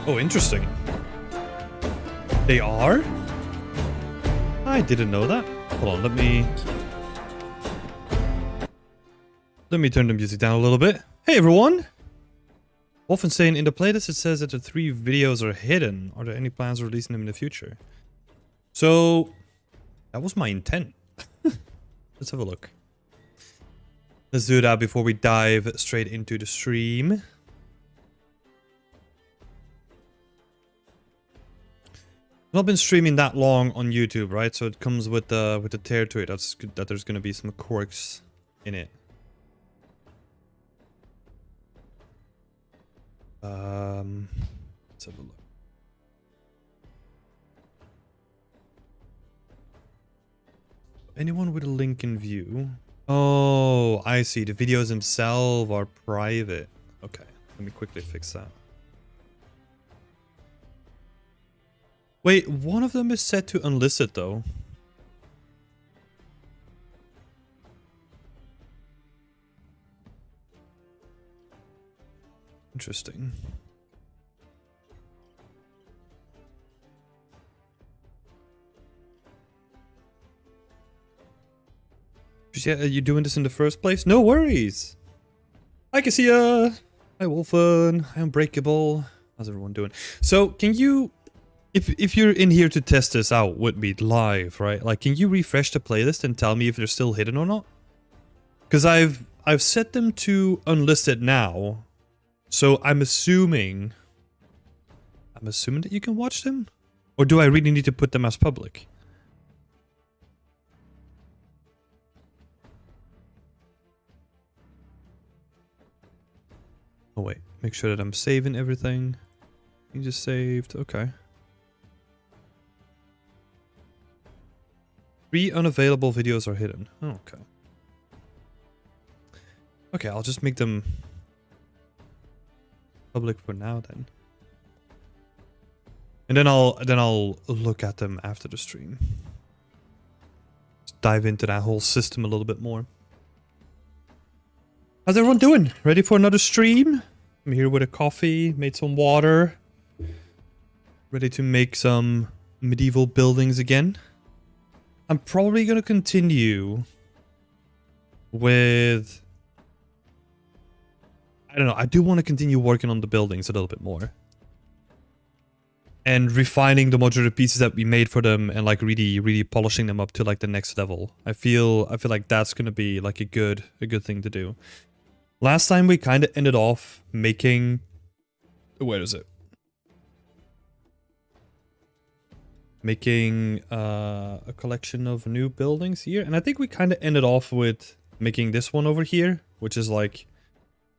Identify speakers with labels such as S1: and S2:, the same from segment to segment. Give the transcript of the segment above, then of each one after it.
S1: Oh, interesting. They are? I didn't know that. Hold on, let me turn the music down a little bit. Hey everyone! Wolfenstein, in the playlist it says that the 3 videos are hidden. Are there any plans of releasing them in the future? So, that was my intent. Let's have a look. Let's do that before we dive straight into the stream. I've not been streaming that long on YouTube, right? So it comes with the territory that's good, that there's gonna be some quirks in it. Let's have a look. Anyone with a link in view? Oh, I see. The videos themselves are private. Okay, let me quickly fix that. Wait, one of them is set to unlisted though. Interesting. Yeah, are you doing this in the first place? No worries. Hi, Cassia. Hi, Wolfen. Hi, Unbreakable. How's everyone doing? So, can you, if you're in here to test this out with me live, right? Like, can you refresh the playlist and tell me if they're still hidden or not? Because I've set them to unlisted now, so I'm assuming that you can watch them, or do I really need to put them as public? Oh wait, make sure that I'm saving everything. You just saved, okay. 3 unavailable videos are hidden. Oh, okay. Okay, I'll just make them public for now then. And then I'll look at them after the stream. Just dive into that whole system a little bit more. How's everyone doing? Ready for another stream? I'm here with a coffee, made some water. Ready to make some medieval buildings again. I'm probably going to continue with... I don't know, I do want to continue working on the buildings a little bit more. And refining the modular pieces that we made for them and like really polishing them up to like the next level. I feel like that's going to be like a good thing to do. Last time we kind of ended off making... Where is it? Making a collection of new buildings here. And I think we kind of ended off with making this one over here, which is like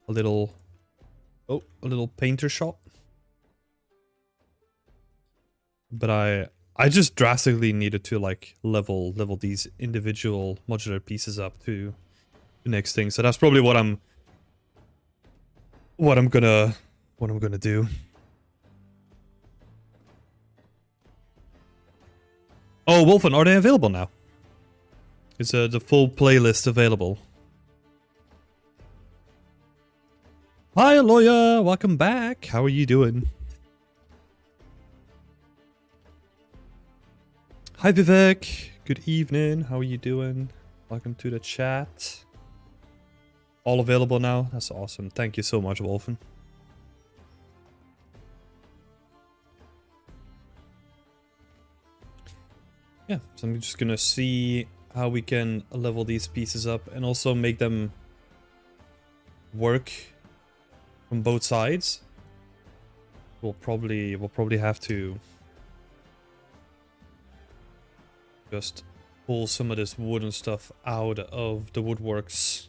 S1: a little painter shop. But I just drastically needed to like level these individual modular pieces up to the next thing. So that's probably what I'm gonna do. Oh, Wolfen, are they available now? Is the full playlist available? Hi, Aloya, welcome back. How are you doing? Hi, Vivek. Good evening. How are you doing? Welcome to the chat. All available now? That's awesome. Thank you so much, Wolfen. Yeah, so I'm just gonna see how we can level these pieces up and also make them work from both sides. We'll probably have to just pull some of this wooden stuff out of the woodworks.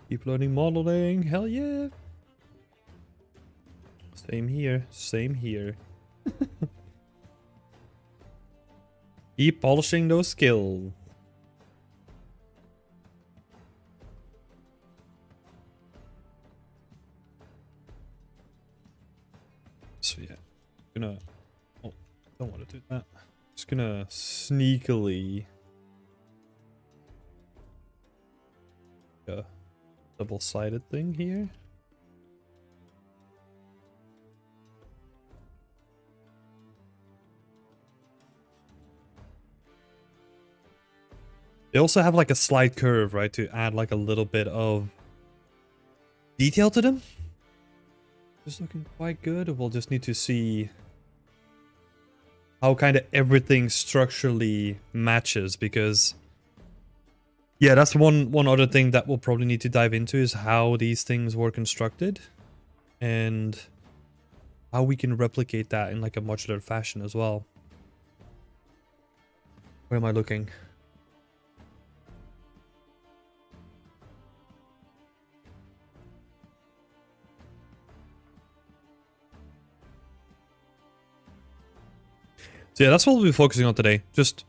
S1: Keep learning modeling, hell yeah! Same here, same here. Keep polishing those skills. So yeah, oh, don't want to do that. Just gonna sneakily a double-sided thing here. They also have like a slight curve, right, to add like a little bit of detail to them. Just looking quite good. We'll just need to see how kind of everything structurally matches, because yeah, that's one other thing that we'll probably need to dive into, is how these things were constructed and how we can replicate that in like a modular fashion as well. Where am I looking? So yeah, that's what we'll be focusing on today. Just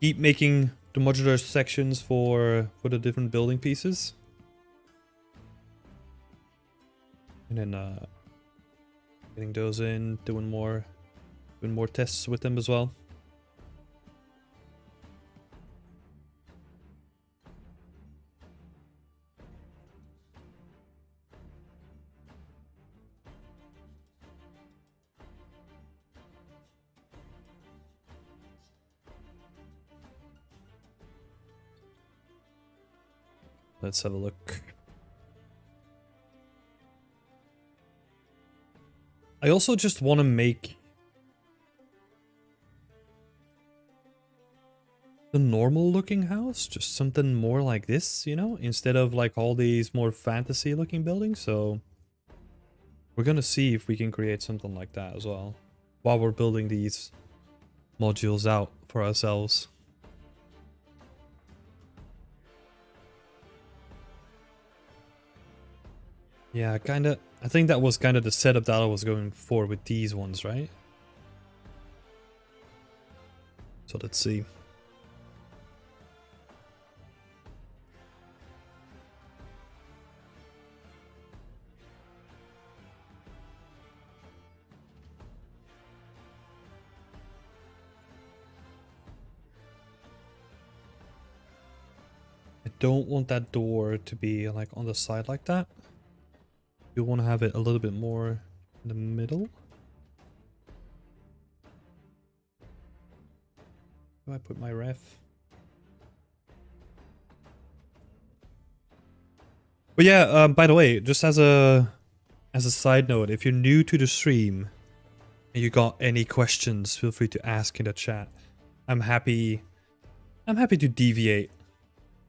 S1: keep making the modular sections for the different building pieces. And then getting those in, doing more tests with them as well. Let's have a look. I also just want to make the normal looking house just something more like this, you know, instead of like all these more fantasy looking buildings. So we're gonna see if we can create something like that as well while we're building these modules out for ourselves. Yeah, I think that was kind of the setup that I was going for with these ones, right? So let's see. I don't want that door to be like on the side like that. You want to have it a little bit more in the middle. Do I put my ref? But yeah, by the way, just as a side note, if you're new to the stream and you got any questions, feel free to ask in the chat. I'm happy to deviate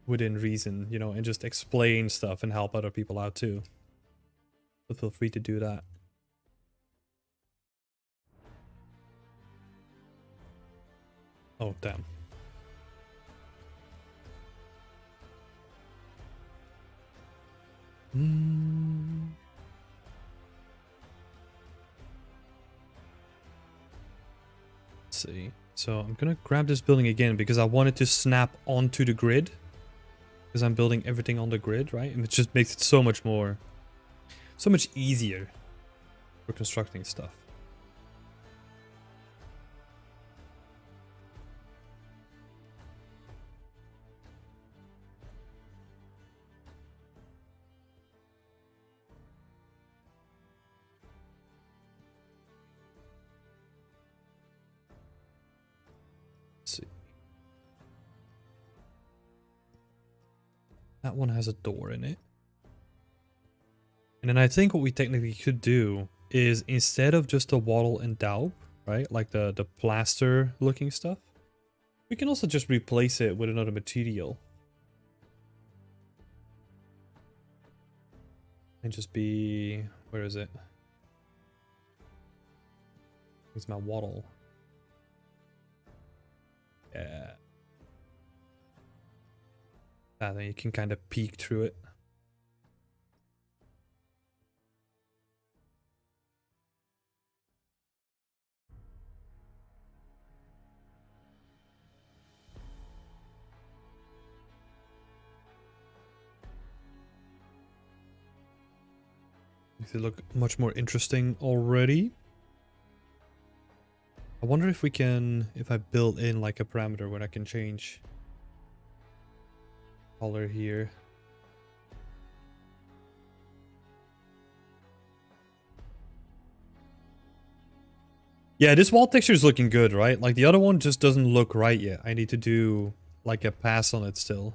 S1: within reason, you know, and just explain stuff and help other people out too. So feel free to do that. Oh, damn. Let's see. So I'm gonna grab this building again because I want it to snap onto the grid. Because I'm building everything on the grid, right? And it just makes it so much easier for constructing stuff. Let's see. That one has a door in it. And then I think what we technically could do is, instead of just a wattle and daub, right? Like the plaster looking stuff, we can also just replace it with another material. And just be, where is it? It's my wattle. Yeah. Ah, then you can kind of peek through it. Makes it look much more interesting already. I wonder if we can, if I build in like a parameter where I can change color here. Yeah, this wall texture is looking good, right? Like the other one just doesn't look right yet. I need to do like a pass on it still.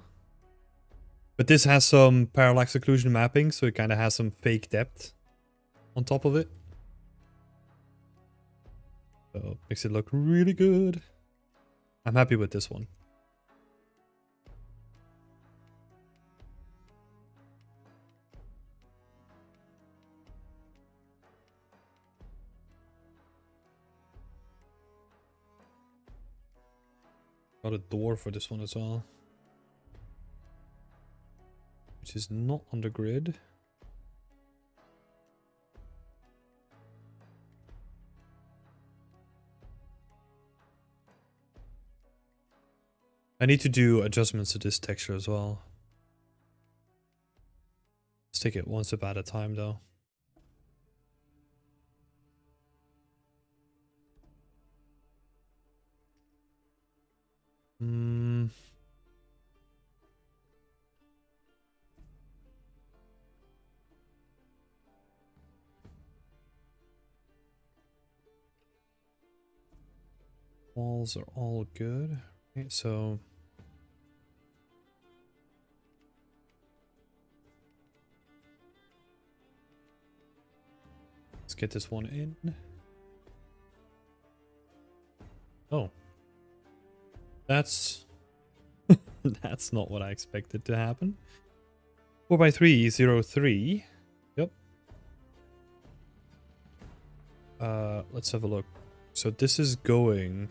S1: But this has some parallax occlusion mapping, so it kind of has some fake depth on top of it. So makes it look really good. I'm happy with this one. Got a door for this one as well, which is not on the grid. I need to do adjustments to this texture as well. Let's take it one step at a time though. Walls are all good. Okay, so let's get this one in. Oh. That's that's not what I expected to happen. 4x303. Yep. Let's have a look. So this is going.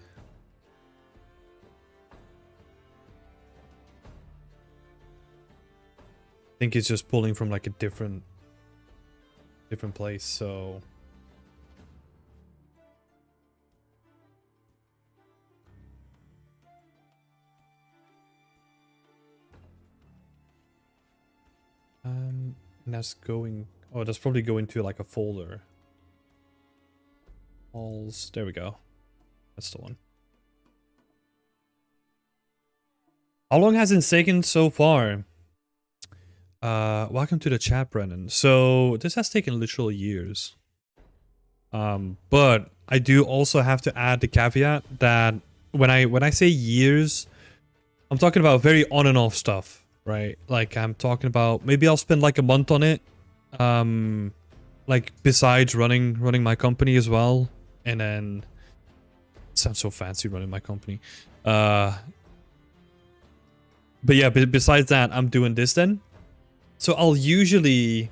S1: I think it's just pulling from like a different place, so and that's going, oh, that's probably going to like a folder. Walls, there we go. That's the one. How long has it taken so far? Welcome to the chat, Brennan. So this has taken literal years. But I do also have to add the caveat that when I say years, I'm talking about very on and off stuff, right? Like I'm talking about maybe I'll spend like a month on it. Like besides running my company as well. And then it sounds so fancy running my company. But yeah, besides that, I'm doing this then. So I'll usually,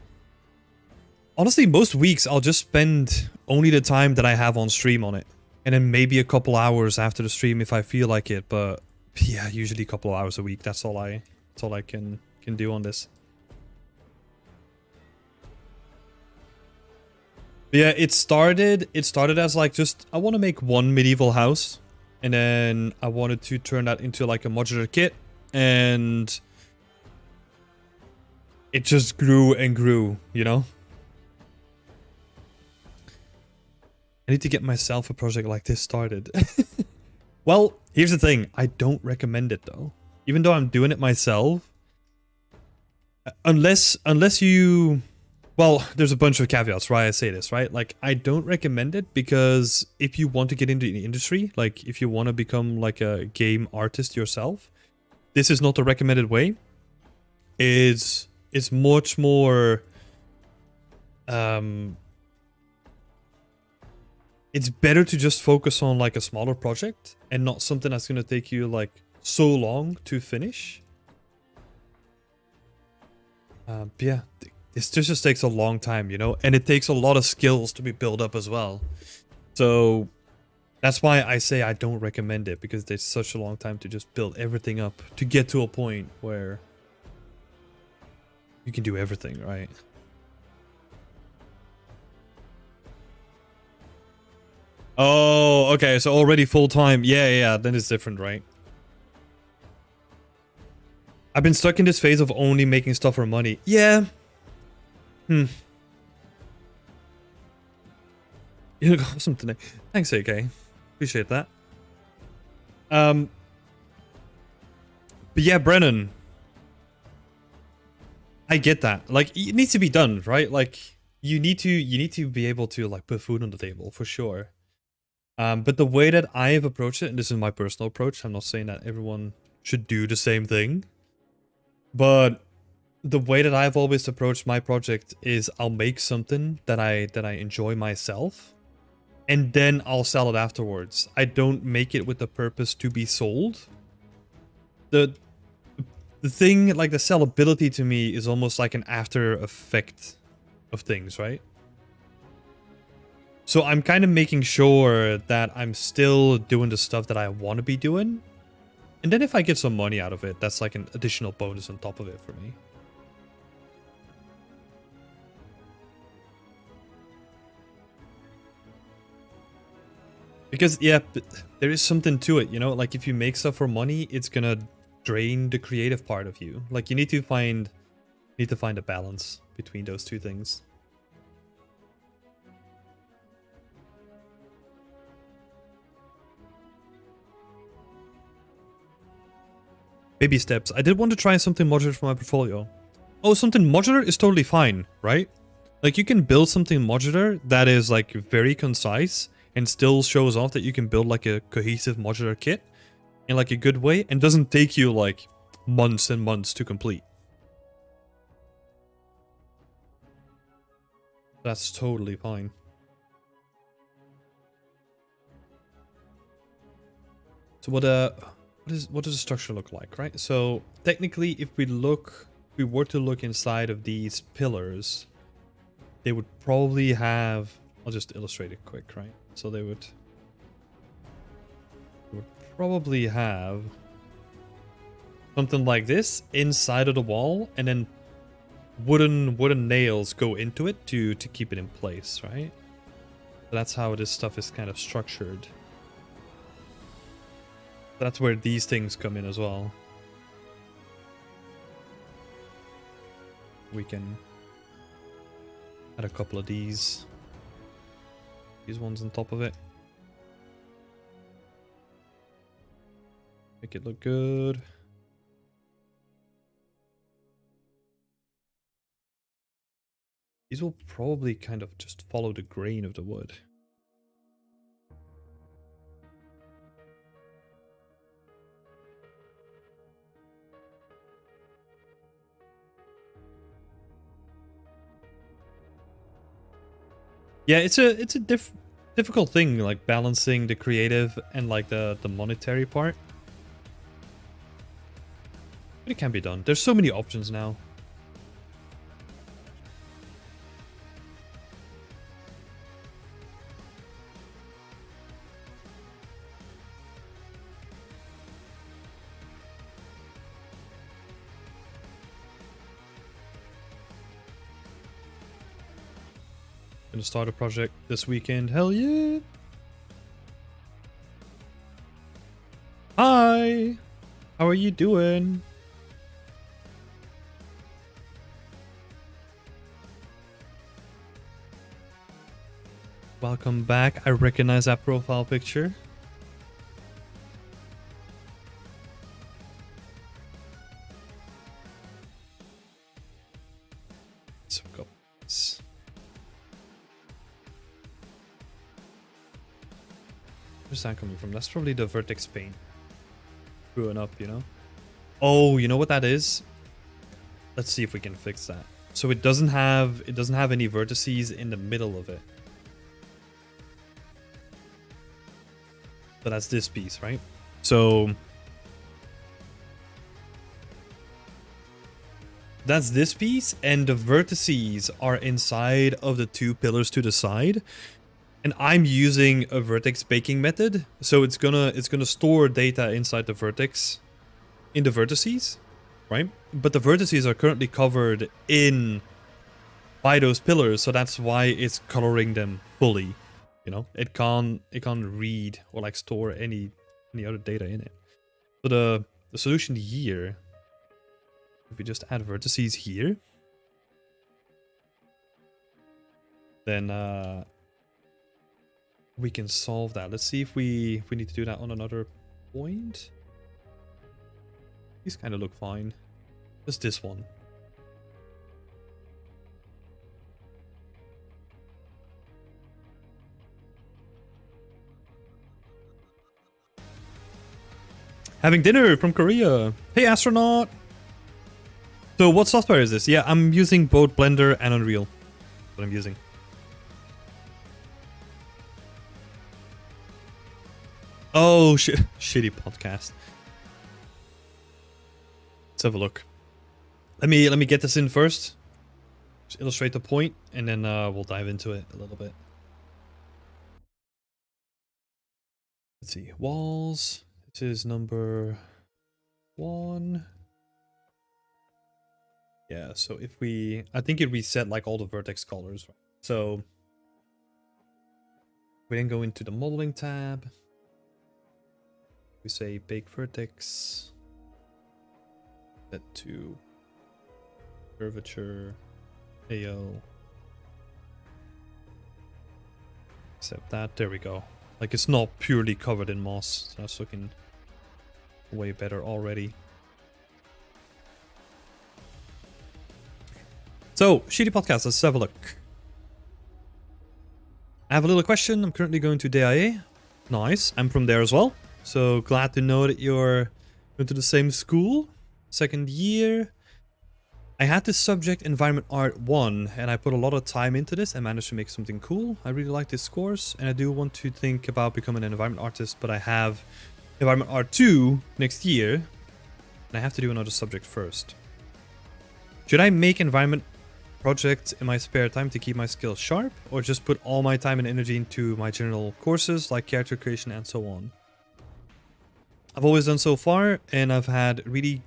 S1: honestly, most weeks I'll just spend only the time that I have on stream on it. And then maybe a couple hours after the stream if I feel like it. But yeah, usually a couple hours a week. That's all I can do on this. But yeah, it started as like just, I want to make one medieval house. And then I wanted to turn that into like a modular kit. And it just grew and grew, you know? I need to get myself a project like this started. Well, here's the thing. I don't recommend it though. Even though I'm doing it myself. Unless you... Well, there's a bunch of caveats why I say this, right? Like, I don't recommend it because if you want to get into the industry, like if you want to become like a game artist yourself, this is not the recommended way. It's much more... It's better to just focus on like a smaller project and not something that's going to take you like so long to finish. Yeah, this just takes a long time, you know, and it takes a lot of skills to be built up as well. So that's why I say I don't recommend it, because there's such a long time to just build everything up to get to a point where you can do everything, right? Oh, okay, so already full-time. Yeah, then it's different, right? I've been stuck in this phase of only making stuff for money. Yeah. You look awesome today. Thanks, AK. Appreciate that. But yeah, Brennan. I get that. Like, it needs to be done, right? Like, you need to be able to like put food on the table for sure. But the way that I've approached it, and this is my personal approach, I'm not saying that everyone should do the same thing, but the way that I've always approached my project is I'll make something that I enjoy myself, and then I'll sell it afterwards. I don't make it with the purpose to be sold. The thing, like the sellability to me, is almost like an after effect of things, right? So I'm kind of making sure that I'm still doing the stuff that I want to be doing. And then if I get some money out of it, that's like an additional bonus on top of it for me. Because, yeah, there is something to it, you know? Like, if you make stuff for money, it's gonna drain the creative part of you. Like, you need to find a balance between those two things. Baby steps. I did want to try something modular for my portfolio. Oh, something modular is totally fine, right? Like, you can build something modular that is, like, very concise and still shows off that you can build, like, a cohesive modular kit in, like, a good way and doesn't take you, like, months and months to complete. That's totally fine. So what does the structure look like, right? So technically, if we were to look inside of these pillars, they would probably have, I'll just illustrate it quick, right? So they would probably have something like this inside of the wall, and then wooden nails go into it to keep it in place, right? So that's how this stuff is kind of structured. That's where these things come in as well. We can add a couple of these ones on top of it. Make it look good. These will probably kind of just follow the grain of the wood. Yeah, it's a difficult thing, like balancing the creative and like the monetary part. But it can be done. There's so many options now. Gonna start a project this weekend. Hell yeah! Hi! How are you doing? Welcome back. I recognize that profile picture. So go. Where's that coming from? That's probably the vertex paint. Screwing up, you know? Oh, you know what that is? Let's see if we can fix that. So it doesn't have any vertices in the middle of it. So that's this piece, right? So that's this piece, and the vertices are inside of the two pillars to the side. And I'm using a vertex baking method, so it's gonna store data inside the vertex, in the vertices, right? But the vertices are currently covered in by those pillars, so that's why it's coloring them fully. You know, it can't read or like store any other data in it. So the solution here, if we just add vertices here, then we can solve that. Let's see if we need to do that on another point. These kind of look fine. Just this one. Having dinner from Korea. Hey, astronaut. So what software is this? Yeah, I'm using both Blender and Unreal. That's what I'm using. Oh, shitty podcast. Let's have a look. Let me get this in first. Just illustrate the point, and then we'll dive into it a little bit. Let's see. Walls. This is number 1. Yeah, so if I think it reset like all the vertex colors. Right? So we then go into the modeling tab. We say bake vertex. Set to curvature, AO. Except that, there we go. Like it's not purely covered in moss. So that's looking way better already. So, shitty podcast, let's have a look. I have a little question. I'm currently going to DIA. Nice, I'm from there as well. So glad to know that you're going to the same school. Second year. I had this subject, Environment Art 1, and I put a lot of time into this and managed to make something cool. I really like this course, and I do want to think about becoming an environment artist, but I have Environment Art 2 next year, and I have to do another subject first. Should I make environment projects in my spare time to keep my skills sharp, or just put all my time and energy into my general courses like character creation and so on? I've always done so far, and I've had really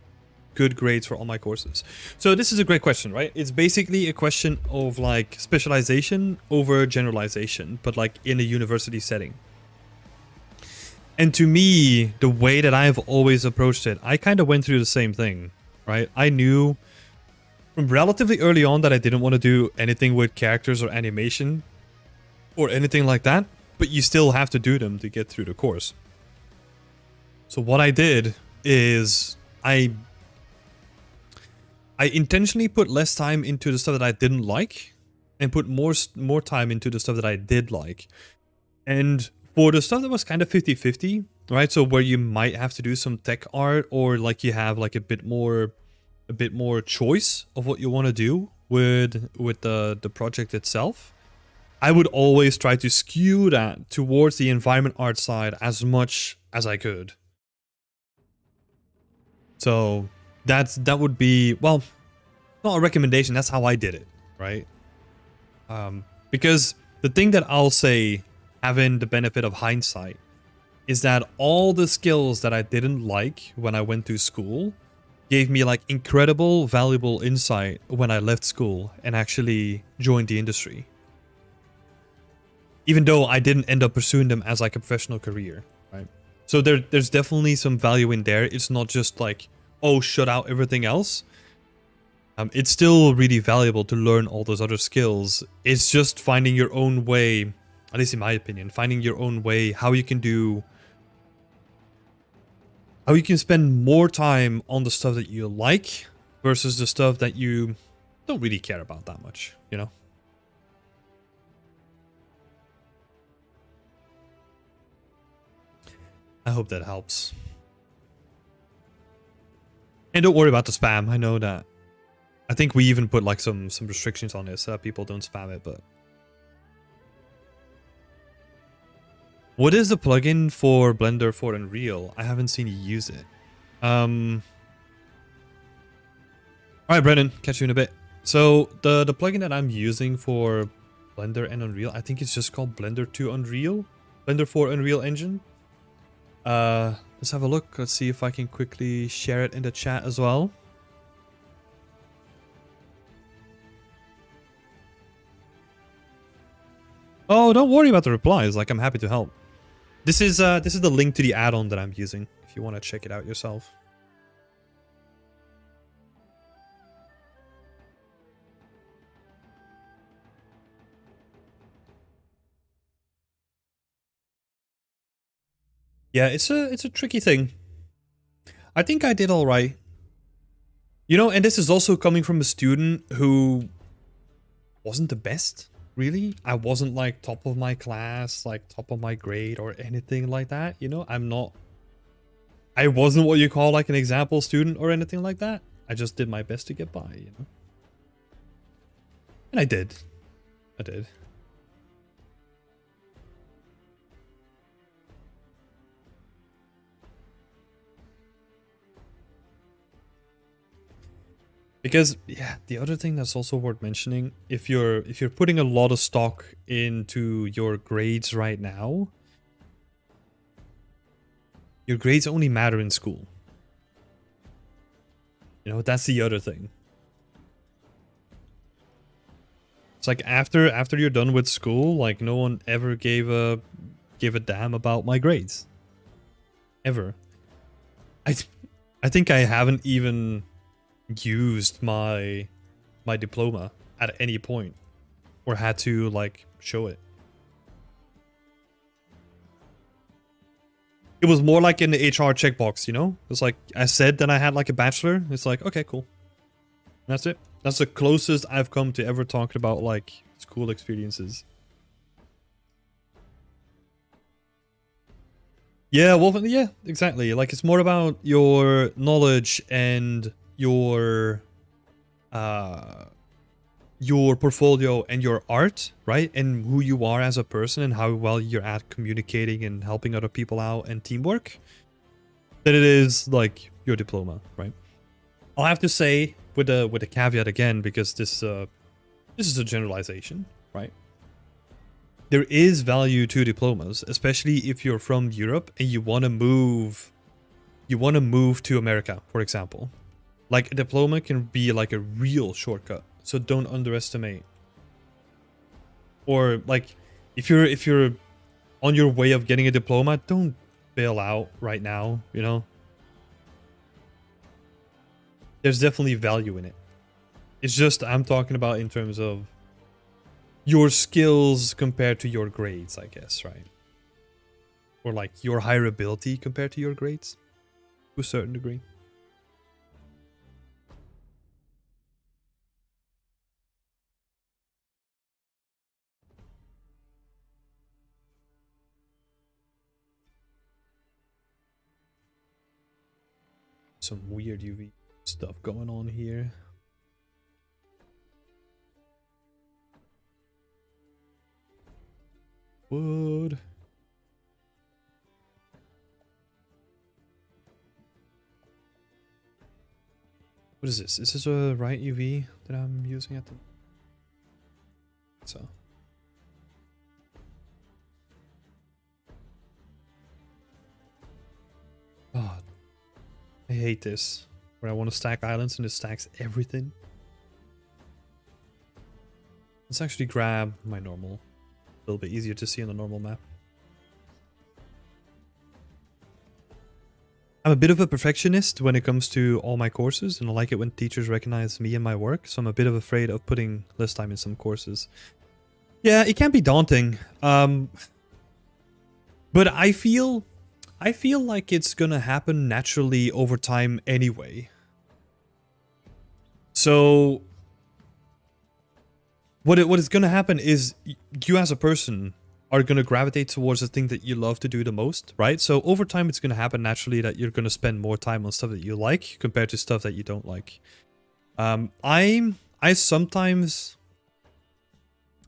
S1: good grades for all my courses. So this is a great question, right? It's basically a question of like specialization over generalization, but like in a university setting. And to me, the way that I've always approached it, I kind of went through the same thing, right? I knew from relatively early on that I didn't want to do anything with characters or animation or anything like that, but you still have to do them to get through the course. So what I did is I intentionally put less time into the stuff that I didn't like and put more time into the stuff that I did like. And for the stuff that was kind of 50-50, right? So where you might have to do some tech art or like you have like a bit more choice of what you want to do with the project itself, I would always try to skew that towards the environment art side as much as I could. So that would be, well, not a recommendation, that's how I did it, right? Because the thing that I'll say, having the benefit of hindsight, is that all the skills that I didn't like when I went to school gave me like incredible, valuable insight when I left school and actually joined the industry. Even though I didn't end up pursuing them as like a professional career, right? So there's definitely some value in there. It's not just like, oh, shut out everything else. It's still really valuable to learn all those other skills. It's just finding your own way, at least in my opinion, finding your own way, how you can spend more time on the stuff that you like versus the stuff that you don't really care about that much, you know? I hope that helps. And don't worry about the spam. I know that. I think we even put like some restrictions on this so that people don't spam it, but... What is the plugin for Blender for Unreal? I haven't seen you use it. Alright, Brennan, catch you in a bit. So, the plugin that I'm using for Blender and Unreal, I think it's just called Blender to Unreal. Blender for Unreal Engine. Let's have a look. Let's see if I can quickly share it in the chat as well. Oh, don't worry about the replies. Like, I'm happy to help. This is the link to the add-on that I'm using, if you want to check it out yourself. Yeah, it's a tricky thing. I think I did all right. You know, and this is also coming from a student who wasn't the best, really. I wasn't like top of my class, like top of my grade or anything like that, you know? I'm not I wasn't what you call like an example student or anything like that. I just did my best to get by, you know. And I did. I did. Because yeah, the other thing that's also worth mentioning, if you're putting a lot of stock into your grades right now, your grades only matter in school. You know, that's the other thing. It's like after you're done with school, like no one ever gave a damn about my grades. Ever. I think I haven't even used my diploma at any point or had to like show it. It was more like in the HR checkbox, you know? It's like I said that I had like a bachelor. It's like, okay, cool. That's it. That's the closest I've come to ever talking about like school experiences. Yeah, well, yeah, exactly. Like it's more about your knowledge and your portfolio and your art, right? And who you are as a person and how well you're at communicating and helping other people out and teamwork. Than it is like your diploma, right? I'll have to say with a caveat again, because this is a generalization, right? There is value to diplomas, especially if you're from Europe and you want to move to America, for example. Like a diploma can be like a real shortcut, so don't underestimate. Or like if you're on your way of getting a diploma, don't bail out right now, you know? There's definitely value in it. It's just I'm talking about in terms of your skills compared to your grades, I guess, right? Or like your higher ability compared to your grades to a certain degree. Some weird UV stuff going on here. Wood. What is this? Is this a right UV that I'm using at the... So. God. I hate this. Where I want to stack islands and it stacks everything. Let's actually grab my normal. A little bit easier to see on the normal map. I'm a bit of a perfectionist when it comes to all my courses, and I like it when teachers recognize me and my work, so I'm a bit of afraid of putting less time in some courses. Yeah, it can be daunting. But I feel like it's gonna happen naturally over time anyway. So what is gonna happen is you as a person are going to gravitate towards the thing that you love to do the most, right? So over time, it's going to happen naturally that you're going to spend more time on stuff that you like compared to stuff that you don't like. I sometimes,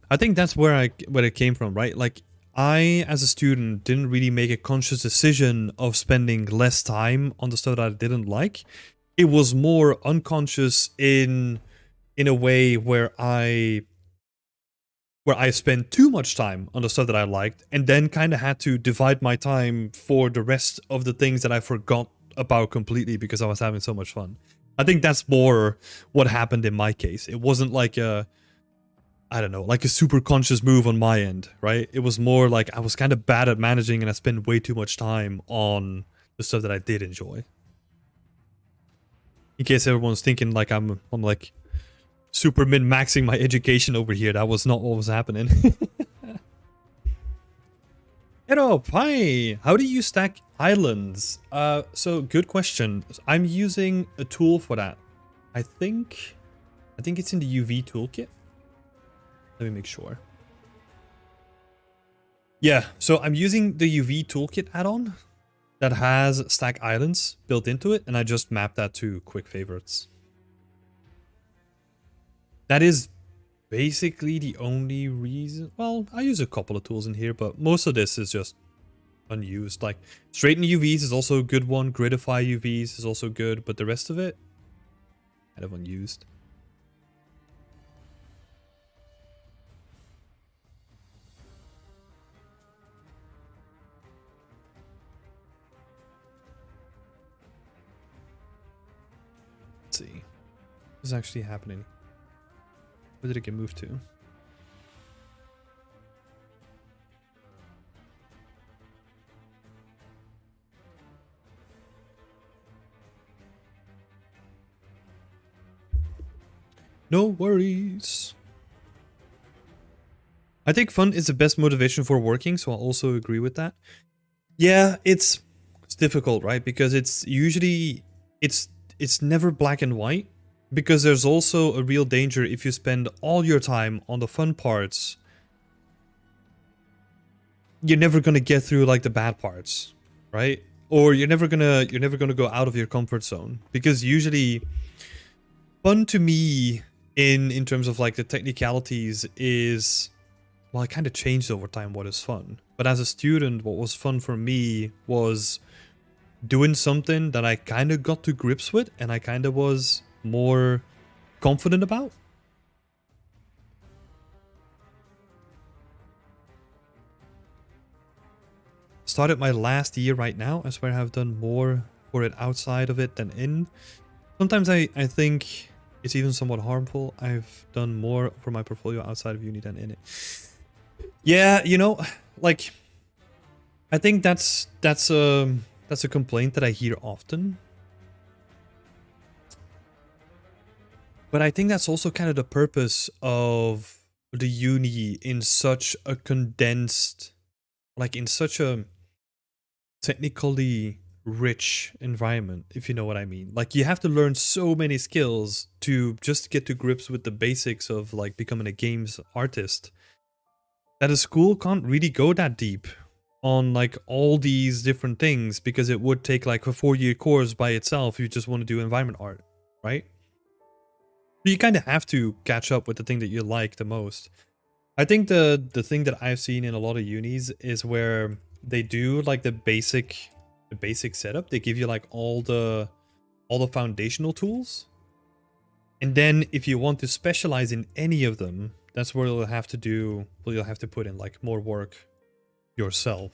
S1: I think that's where it came from, right? Like I, as a student, didn't really make a conscious decision of spending less time on the stuff that I didn't like. It was more unconscious in a way where I spent too much time on the stuff that I liked and then kind of had to divide my time for the rest of the things that I forgot about completely because I was having so much fun. I think that's more what happened in my case. It wasn't like a, I don't know, like a super conscious move on my end, right? It was more like I was kind of bad at managing and I spent way too much time on the stuff that I did enjoy. In case everyone's thinking like I'm like super min-maxing my education over here. That was not what was happening. Hello, hi. How do you stack islands? So good question. I'm using a tool for that. I think it's in the UV toolkit. Let me make sure. Yeah, so I'm using the UV toolkit add-on. that has stack islands built into it, and I just map that to quick favorites. That is basically the only reason. Well, I use a couple of tools in here, but most of this is just unused. Like straighten UVs is also a good one. Gridify UVs is also good, but the rest of it kind of unused. Let's see. What's actually happening? Where did it get moved to? No worries. I think fun is the best motivation for working, so I'll also agree with that. Yeah, it's difficult, right? Because it's usually it's never black and white, because there's also a real danger if you spend all your time on the fun parts. You're never going to get through like the bad parts, right? Or you're never going to go out of your comfort zone, because usually fun to me in terms of like the technicalities is, well, it kind of changed over time what is fun. But as a student, what was fun for me was doing something that I kind of got to grips with and I kind of was more confident about. Started my last year right now. I swear I've done more for it outside of it than in. Sometimes I think it's even somewhat harmful. I've done more for my portfolio outside of uni than in it. Yeah, you know, like I think that's a complaint that I hear often. But I think that's also kind of the purpose of the uni in such a condensed, like in such a technically rich environment, if you know what I mean. Like you have to learn so many skills to just get to grips with the basics of like becoming a games artist, that a school can't really go that deep on like all these different things, because it would take like a 4-year course by itself if you just want to do environment art, right? You kind of have to catch up with the thing that you like the most. I think the thing that I've seen in a lot of unis is where they do like the basic setup. They give you like all the foundational tools. And then if you want to specialize in any of them, that's where you'll have to put in like more work yourself.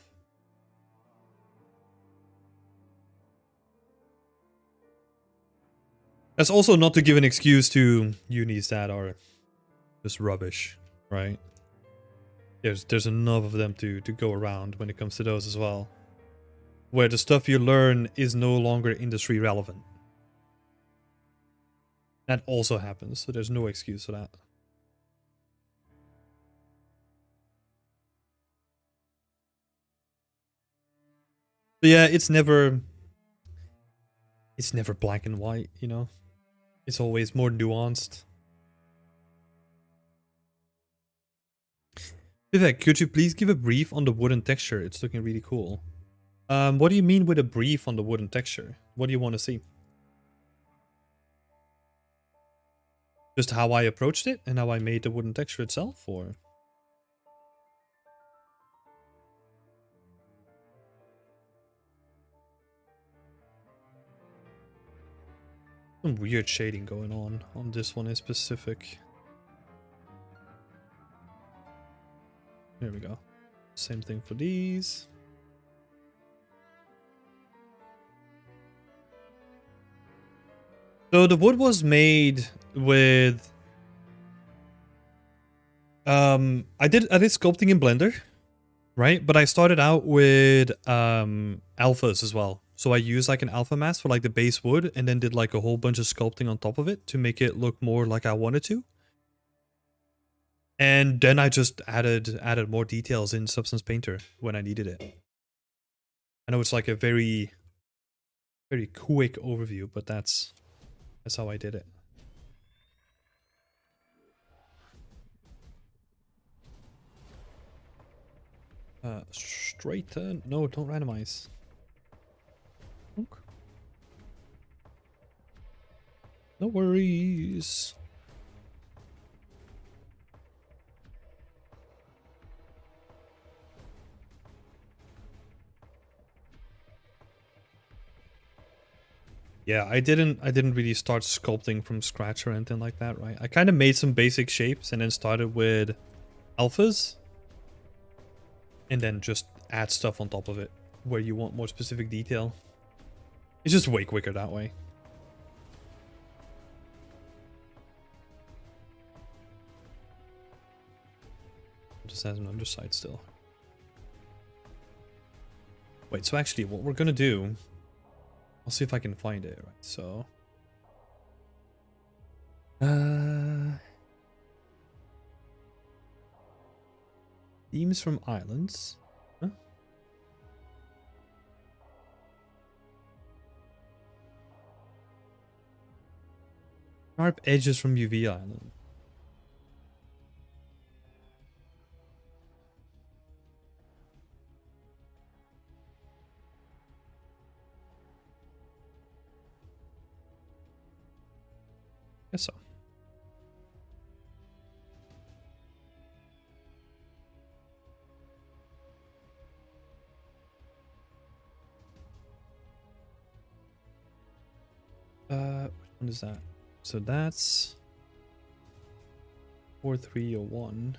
S1: That's also not to give an excuse to unis that are just rubbish, right? There's enough of them to go around when it comes to those as well, where the stuff you learn is no longer industry relevant. That also happens, so there's no excuse for that. But yeah, it's never black and white, you know? It's always more nuanced. Vivek, could you please give a brief on the wooden texture? It's looking really cool. What do you mean with a brief on the wooden texture? What do you want to see? Just how I approached it and how I made the wooden texture itself, or? Some weird shading going on this one in specific. There we go. Same thing for these. So the wood was made with I did sculpting in Blender, right? But I started out with alphas as well. So I used like an alpha mask for like the base wood, and then did like a whole bunch of sculpting on top of it to make it look more like I wanted to. And then I just added more details in Substance Painter when I needed it. I know it's like a very quick overview, but that's how I did it. Straighten. No, don't randomize. No worries. Yeah, I didn't really start sculpting from scratch or anything like that, right? I kind of made some basic shapes and then started with alphas and then just add stuff on top of it where you want more specific detail. It's just way quicker that way. Just has an underside still. Wait, so actually what we're gonna do, I'll see if I can find it, right? So themes from islands. Huh? Sharp edges from UV island. Guess so. Which one is that? So that's 4301.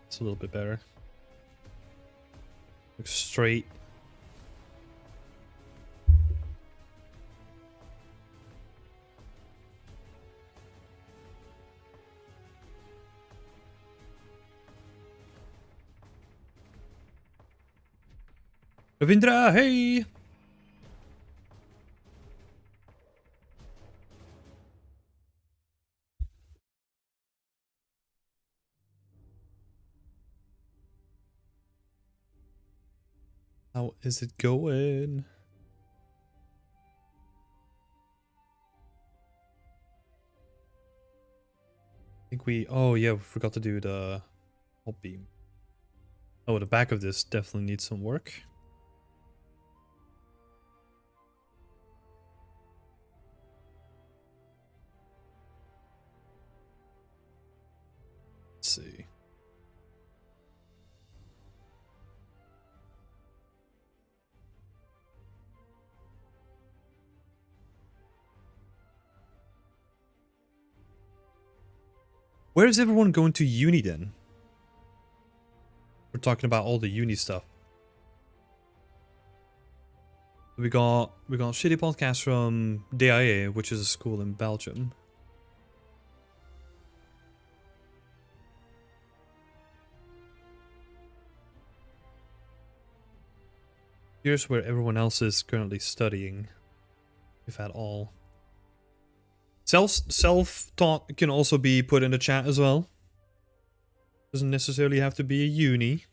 S1: It's a little bit better. Looks straight. Ravindra, hey! How is it going? I think we... Oh, yeah, we forgot to do the hot beam. Oh, the back of this definitely needs some work. Let's see. Where is everyone going to uni then? We're talking about all the uni stuff. We got shitty podcast from DIA, which is a school in Belgium. Here's where everyone else is currently studying, if at all. Self-taught can also be put in the chat as well. Doesn't necessarily have to be a uni.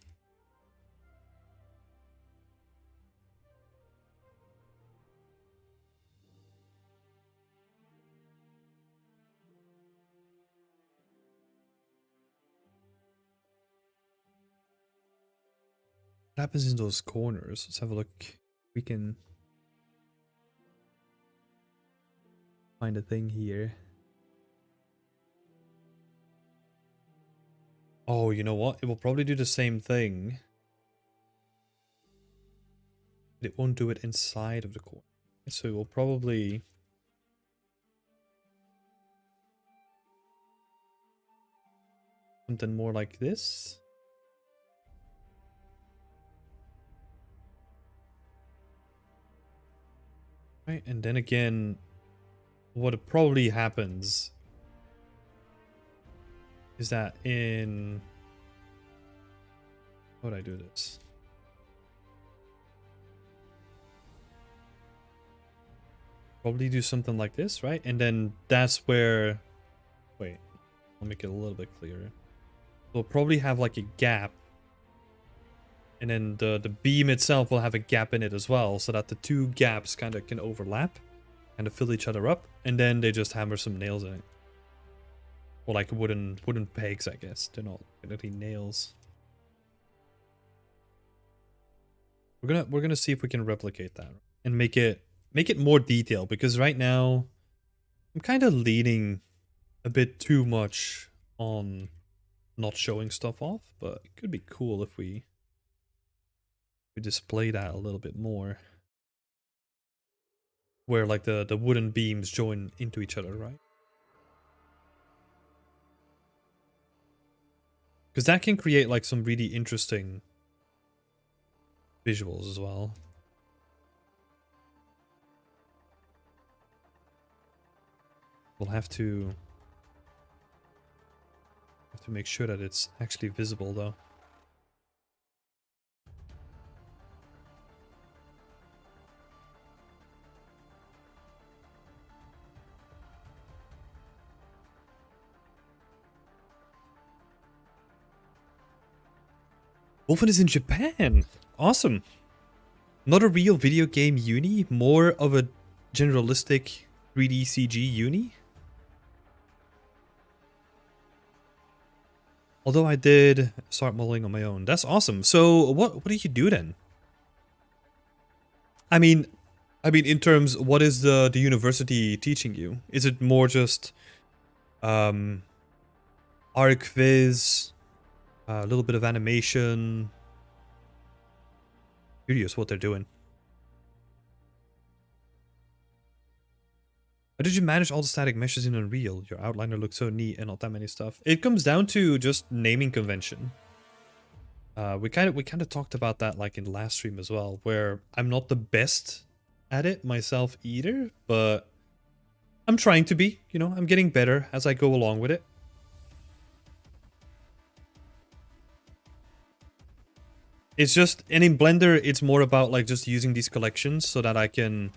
S1: What happens in those corners? Let's have a look. We can find a thing here. Oh, you know what? It will probably do the same thing. But it won't do it inside of the corner. So it will probably... something more like this. Right, and then again, what probably happens is that in... how would I do this? Probably do something like this, right? And then that's where... wait, I'll make it a little bit clearer. We'll probably have like a gap. And then the beam itself will have a gap in it as well, so that the two gaps kind of can overlap, kind of fill each other up, and then they just hammer some nails in it. Or like wooden pegs, I guess. They're not really nails. We're gonna see if we can replicate that and make it more detailed, because right now I'm kind of leaning a bit too much on not showing stuff off, but it could be cool if we display that a little bit more. Where like the wooden beams join into each other, right? Because that can create like some really interesting visuals as well. We'll have to make sure that it's actually visible though. Wolfen is in Japan. Awesome. Not a real video game uni, more of a generalistic 3D CG uni. Although I did start modeling on my own. That's awesome. So what do you do then? I mean in terms, what is the university teaching you? Is it more just art quiz, a little bit of animation? Curious what they're doing. How did you manage all the static meshes in Unreal? Your outliner looks so neat and not that many stuff. It comes down to just naming convention. We kind of talked about that like in the last stream as well, where I'm not the best at it myself either, but I'm trying to be, you know, I'm getting better as I go along with it. It's just, and in Blender, it's more about like just using these collections so that I can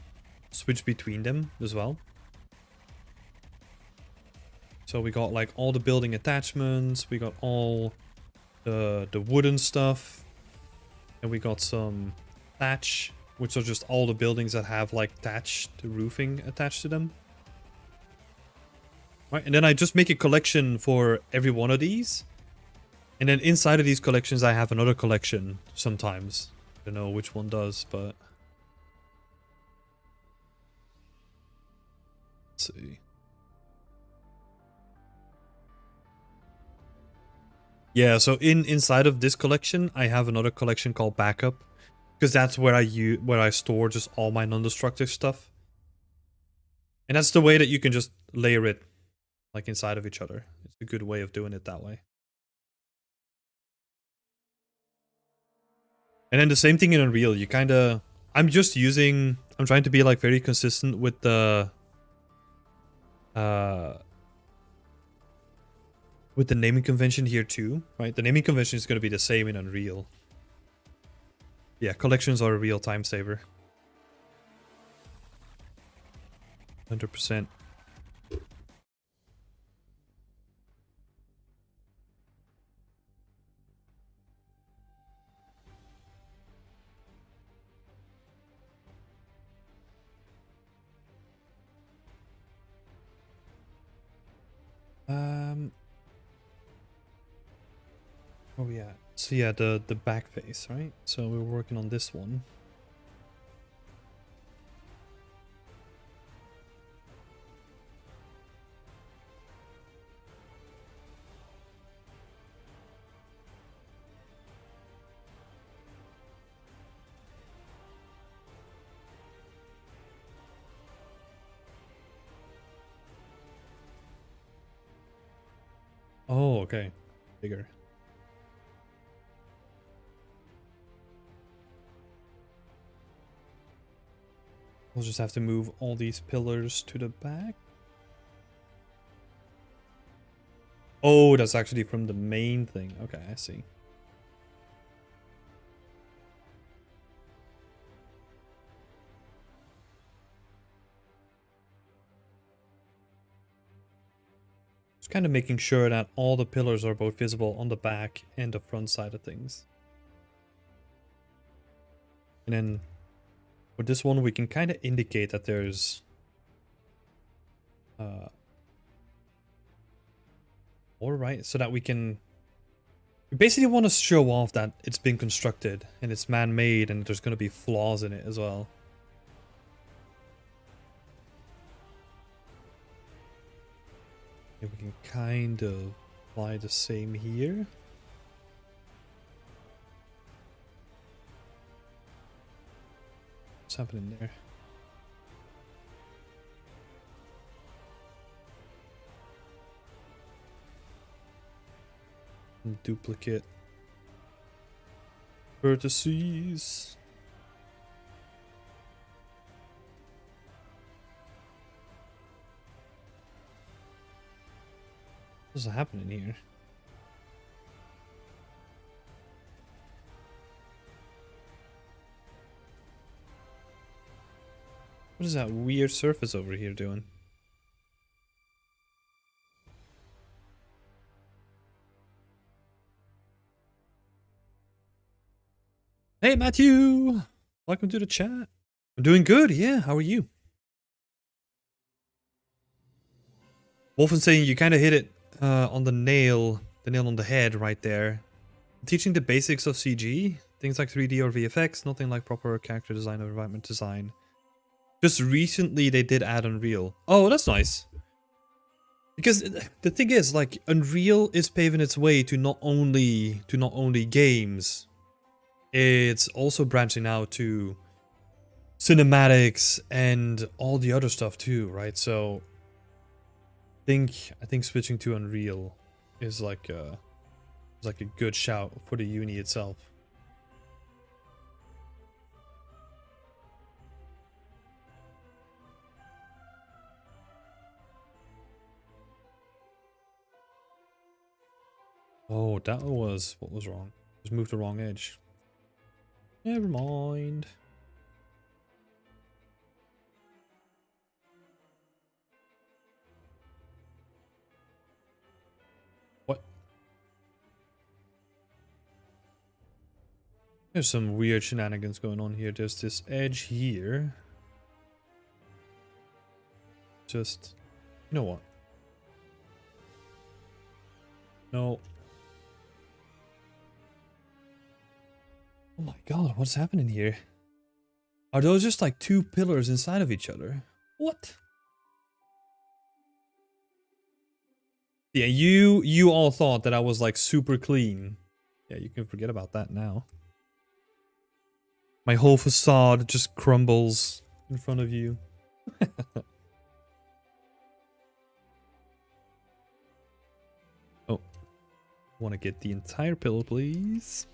S1: switch between them as well. So we got like all the building attachments, we got all the wooden stuff, and we got some thatch, which are just all the buildings that have like thatch, the roofing attached to them. Right, and then I just make a collection for every one of these. And then inside of these collections, I have another collection sometimes. I don't know which one does, but... Let's see. Yeah, so inside of this collection, I have another collection called Backup. Because that's where I store just all my non-destructive stuff. And that's the way that you can just layer it like inside of each other. It's a good way of doing it that way. And then the same thing in Unreal, you kind of... I'm trying to be like very consistent with the... with the naming convention here too, right? The naming convention is going to be the same in Unreal. Yeah, collections are a real time saver. 100%. Oh yeah. So yeah, the back face, right? So we're working on this one. Oh, okay. Bigger. We'll just have to move all these pillars to the back. Oh, that's actually from the main thing. Okay, I see. Just kind of making sure that all the pillars are both visible on the back and the front side of things. And then with this one, we can kind of indicate that there's All right, so that we can... We basically want to show off that it's been constructed and it's man-made and there's going to be flaws in it as well. We can kind of apply the same here. What's happening there? Duplicate vertices. What's happening here? What is that weird surface over here doing? Hey Matthew! Welcome to the chat. I'm doing good, yeah. How are you? Wolfen saying you kind of hit it on the nail on the head right there. Teaching the basics of CG, things like 3D or VFX, nothing like proper character design or environment design. Just recently they did add Unreal. Oh, that's nice. Because the thing is, like, Unreal is paving its way to not only games, it's also branching out to cinematics and all the other stuff too, right? So I think switching to Unreal is like a good shout for the uni itself. Oh, that was what was wrong. Just moved the wrong edge. Never mind. What? There's some weird shenanigans going on here. There's this edge here. Just, you know what? No. Oh my god, what's happening here? Are those just like two pillars inside of each other? What? Yeah, you all thought that I was like super clean. Yeah, you can forget about that now. My whole facade just crumbles in front of you. Oh. Want to get the entire pillow, please?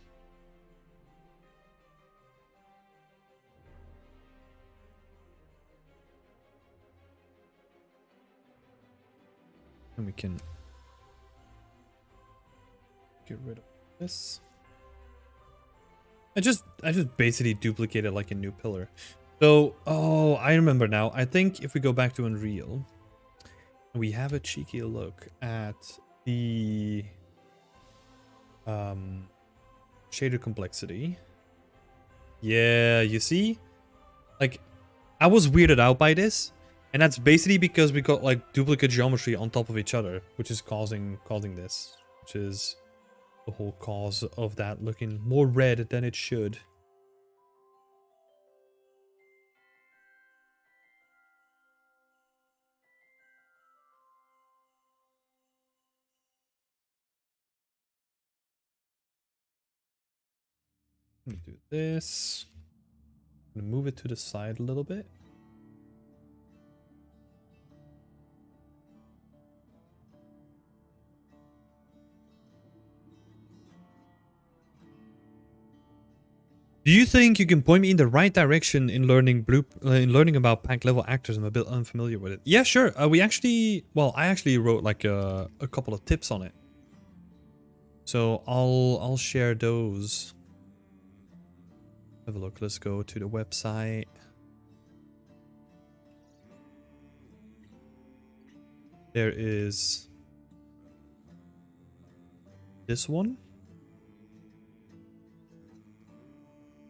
S1: And we can get rid of this. I just basically duplicated like a new pillar. So, oh, I remember now. I think if we go back to Unreal, we have a cheeky look at the shader complexity. Yeah, you see? Like, I was weirded out by this, and that's basically because we got like duplicate geometry on top of each other, which is causing this, which is the whole cause of that looking more red than it should. Let me do this. I'm gonna move it to the side a little bit. Do you think you can point me in the right direction in learning about pack level actors? I'm a bit unfamiliar with it. Yeah, sure. I actually wrote like a couple of tips on it. So I'll share those. Have a look. Let's go to the website. There is this one.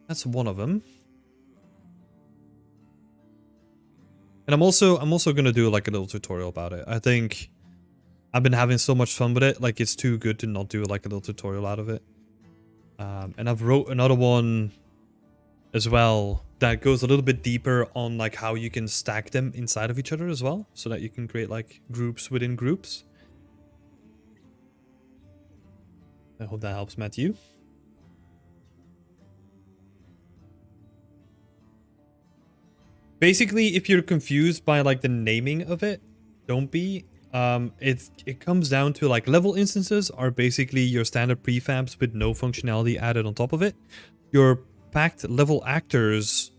S1: That's one of them. And I'm also gonna do like a little tutorial about it. I think I've been having so much fun with it. Like, it's too good to not do like a little tutorial out of it. And I've wrote another one as well that goes a little bit deeper on like how you can stack them inside of each other as well, so that you can create like groups within groups. I hope that helps, Matthew. Basically, if you're confused by like the naming of it, don't be. It comes down to like level instances are basically your standard prefabs with no functionality added on top of it. Your packed level actors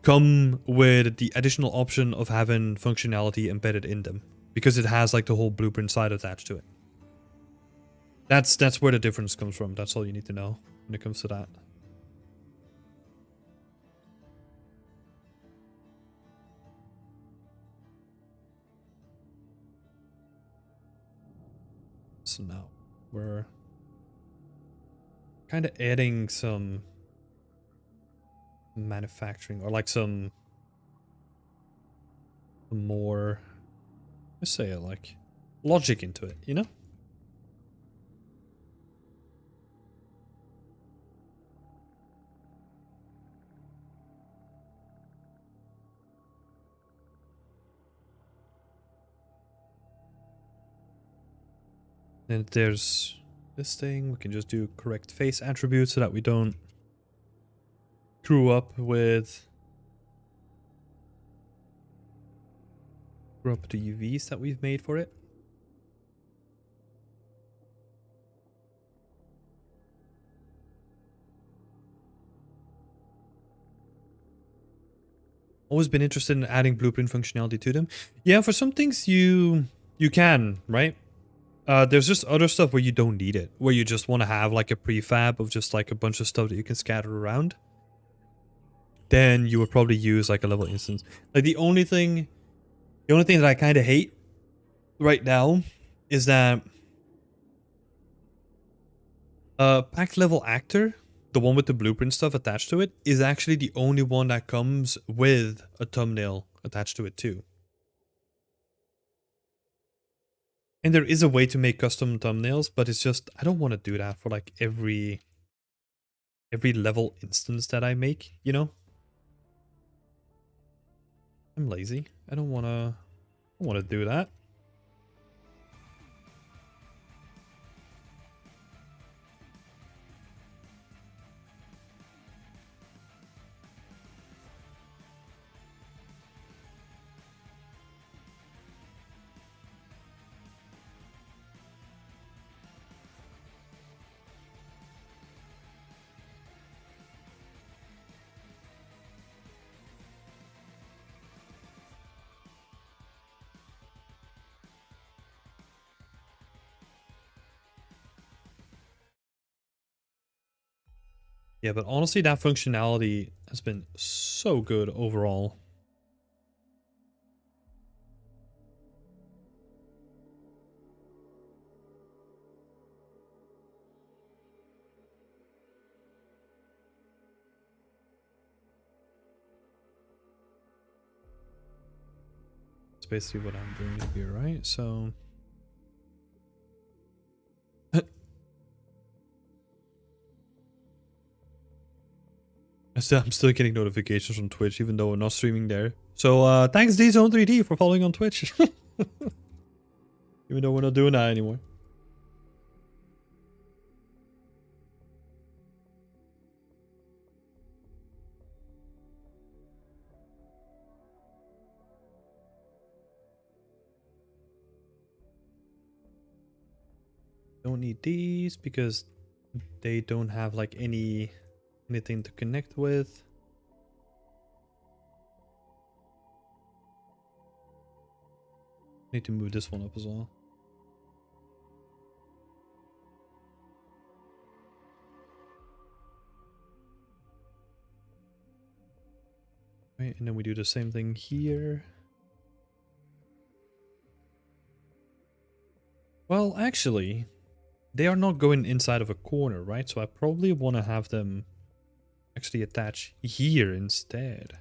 S1: come with the additional option of having functionality embedded in them, because it has like the whole blueprint side attached to it. That's where the difference comes from. That's all you need to know when it comes to that. So now we're kind of adding some manufacturing, or like some more, let's say it, like logic into it, you know? And there's this thing, we can just do correct face attributes so that we don't screw up the UVs that we've made for it. Always been interested in adding blueprint functionality to them. Yeah, for some things you can, right? There's just other stuff where you don't need it, where you just want to have like a prefab of just like a bunch of stuff that you can scatter around. Then you would probably use like a level instance. Like the only thing that I kind of hate right now is that packed level actor, the one with the blueprint stuff attached to it, is actually the only one that comes with a thumbnail attached to it too. And there is a way to make custom thumbnails, but it's just, I don't want to do that for like every level instance that I make, you know? I'm lazy. I don't want to do that. Yeah, but honestly, that functionality has been so good overall. That's basically what I'm doing here, right? So I'm still getting notifications from Twitch, even though we're not streaming there. So thanks DZone3D for following on Twitch. Even though we're not doing that anymore. Don't need these because they don't have like anything to connect with. Need to move this one up as well. Right, and then we do the same thing here. Well, actually, they are not going inside of a corner, right? So I probably want to have them actually attach here instead.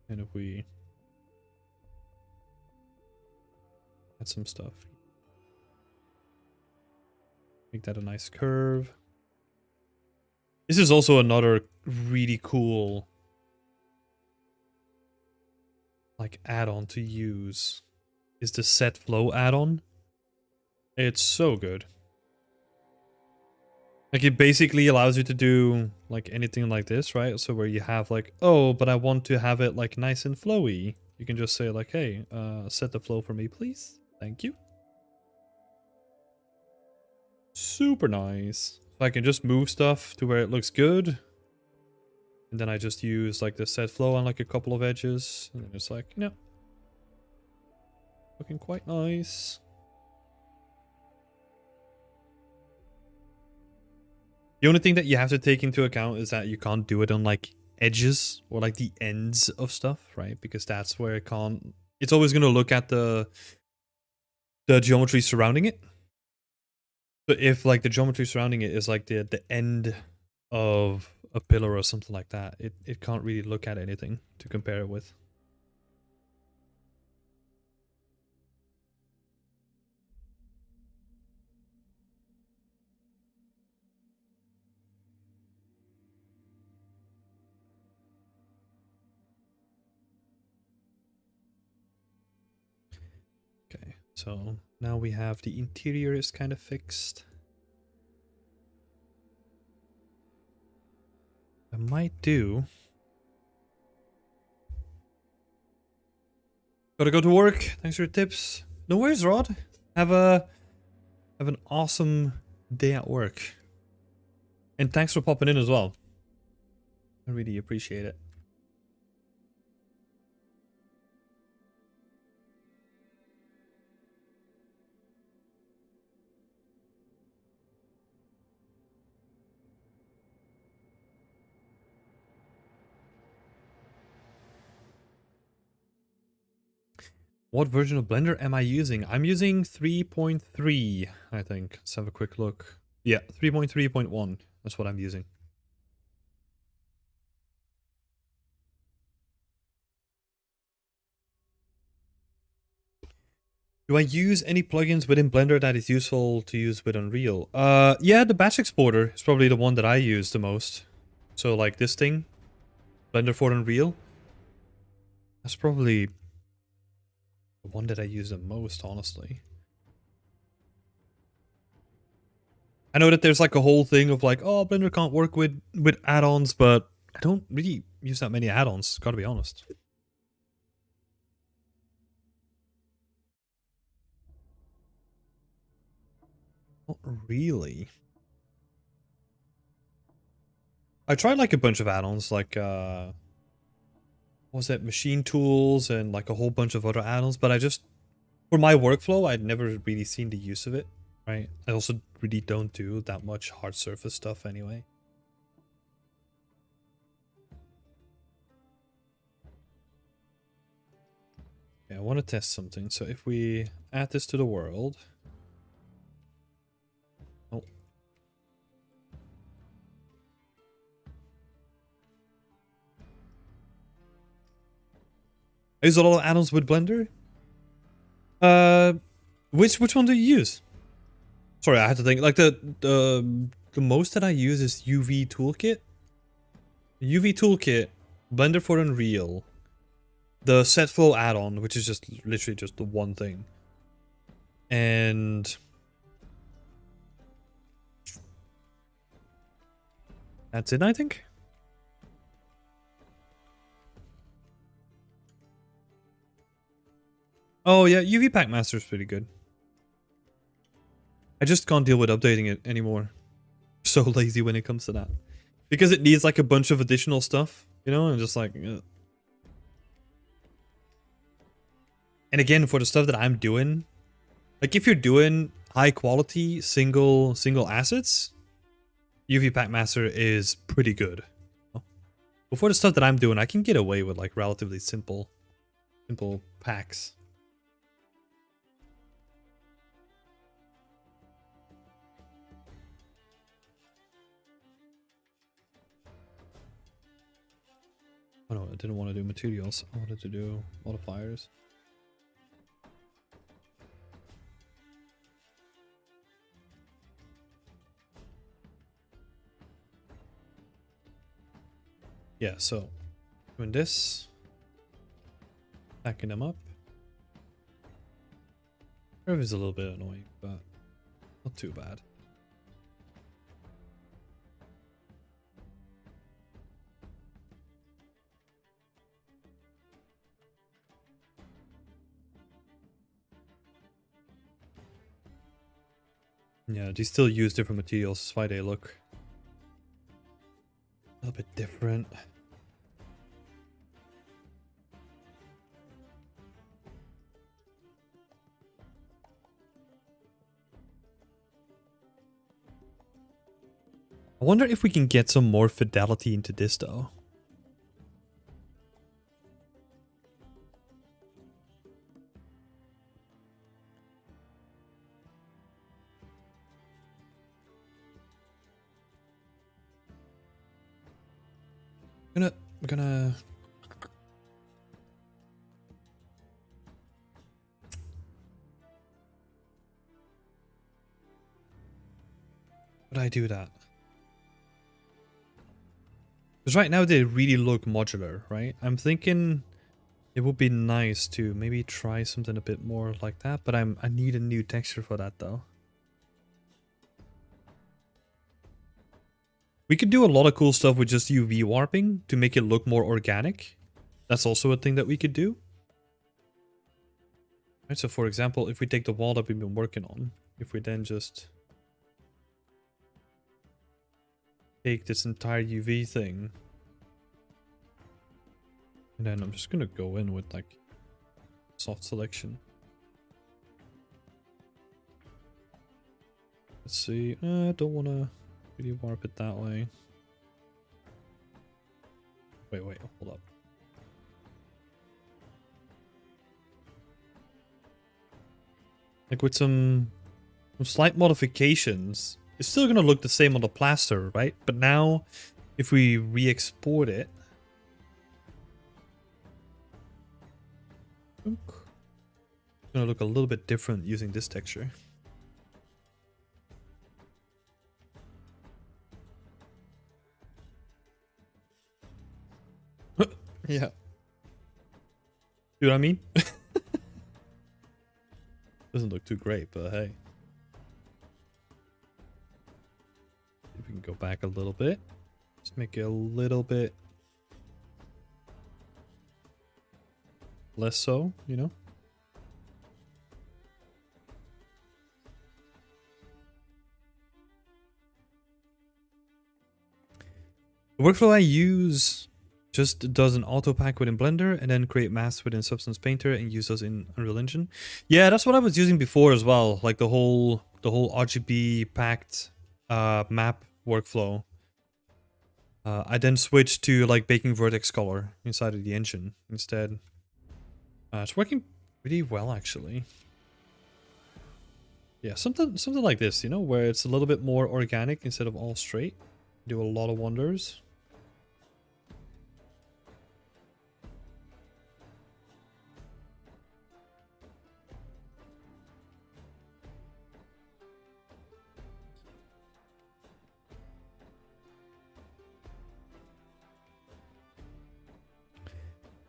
S1: And if we Add some stuff. Make that a nice curve. This is also another really cool like add-on to use. Is the set flow add-on. It's so good. Like it basically allows you to do like anything like this, right? So where you have like, oh, but I want to have it like nice and flowy. You can just say like, hey, set the flow for me, please. Thank you. Super nice. So I can just move stuff to where it looks good. And then I just use like the set flow on like a couple of edges. And then it's like, you know, looking quite nice. The only thing that you have to take into account is that you can't do it on like edges or like the ends of stuff, right? Because that's where it can't. It's always going to look at the geometry surrounding it. So if like the geometry surrounding it is like the end of a pillar or something like that, it can't really look at anything to compare it with. Okay, so now we have the interior is kind of fixed. I might do. Gotta go to work. Thanks for your tips. No worries, Rod. Have an awesome day at work. And thanks for popping in as well. I really appreciate it. What version of Blender am I using? I'm using 3.3, I think. Let's have a quick look. Yeah, 3.3.1. That's what I'm using. Do I use any plugins within Blender that is useful to use with Unreal? Yeah, the batch exporter is probably the one that I use the most. So like this thing, Blender for Unreal. That's probably the one that I use the most, honestly. I know that there's like a whole thing of like, oh, Blender can't work with add-ons, but I don't really use that many add-ons, gotta be honest. Not really. I tried like a bunch of add-ons, like what was that, machine tools and like a whole bunch of other add-ons, but I just, for my workflow, I'd never really seen the use of it, right? I also really don't do that much hard surface stuff anyway. Yeah, I want to test something. So if we add this to the world. Oh. I use a lot of add-ons with Blender. Which one do you use? Sorry, I had to think. Like the most that I use is UV Toolkit. UV Toolkit, Blender for Unreal, the Set Flow add-on, which is just literally just the one thing, and that's it, I think. Oh yeah, UV Pack Master is pretty good. I just can't deal with updating it anymore. I'm so lazy when it comes to that. Because it needs like a bunch of additional stuff, you know, and just like... And again, for the stuff that I'm doing, like if you're doing high quality single assets, UV Pack Master is pretty good. But for the stuff that I'm doing, I can get away with like relatively simple packs. Oh no, I didn't want to do materials. I wanted to do modifiers. Yeah, so doing this, stacking them up. Curve is a little bit annoying, but not too bad. Yeah, they still use different materials, that's why they look a little bit different. I wonder if we can get some more fidelity into this though. I'm gonna would I do that? Because right now they really look modular, right? I'm thinking it would be nice to maybe try something a bit more like that, but I need a new texture for that though. We could do a lot of cool stuff with just UV warping to make it look more organic. That's also a thing that we could do. Right, so for example, if we take the wall that we've been working on, if we then just take this entire UV thing, and then I'm just gonna go in with like soft selection. Let's see, I don't wanna really warp it that way. Wait, hold up. Like with some slight modifications, it's still gonna look the same on the plaster, right? But now, if we re-export it, it's gonna look a little bit different using this texture. Yeah. See what I mean? Doesn't look too great, but hey. If we can go back a little bit. Just make it a little bit less so, you know? The workflow I use just does an auto pack within Blender and then create masks within Substance Painter and use those in Unreal Engine. Yeah, that's what I was using before as well. Like the whole RGB packed map workflow. I then switched to like baking vertex color inside of the engine instead. It's working pretty well actually. Yeah, something like this, you know, where it's a little bit more organic instead of all straight. Do a lot of wonders.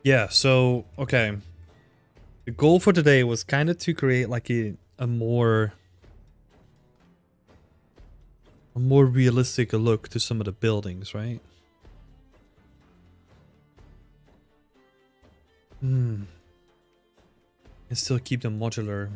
S1: Yeah, so, okay. The goal for today was kind of to create like a more realistic look to some of the buildings, right? And still keep them modular.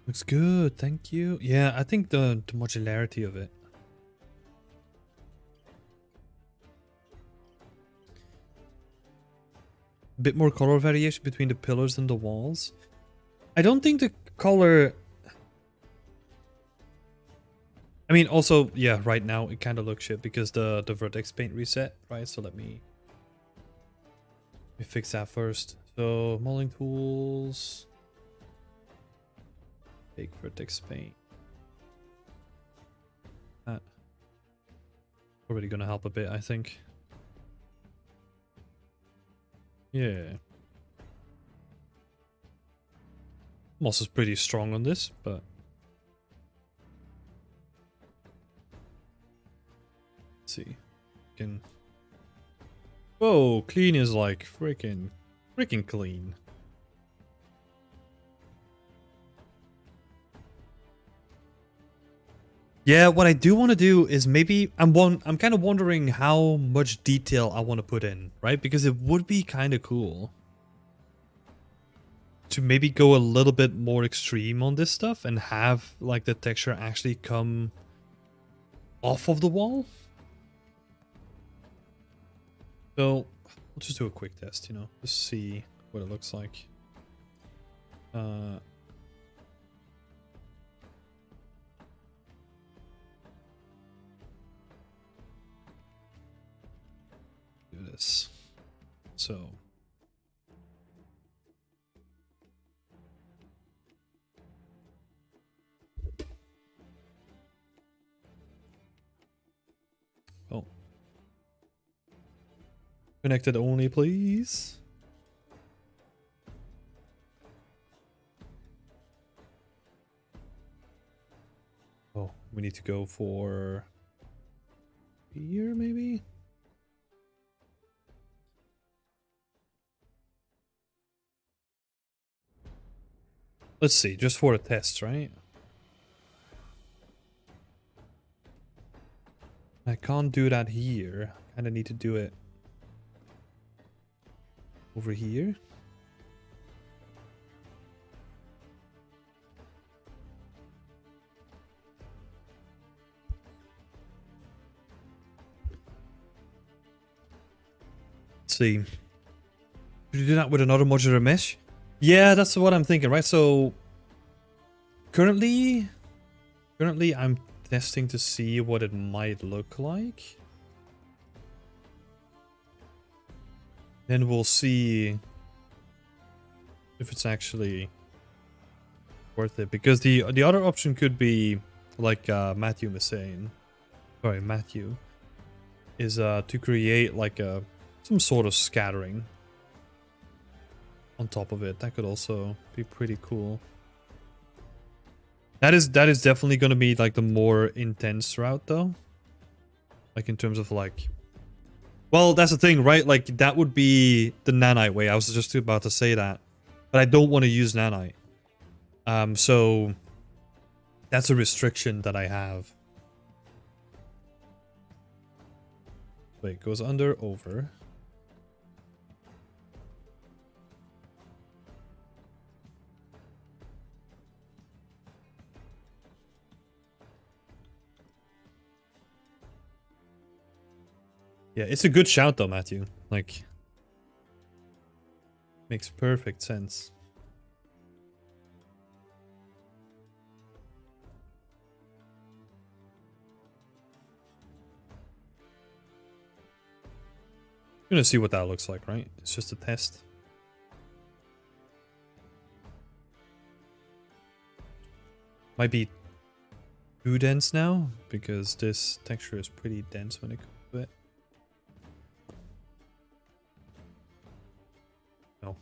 S1: Looks good, thank you. Yeah, I think the modularity of it. A bit more color variation between the pillars and the walls. I don't think the color... I mean, also, yeah, right now it kind of looks shit because the vertex paint reset, right? So let me fix that first. So modeling tools, take vertex paint. That already gonna help a bit, I think. Yeah. Moss is pretty strong on this, but let's see. Can whoa, clean is like freaking clean. Yeah, what I do want to do is maybe I'm kind of wondering how much detail I want to put in, right? Because it would be kind of cool to maybe go a little bit more extreme on this stuff and have like the texture actually come off of the wall. So we'll just do a quick test, you know, just see what it looks like. Do this. So oh, connected only, please. Oh, we need to go for here, maybe? Let's see, just for a test, right? I can't do that here. I kind of need to do it over here. Let's see. Should you do that with another modular mesh? Yeah, that's what I'm thinking, right? So currently I'm testing to see what it might look like. Then we'll see if it's actually worth it. Because the other option could be, like Matthew was saying, Matthew, is to create like some sort of scattering on top of it. That could also be pretty cool. That is definitely going to be like the more intense route though. Like in terms of like, well, that's the thing, right? Like that would be the nanite way. I was just about to say that, but I don't want to use nanite. So that's a restriction that I have. Wait, goes under, over. Yeah, it's a good shout though, Matthew. Like, makes perfect sense. We're gonna see what that looks like, right? It's just a test. Might be too dense now, because this texture is pretty dense when it comes to it. No.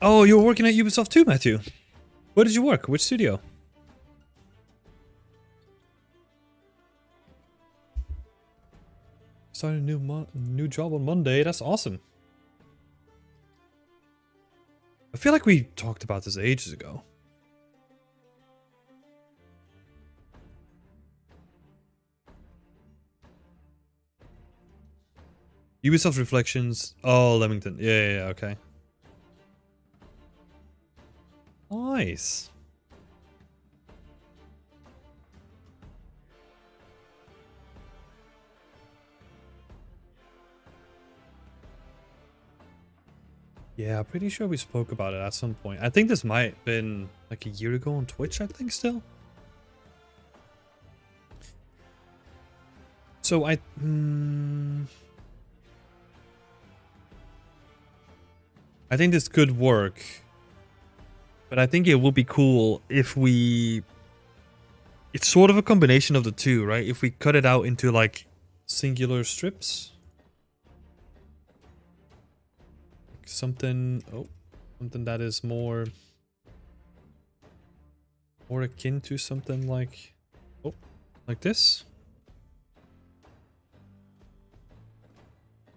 S1: Oh, you were working at Ubisoft too, Matthew. Where did you work? Which studio? Started a new job on Monday. That's awesome. I feel like we talked about this ages ago. Ubisoft Reflections. Oh, Leamington. Yeah, okay. Nice. Yeah, I'm pretty sure we spoke about it at some point. I think this might have been like a year ago on Twitch, I think still. So I think this could work. But I think it would be cool if we... It's sort of a combination of the two, right? If we cut it out into like singular strips. Something that is more akin to something like this.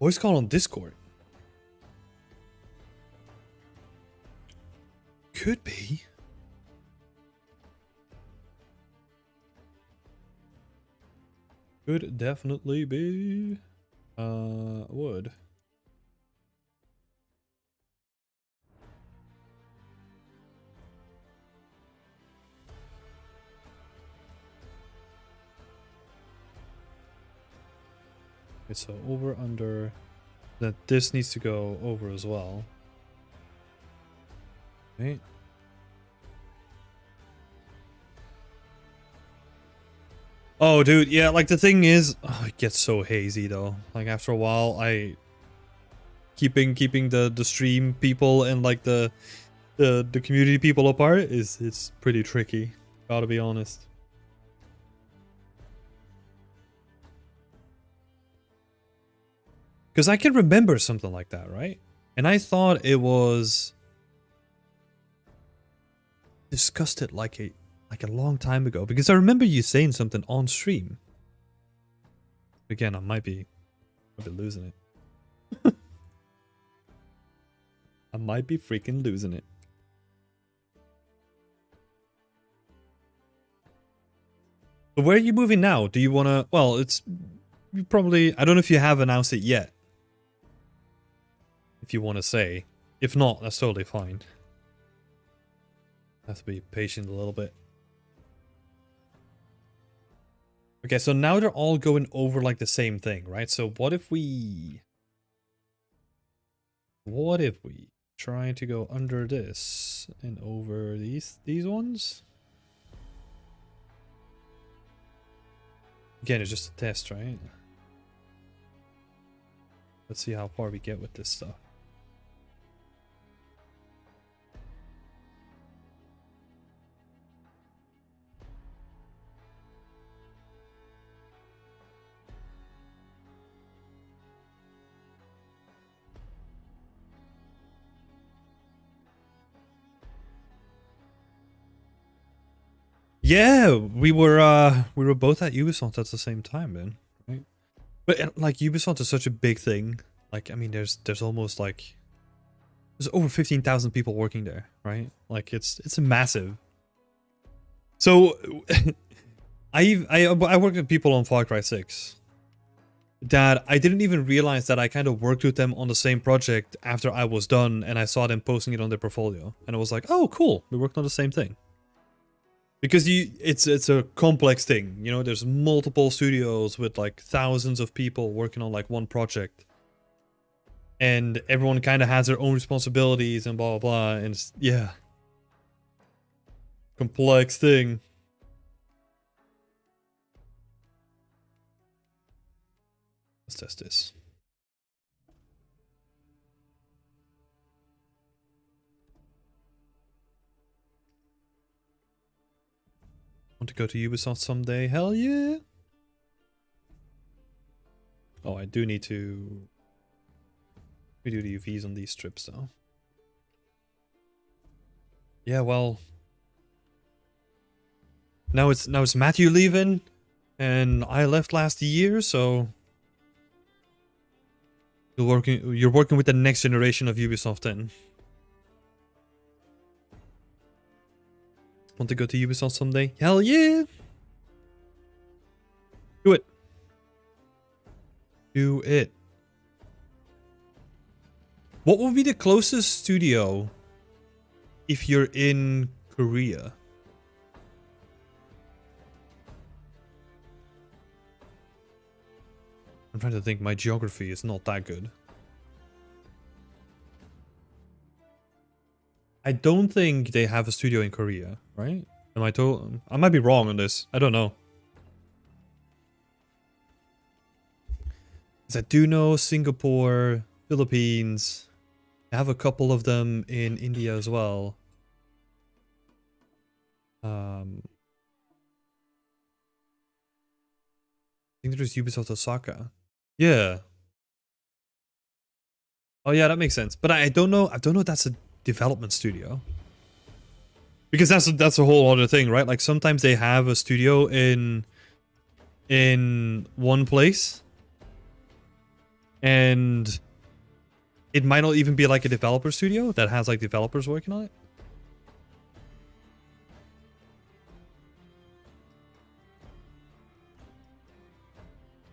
S1: Voice call on Discord. Could be. Could definitely be. Would. Okay, so over, under. That this needs to go over as well. Okay. Oh, dude, yeah, like the thing is, it gets so hazy though. Like after a while, keeping the stream people and like the community people apart it's pretty tricky. Gotta be honest. Because I can remember something like that, right? And I thought it was discussed it like a long time ago, because I remember you saying something on stream. Again, I might be losing it. I might be freaking losing it. But where are you moving now? Do you want to... Well, it's... You probably... I don't know if you have announced it yet. If you want to say. If not, that's totally fine. Have to be patient a little bit. Okay, so now they're all going over like the same thing, right? So what if we try to go under this and over these ones? Again, it's just a test, right? Let's see how far we get with this stuff. Yeah, we were both at Ubisoft at the same time, man. Right? But like Ubisoft is such a big thing. Like, I mean, there's almost like there's over 15,000 people working there, right? Like it's massive. So I worked with people on Far Cry 6 that I didn't even realize that I kind of worked with them on the same project after I was done, and I saw them posting it on their portfolio, and I was like, oh cool, we worked on the same thing. Because it's a complex thing, you know, there's multiple studios with like thousands of people working on like one project. And everyone kind of has their own responsibilities and blah, blah, blah. And it's, yeah. Complex thing. Let's test this. Want to go to Ubisoft someday? Hell yeah! Oh, I do need to redo the UVs on these strips though. Yeah, well, now it's Matthew leaving, and I left last year, so you're working with the next generation of Ubisoft then. Want to go to Ubisoft someday? Hell yeah! Do it. Do it. What would be the closest studio if you're in Korea? I'm trying to think. My geography is not that good. I don't think they have a studio in Korea, right? I might be wrong on this. I don't know. 'Cause I do know Singapore, Philippines. I have a couple of them in India as well. I think there's Ubisoft Osaka. Yeah. Oh yeah, that makes sense. But I don't know. I don't know if that's a development studio. Because that's a whole other thing, right? Like sometimes they have a studio in one place, and it might not even be like a developer studio that has like developers working on it.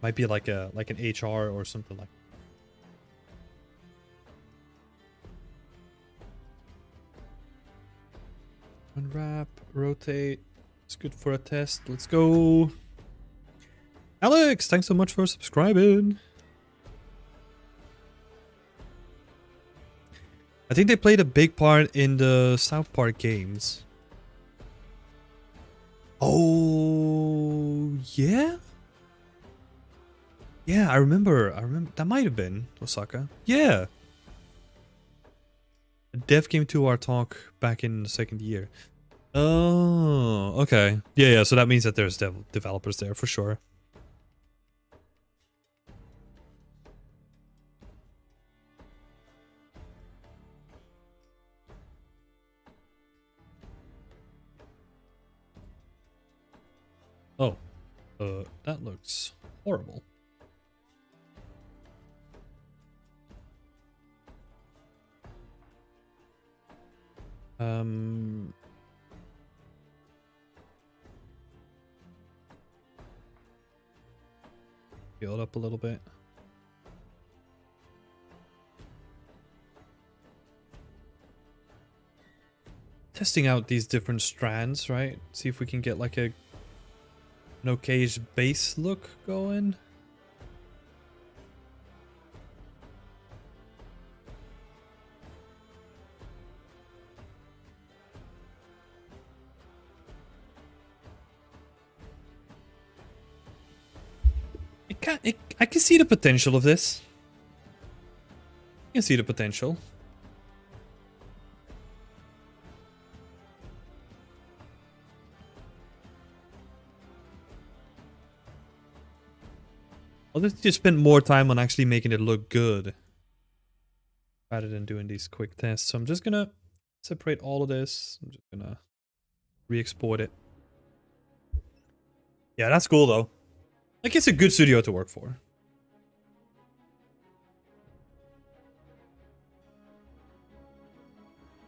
S1: Might be like an HR or something like. Unwrap, rotate. It's good for a test. Let's go. Alex, thanks so much for subscribing. I think they played a big part in the South Park games. Oh, yeah? Yeah, I remember. That might have been Osaka. Yeah. A dev came to our talk back in the second year. Oh, okay. Yeah, so that means that there's developers there for sure. Oh, that looks horrible. Heal it up a little bit. Testing out these different strands, right? See if we can get like an okayish base look going. I can see the potential of this. I can see the potential. I'll just spend more time on actually making it look good rather than doing these quick tests. So I'm just gonna separate all of this. I'm just gonna re-export it. Yeah, that's cool though. Like, it's a good studio to work for.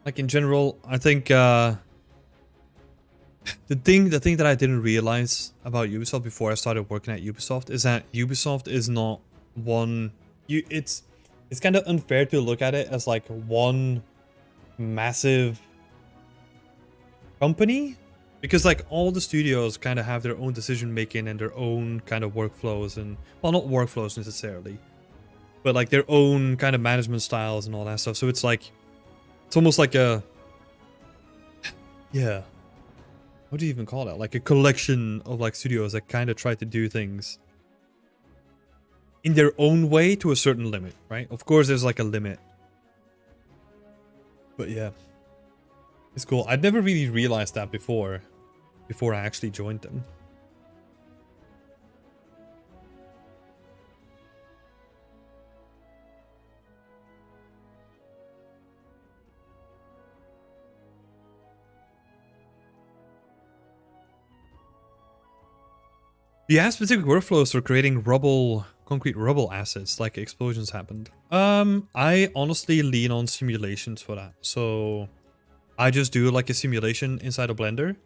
S1: Like, in general, I think the thing that I didn't realize about Ubisoft before I started working at Ubisoft is that Ubisoft is not one. It's kind of unfair to look at it as like one massive company, because like all the studios kind of have their own decision making and their own kind of workflows, and well, not workflows necessarily, but like their own kind of management styles and all that stuff. So it's like, it's almost like a, yeah, what do you even call that? Like a collection of like studios that kind of try to do things in their own way to a certain limit, right? Of course, there's like a limit, but yeah, it's cool. I'd never really realized that before I actually joined them. Do you have specific workflows for creating concrete rubble assets like explosions happened? I honestly lean on simulations for that. So I just do like a simulation inside a Blender,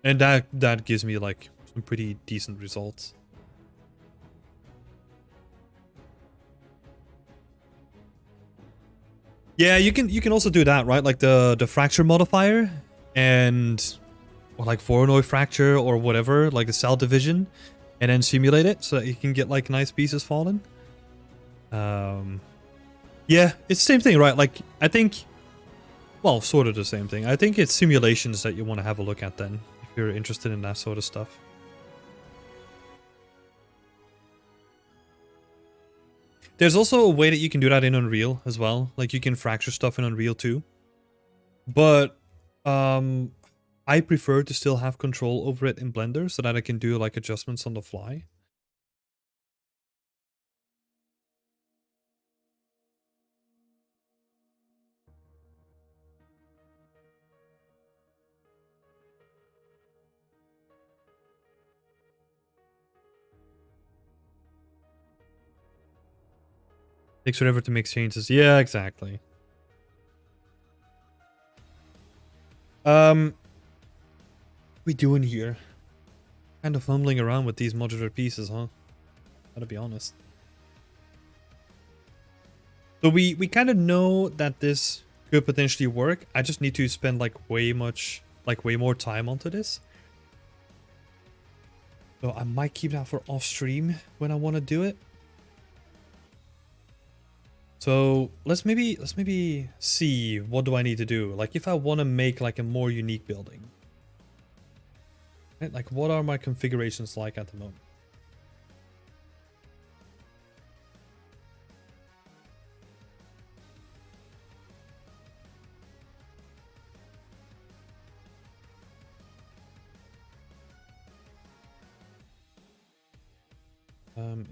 S1: and that gives me like some pretty decent results. Yeah, you can also do that, right? Like the fracture modifier and or like Voronoi fracture or whatever, like a cell division, and then simulate it so that you can get like nice pieces falling. Yeah, it's the same thing, right? Like I think, well, sort of the same thing. I think it's simulations that you want to have a look at then, if you're interested in that sort of stuff. There's also a way that you can do that in Unreal as well. Like you can fracture stuff in Unreal too. But I prefer to still have control over it in Blender so that I can do like adjustments on the fly. Takes forever to make changes. Yeah, exactly. What we doing here? Kind of fumbling around with these modular pieces, huh? Gotta be honest. So we kind of know that this could potentially work. I just need to spend like way more time onto this. So I might keep that for off stream when I want to do it. So let's maybe see what do I need to do. Like if I want to make like a more unique building. Right? Like what are my configurations like at the moment?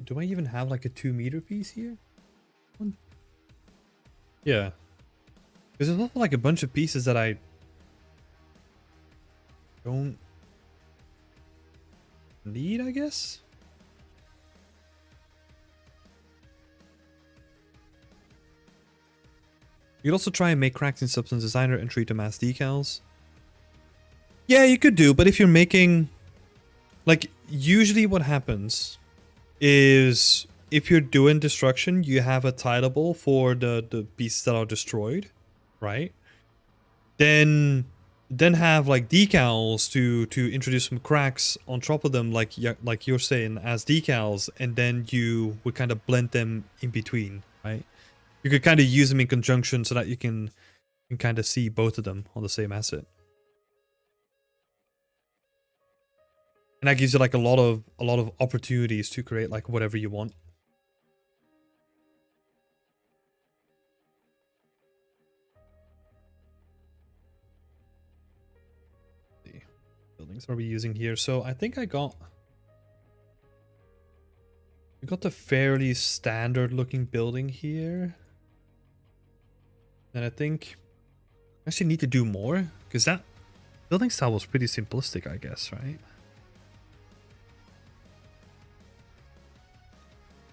S1: Do I even have like a 2-meter piece here? One? Yeah. Because there's also like a bunch of pieces that I don't need, I guess? You could also try and make cracks in Substance Designer and treat them as decals. Yeah, you could do, but if you're making... Like, usually what happens is if you're doing destruction, you have a tileable for the pieces that are destroyed, right? Then have like decals to introduce some cracks on top of them, like you're saying, as decals, and then you would kind of blend them in between, right? You could kind of use them in conjunction so that you can kind of see both of them on the same asset. And that gives you like a lot of opportunities to create like whatever you want. Let's see, buildings are we using here? So I think we got the fairly standard looking building here. And I think I actually need to do more because that building style was pretty simplistic, I guess, right?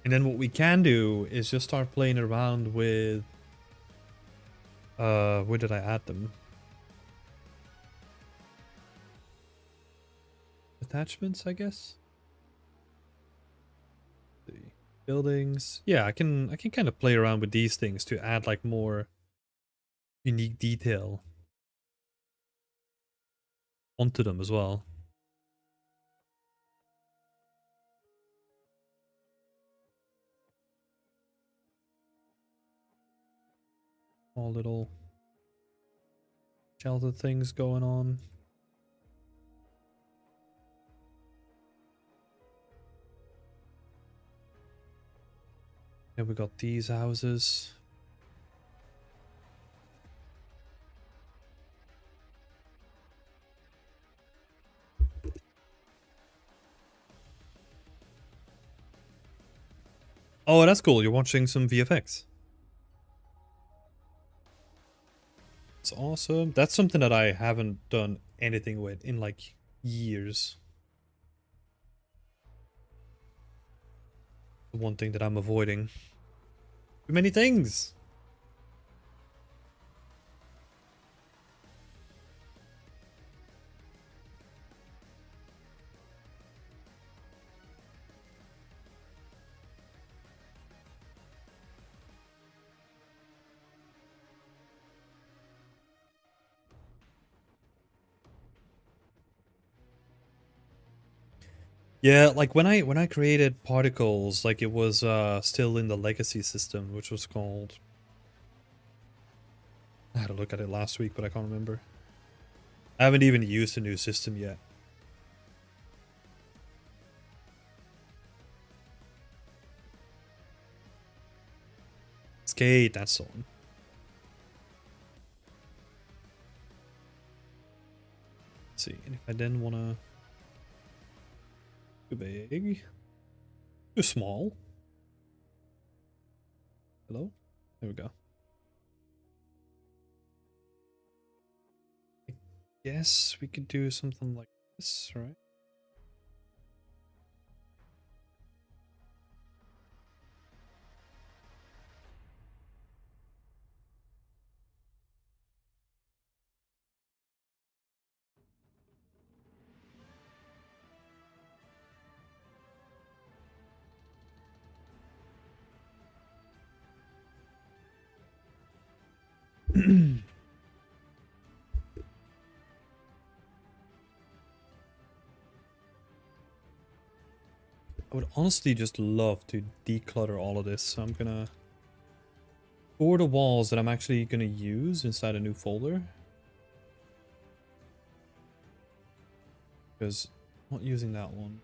S1: And then what we can do is just start playing around with where did I add them? Attachments, I guess. Let's see. Buildings. Yeah, I can kind of play around with these things to add like more unique detail onto them as well. All little shelter things going on. Then we got these houses. Oh, that's cool. You're watching some VFX. It's awesome. That's something that I haven't done anything with in like years. The one thing that I'm avoiding. Too many things. Yeah, like when I created particles, like it was still in the legacy system, which was called, I had to look at it last week, but I can't remember. I haven't even used the new system yet. Skate, that's on. Let's see, and if I then wanna too big, too small. Hello? There we go. I guess we could do something like this, right? I would honestly just love to declutter all of this, so I'm gonna for the walls that I'm actually gonna use inside a new folder. Because I'm not using that one.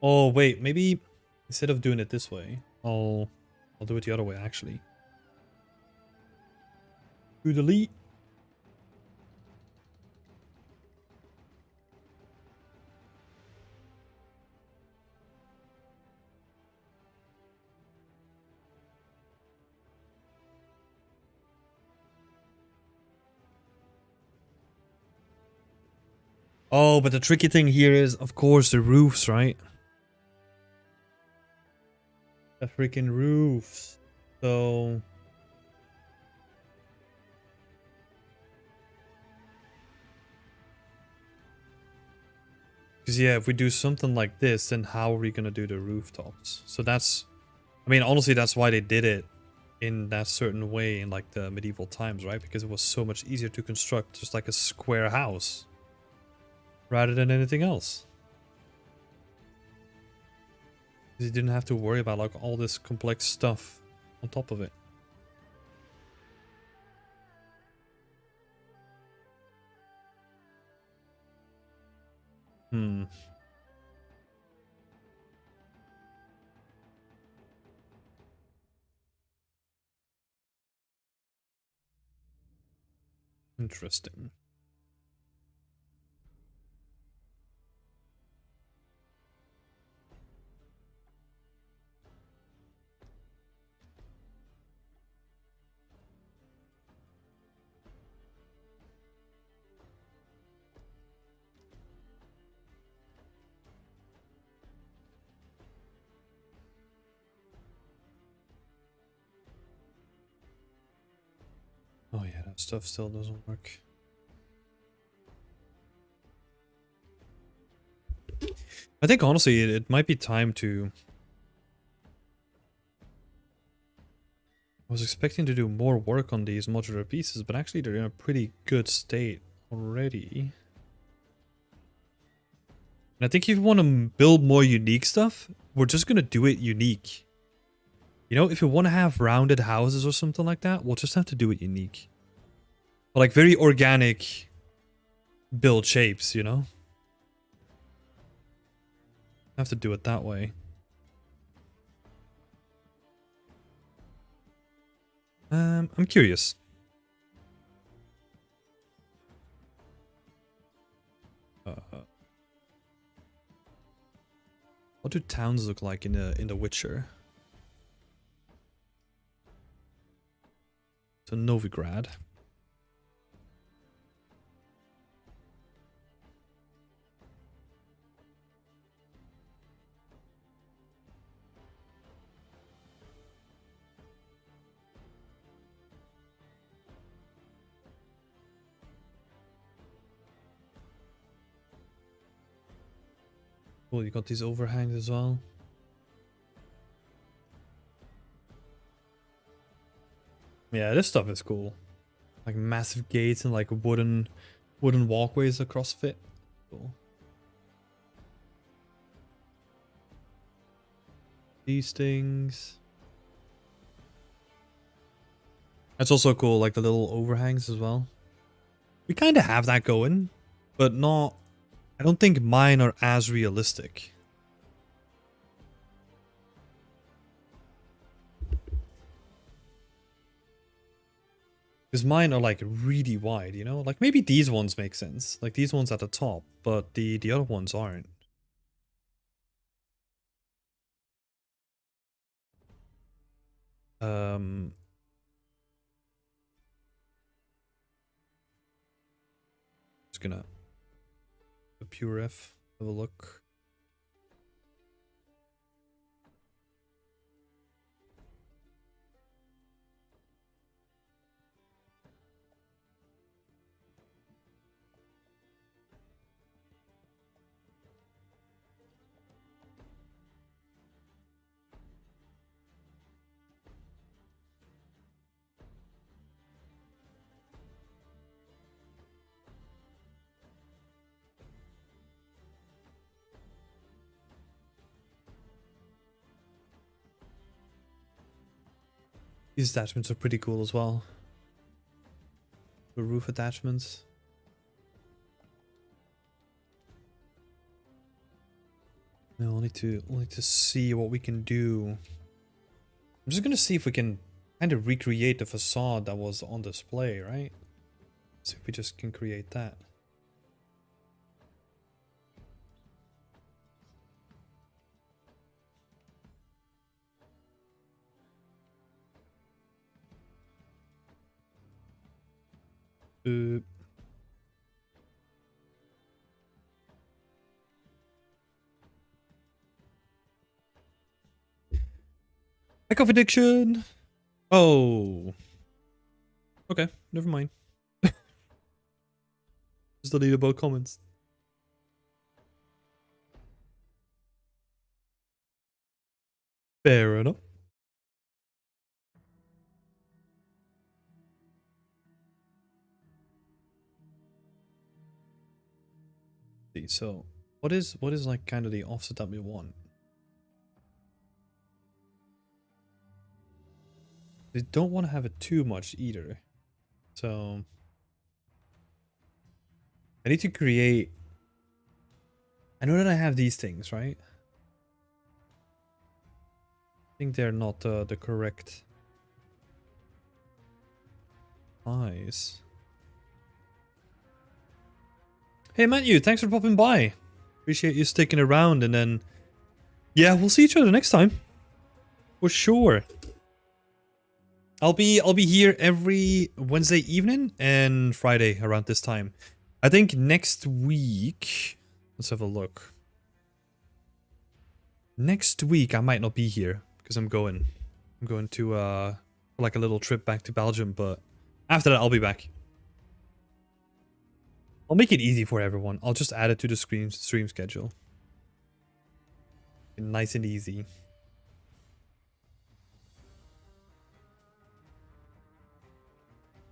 S1: Oh wait, maybe instead of doing it this way, I'll do it the other way actually. To delete. Oh, but the tricky thing here is, of course, the roofs, right? The freaking roofs. So because yeah, if we do something like this, then how are we gonna do the rooftops? So that's, I mean, honestly, that's why they did it in that certain way in like the medieval times, right? Because it was so much easier to construct just like a square house rather than anything else. Because you didn't have to worry about like all this complex stuff on top of it. Hmm. Interesting. Oh yeah, that stuff still doesn't work. I think honestly, it might be time to... I was expecting to do more work on these modular pieces, but actually they're in a pretty good state already. And I think if you want to build more unique stuff, we're just going to do it unique. You know, if you want to have rounded houses or something like that, we'll just have to do it unique. But like very organic build shapes, you know? Have to do it that way. I'm curious. What do towns look like in the Witcher? So Novigrad. Cool, you got these overhangs as well. Yeah, this stuff is cool. Like massive gates and like wooden walkways across it. Cool. These things. That's also cool, like the little overhangs as well. We kind of have that going, but not... I don't think mine are as realistic. Because mine are like really wide, you know? Like maybe these ones make sense. Like these ones at the top, but the other ones aren't. Just gonna the pure F, have a look. These attachments are pretty cool as well. The roof attachments. No, only to see what we can do. I'm just gonna see if we can kind of recreate the facade that was on display, right? See if we just can create that. Lack of addiction. Oh. Okay, never mind. Just delete about comments. Fair enough. See, so what is like kind of the offset that we want? We don't want to have it too much either. So I need to create... I know that I have these things, right? I think they're not the correct size. Hey Matthew, thanks for popping by. Appreciate you sticking around, and then yeah, we'll see each other next time. For sure. I'll be here every Wednesday evening and Friday around this time. I think next week, let's have a look. Next week I might not be here because I'm going to like a little trip back to Belgium, but after that I'll be back. I'll make it easy for everyone. I'll just add it to the stream schedule. Nice and easy.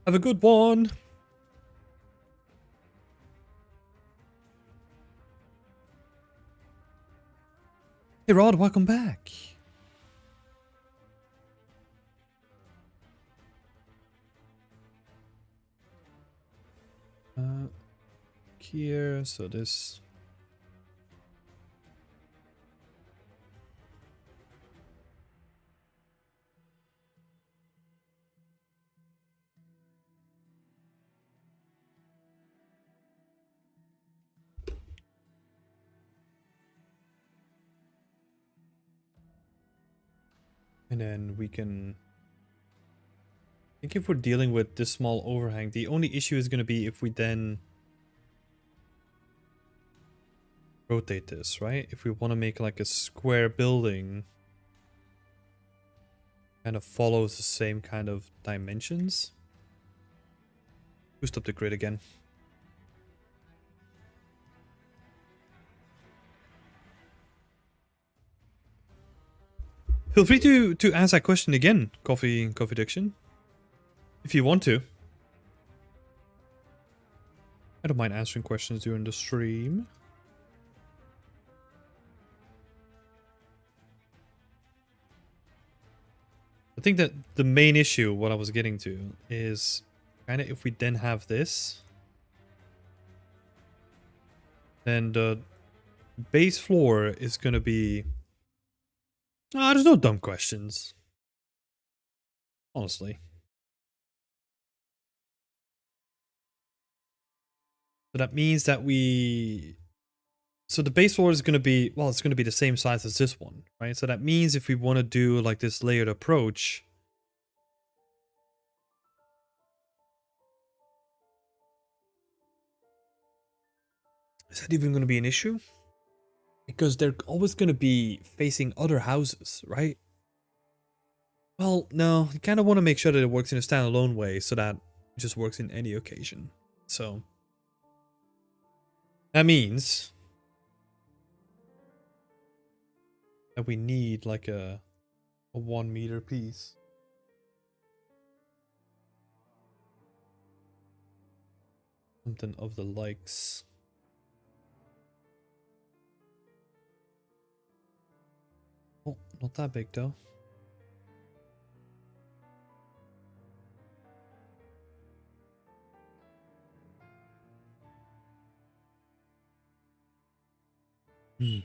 S1: Have a good one. Hey Rod, welcome back. Here, so this. And then we can... I think if we're dealing with this small overhang, the only issue is going to be if we then rotate this, right? If we want to make like a square building, kind of follows the same kind of dimensions. Boost up the grid again. Feel free to ask that question again, Coffee Diction, if you want to. I don't mind answering questions during the stream. I think that the main issue, what I was getting to, is kind of if we then have this, then the base floor is going to be... there's no dumb questions. Honestly. So that means that we... So the base floor is going to be... Well, it's going to be the same size as this one, right? So that means if we want to do like this layered approach... Is that even going to be an issue? Because they're always going to be facing other houses, right? Well, no, you kind of want to make sure that it works in a standalone way so that it just works in any occasion. So that means that we need like a 1 meter piece. Something of the likes. Oh, not that big though. Hmm.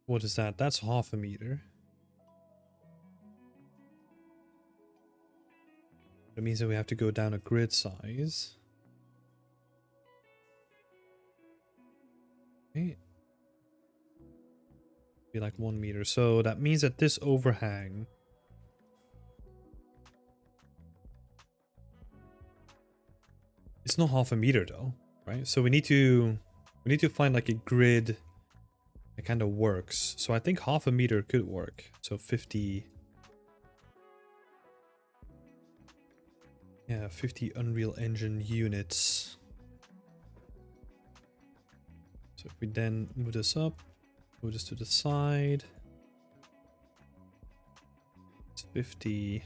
S1: What is that? That's half a meter. That means that we have to go down a grid size. Okay. Be like 1 meter. So that means that this overhang... It's not half a meter though, right? So we need to find like a grid that kind of works. So I think half a meter could work. So 50... Yeah, 50 Unreal Engine units. So if we then move this up, move this to the side. It's 50.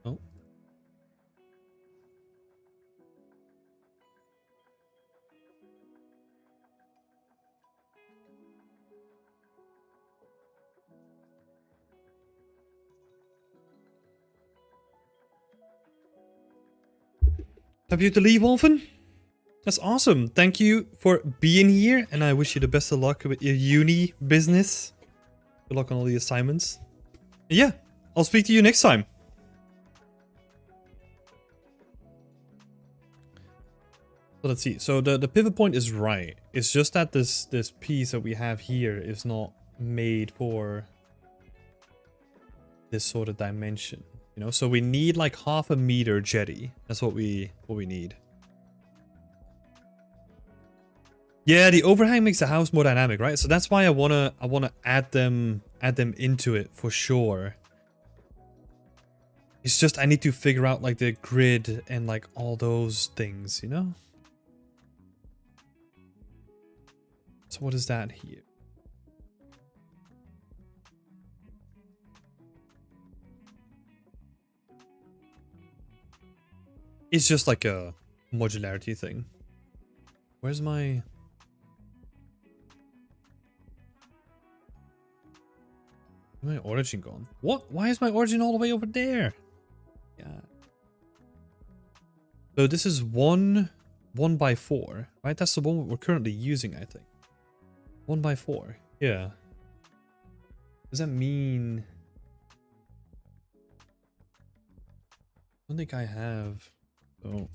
S1: Oh. Have you to leave, Wolfen? That's awesome. Thank you for being here, and I wish you the best of luck with your uni business. Good luck on all the assignments. Yeah, I'll speak to you next time. So let's see. So the pivot point is right. It's just that this piece that we have here is not made for this sort of dimension. You know, so we need like half a meter jetty. That's what we need. Yeah, the overhang makes the house more dynamic, right? So that's why I wanna add them into it for sure. It's just I need to figure out like the grid and like all those things, you know? So what is that here? It's just like a modularity thing. Where's my... Where's my origin gone? What? Why is my origin all the way over there? Yeah. So this is 1 by 4, right? That's the one we're currently using, I think. 1 by 4. Yeah. Does that mean... I don't think I have... Oh.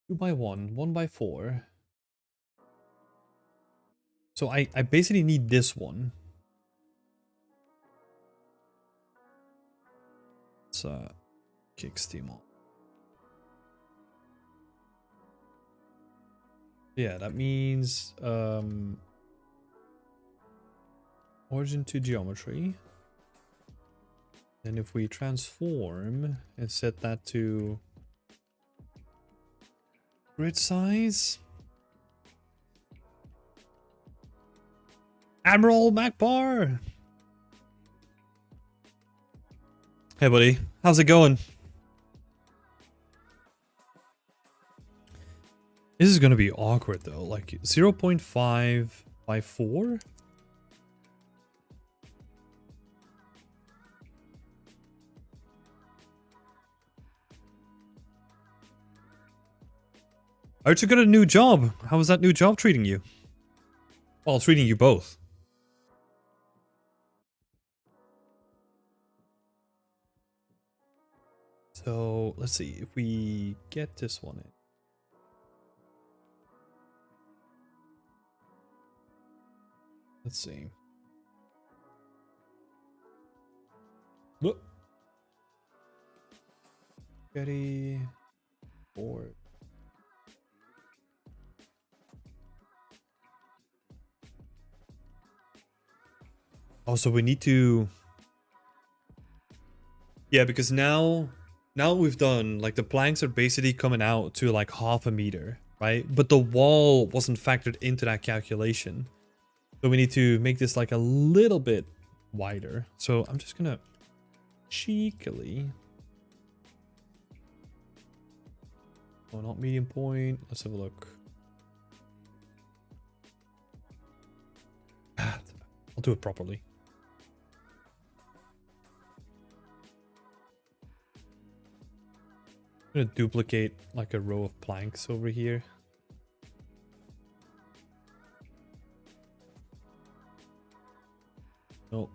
S1: Two by 1, 1 by 4. So I basically need this one. Let's kick Steam on. Yeah, that means origin to geometry. And if we transform and set that to grid size. Admiral Macbar! Hey buddy, how's it going? This is gonna be awkward though, like 0.5 by 4? I heard you got a new job. How is that new job treating you? Well, treating you both. So, let's see, if we get this one in. Let's see. Look. Ready. Board. Also, we need to... Yeah, because now we've done, like, the planks are basically coming out to, like, 0.5 meter, right? But the wall wasn't factored into that calculation. So we need to make this, like, a little bit wider. So I'm just gonna cheekily... Oh, not medium point. Let's have a look. I'll do it properly. I'm gonna duplicate like a row of planks over here. No.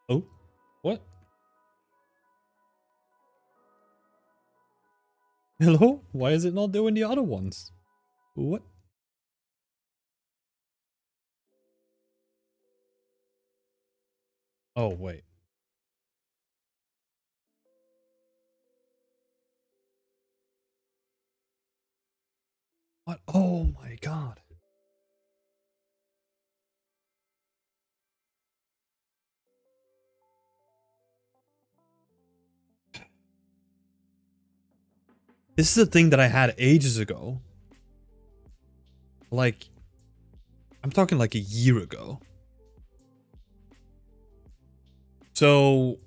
S1: Oh, what? Hello? Why is it not doing the other ones? What? Oh, wait. What? Oh my god. This is a thing that I had ages ago. Like, I'm talking like a year ago. So,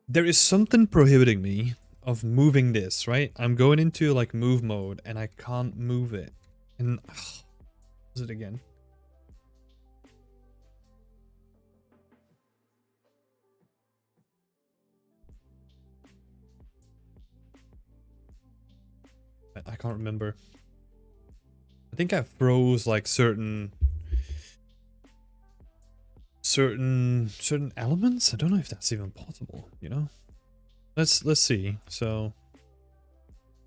S1: there is something prohibiting me of moving this, right? I'm going into like move mode and I can't move it. And, what is it again? I can't remember. I think I froze like certain elements. I don't know if that's even possible, you know? Let's see. So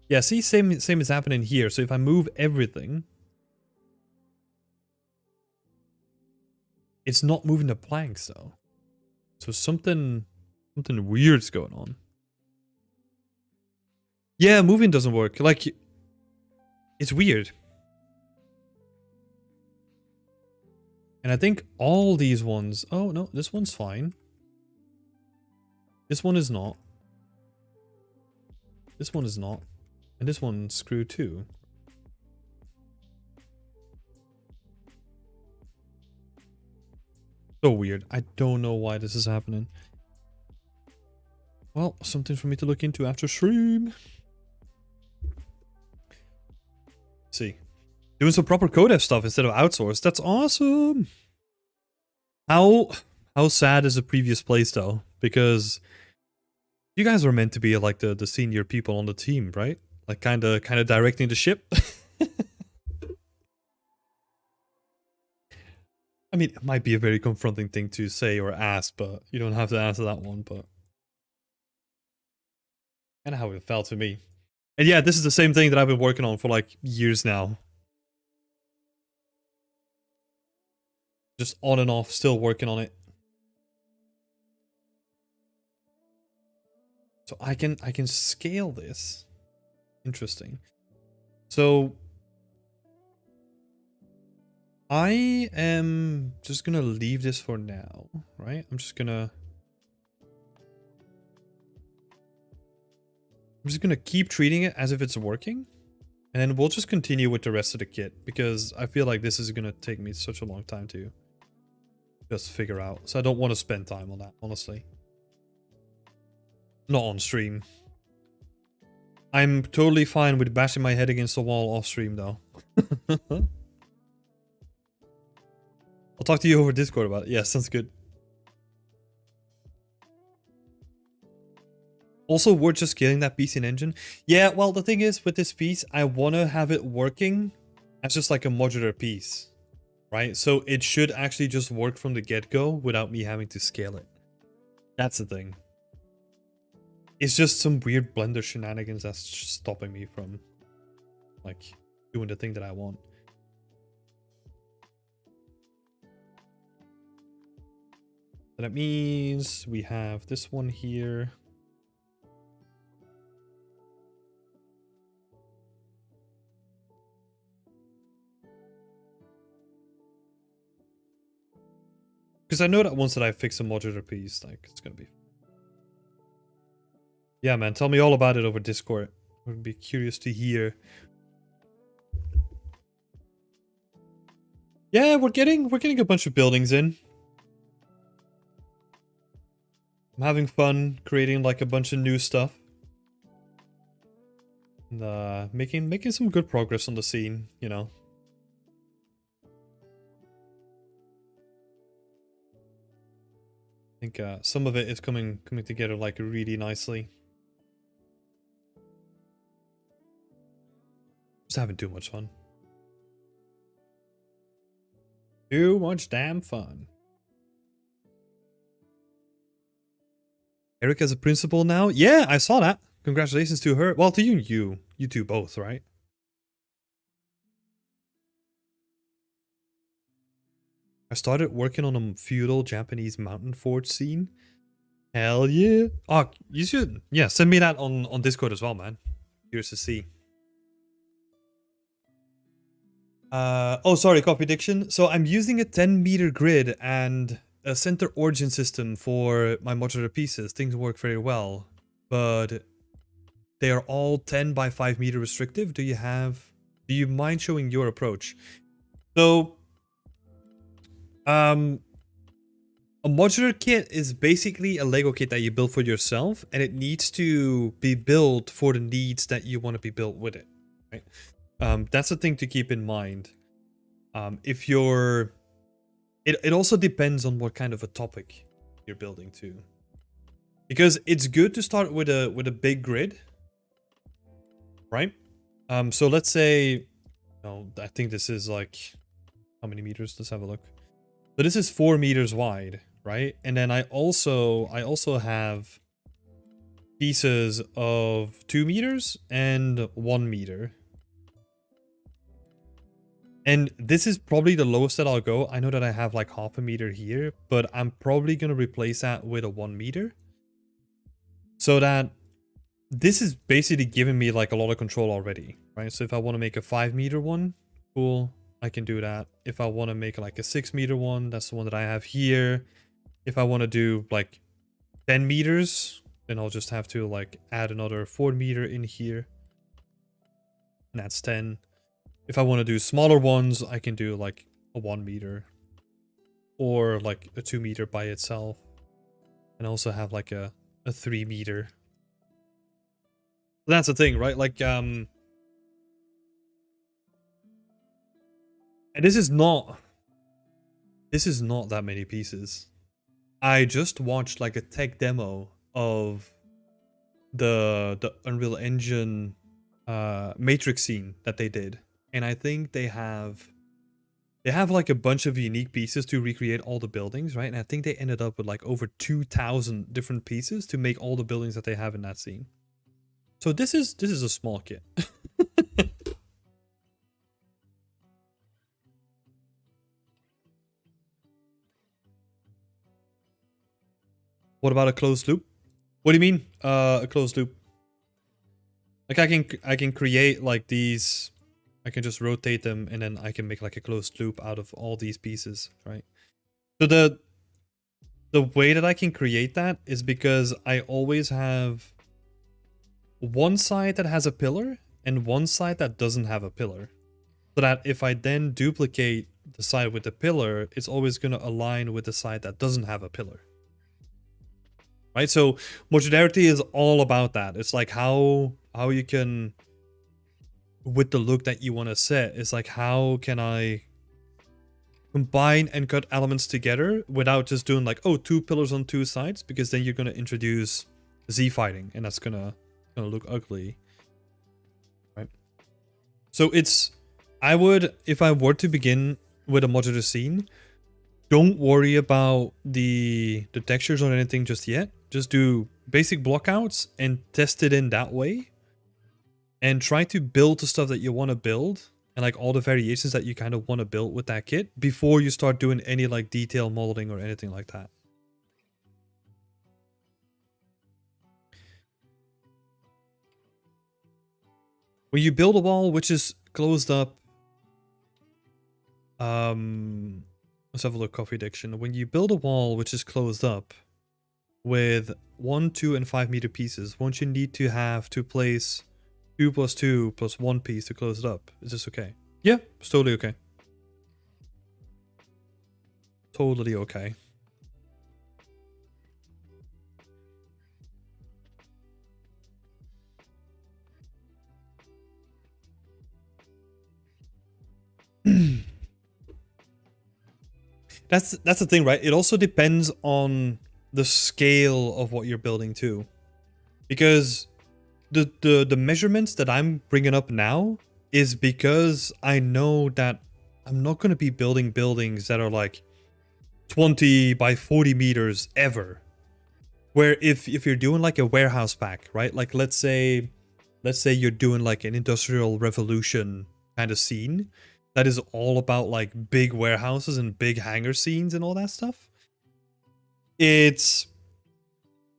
S1: yeah, see, same is happening here. So if I move everything, it's not moving the planks though. So something weird's going on. Yeah, moving doesn't work. Like, it's weird. And I think all these ones... Oh, no, this one's fine. This one is not. This one is not. And this one's screwed too. So weird. I don't know why this is happening. Well, something for me to look into after stream. See. Doing some proper codev stuff instead of outsourced. That's awesome. How sad is the previous playstyle? Because you guys were meant to be like the senior people on the team, right? Like kind of directing the ship. I mean, it might be a very confronting thing to say or ask, but you don't have to answer that one, but And how it felt to me. And yeah, this is the same thing that I've been working on for like years now. Just on and off, still working on it. So I can scale this. Interesting. So I am just gonna leave this for now, right? I'm just gonna keep treating it as if it's working. And then we'll just continue with the rest of the kit, because I feel like this is gonna take me such a long time to just figure out. So I don't want to spend time on that, honestly. Not on stream. I'm totally fine with bashing my head against the wall off stream, though. I'll talk to you over Discord about it. Yeah, sounds good. Also, we're just scaling that piece in engine. Yeah, well, the thing is, with this piece, I want to have it working as just like a modular piece, right? So it should actually just work from the get-go without me having to scale it. That's the thing. It's just some weird Blender shenanigans that's just stopping me from, like, doing the thing that I want. So that means we have this one here. Because I know that once that I fix a modular piece, like, it's gonna be... Yeah, man, tell me all about it over Discord. I would be curious to hear. Yeah, we're getting a bunch of buildings in. I'm having fun creating like a bunch of new stuff. And making some good progress on the scene, you know. I think some of it is coming together like really nicely. Just having too much fun. Too much damn fun. Erica's a principal now? Yeah, I saw that. Congratulations to her. Well, to you and you. You two both, right? I started working on a feudal Japanese mountain forge scene. Hell yeah. Oh, you should. Yeah, send me that on Discord as well, man. Curious to see. Oh, sorry, copy diction. So I'm using a 10-meter grid and a center origin system for my modular pieces. Things work very well, but they are all 10 by 5 meter restrictive. Do you mind showing your approach? So, a modular kit is basically a Lego kit that you build for yourself, and it needs to be built for the needs that you want to be built with it, right? That's the thing to keep in mind. If you're... It also depends on what kind of a topic you're building too. Because it's good to start with a big grid, right? So let's say... No, I think this is like... How many meters? Let's have a look. So this is 4 meters wide, right? And then I also have pieces of 2 meters and 1 meter. And this is probably the lowest that I'll go. I know that I have like half a meter here, but I'm probably going to replace that with a 1 meter. So that this is basically giving me like a lot of control already, right? So if I want to make a 5 meter one, cool, I can do that. If I want to make like a 6 meter one, that's the one that I have here. If I want to do like 10 meters, then I'll just have to like add another 4 meter in here. And that's 10. If I want to do smaller ones, I can do like a 1 meter or like a 2 meter by itself. And also have like a 3 meter. That's the thing, right? Like, and this is not that many pieces. I just watched like a tech demo of the Unreal Engine Matrix scene that they did. And I think they have like a bunch of unique pieces to recreate all the buildings, right? And I think they ended up with like over 2,000 different pieces to make all the buildings that they have in that scene. So this is a small kit. What about a closed loop? What do you mean? A closed loop? Like I can create like these. I can just rotate them and then I can make like a closed loop out of all these pieces, right? So the way that I can create that is because I always have one side that has a pillar and one side that doesn't have a pillar. So that if I then duplicate the side with the pillar, it's always going to align with the side that doesn't have a pillar. Right? So modularity is all about that. It's like how you can, with the look that you want to set, it's like how can I combine and cut elements together without just doing like, oh, two pillars on two sides, because then you're going to introduce Z fighting and that's gonna look ugly. Right? So it's, I would, if I were to begin with a modular scene, don't worry about the textures or anything just yet. Just do basic blockouts and test it in that way. And try to build the stuff that you want to build and like all the variations that you kind of want to build with that kit before you start doing any like detail molding or anything like that. When you build a wall which is closed up, let's have a look, coffee addiction. When you build a wall which is closed up with 1, 2, and 5 meter pieces, won't you need to have to place 2 plus 2 plus 1 piece to close it up? Is this okay? Yeah, it's totally okay. Totally okay. That's the thing, right? It also depends on the scale of what you're building too. Because the measurements that I'm bringing up now is because I know that I'm not going to be building buildings that are like 20 by 40 meters ever. Where if you're doing like a warehouse pack, right? Like let's say you're doing like an industrial revolution kind of scene that is all about like big warehouses and big hangar scenes and all that stuff. It's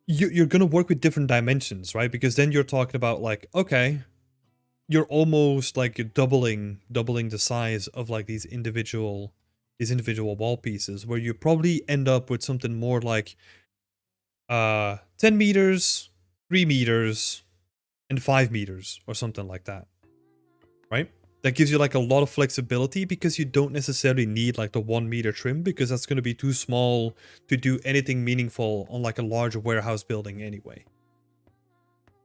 S1: you're gonna work with different dimensions, right? Because then you're talking about like, okay, you're almost like doubling the size of like these individual wall pieces, where you probably end up with something more like 10 meters, 3 meters, and 5 meters or something like that, right? That gives you like a lot of flexibility because you don't necessarily need like the 1 meter trim, because that's going to be too small to do anything meaningful on like a large warehouse building anyway.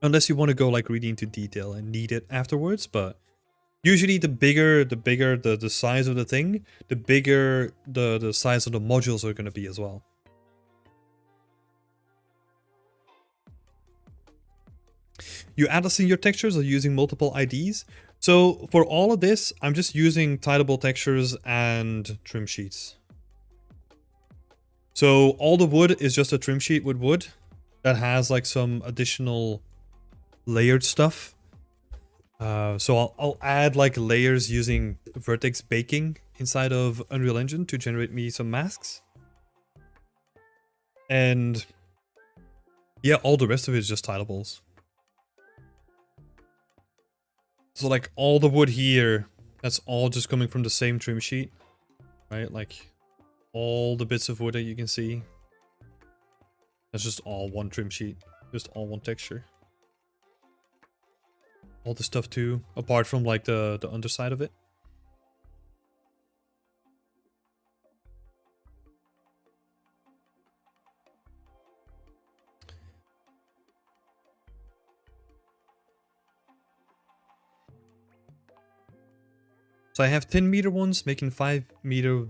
S1: Unless you want to go like really into detail and need it afterwards, but usually the bigger the size of the thing, the bigger the size of the modules are going to be as well. You add us in your textures or using multiple IDs. So for all of this, I'm just using tileable textures and trim sheets. So all the wood is just a trim sheet with wood that has like some additional layered stuff. So I'll add like layers using vertex baking inside of Unreal Engine to generate me some masks. And yeah, all the rest of it is just tileables. So like all the wood here, that's all just coming from the same trim sheet, right? Like all the bits of wood that you can see, that's just all one trim sheet, just all one texture. All the stuff too, apart from like the underside of it. So I have 10 meter ones, making 5 meter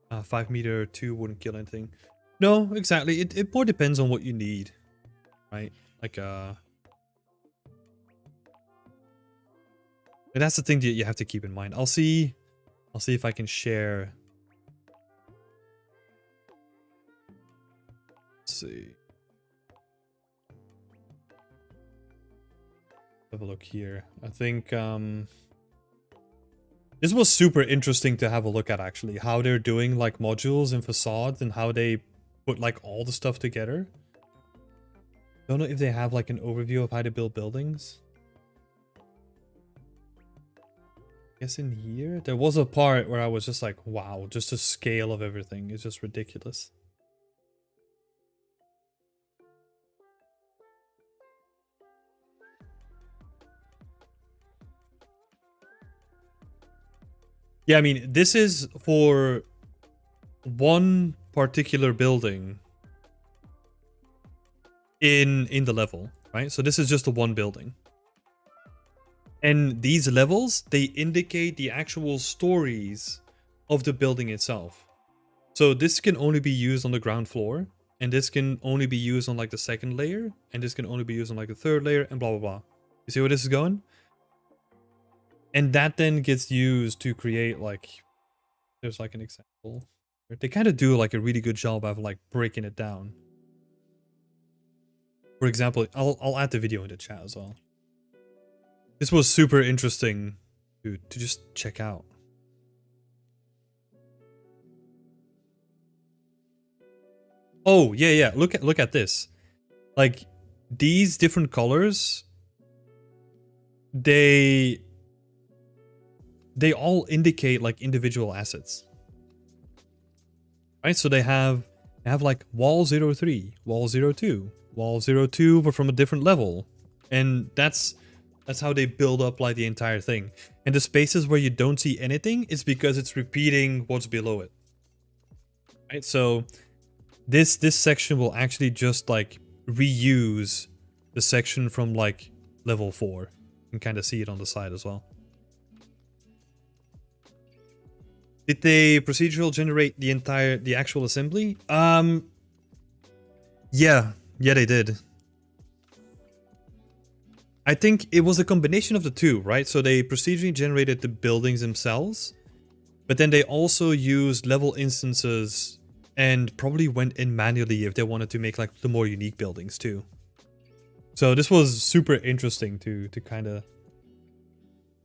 S1: 2 wouldn't kill anything. No, exactly. It more depends on what you need, right? Like and that's the thing that you have to keep in mind. I'll see if I can share. Let's see. Have a look here. I think this was super interesting to have a look at, actually. How they're doing like modules and facades and how they put like all the stuff together. Don't know if they have like an overview of how to build buildings. I guess in here, there was a part where I was just like, wow, just the scale of everything is just ridiculous. Yeah, I mean, this is for one particular building in the level, right? So this is just the one building. And these levels, they indicate the actual stories of the building itself. So this can only be used on the ground floor, and this can only be used on like the second layer, and this can only be used on like the third layer, and blah blah blah. You see where this is going? And that then gets used to create like, there's like an example. They kind of do like a really good job of like breaking it down. For example, I'll add the video in the chat as well. This was super interesting to just check out. Oh, yeah. Look at this. Like these different colors, they all indicate like individual assets. Right? So they have like wall 03, wall 02, wall 02 but from a different level. And that's how they build up like the entire thing. And the spaces where you don't see anything is because it's repeating what's below it. Right? So this section will actually just like reuse the section from like level 4. You can kind of see it on the side as well. Did they procedural generate the actual assembly? Yeah, they did. I think it was a combination of the two, right? So they procedurally generated the buildings themselves, but then they also used level instances and probably went in manually if they wanted to make like the more unique buildings too. So this was super interesting to kind of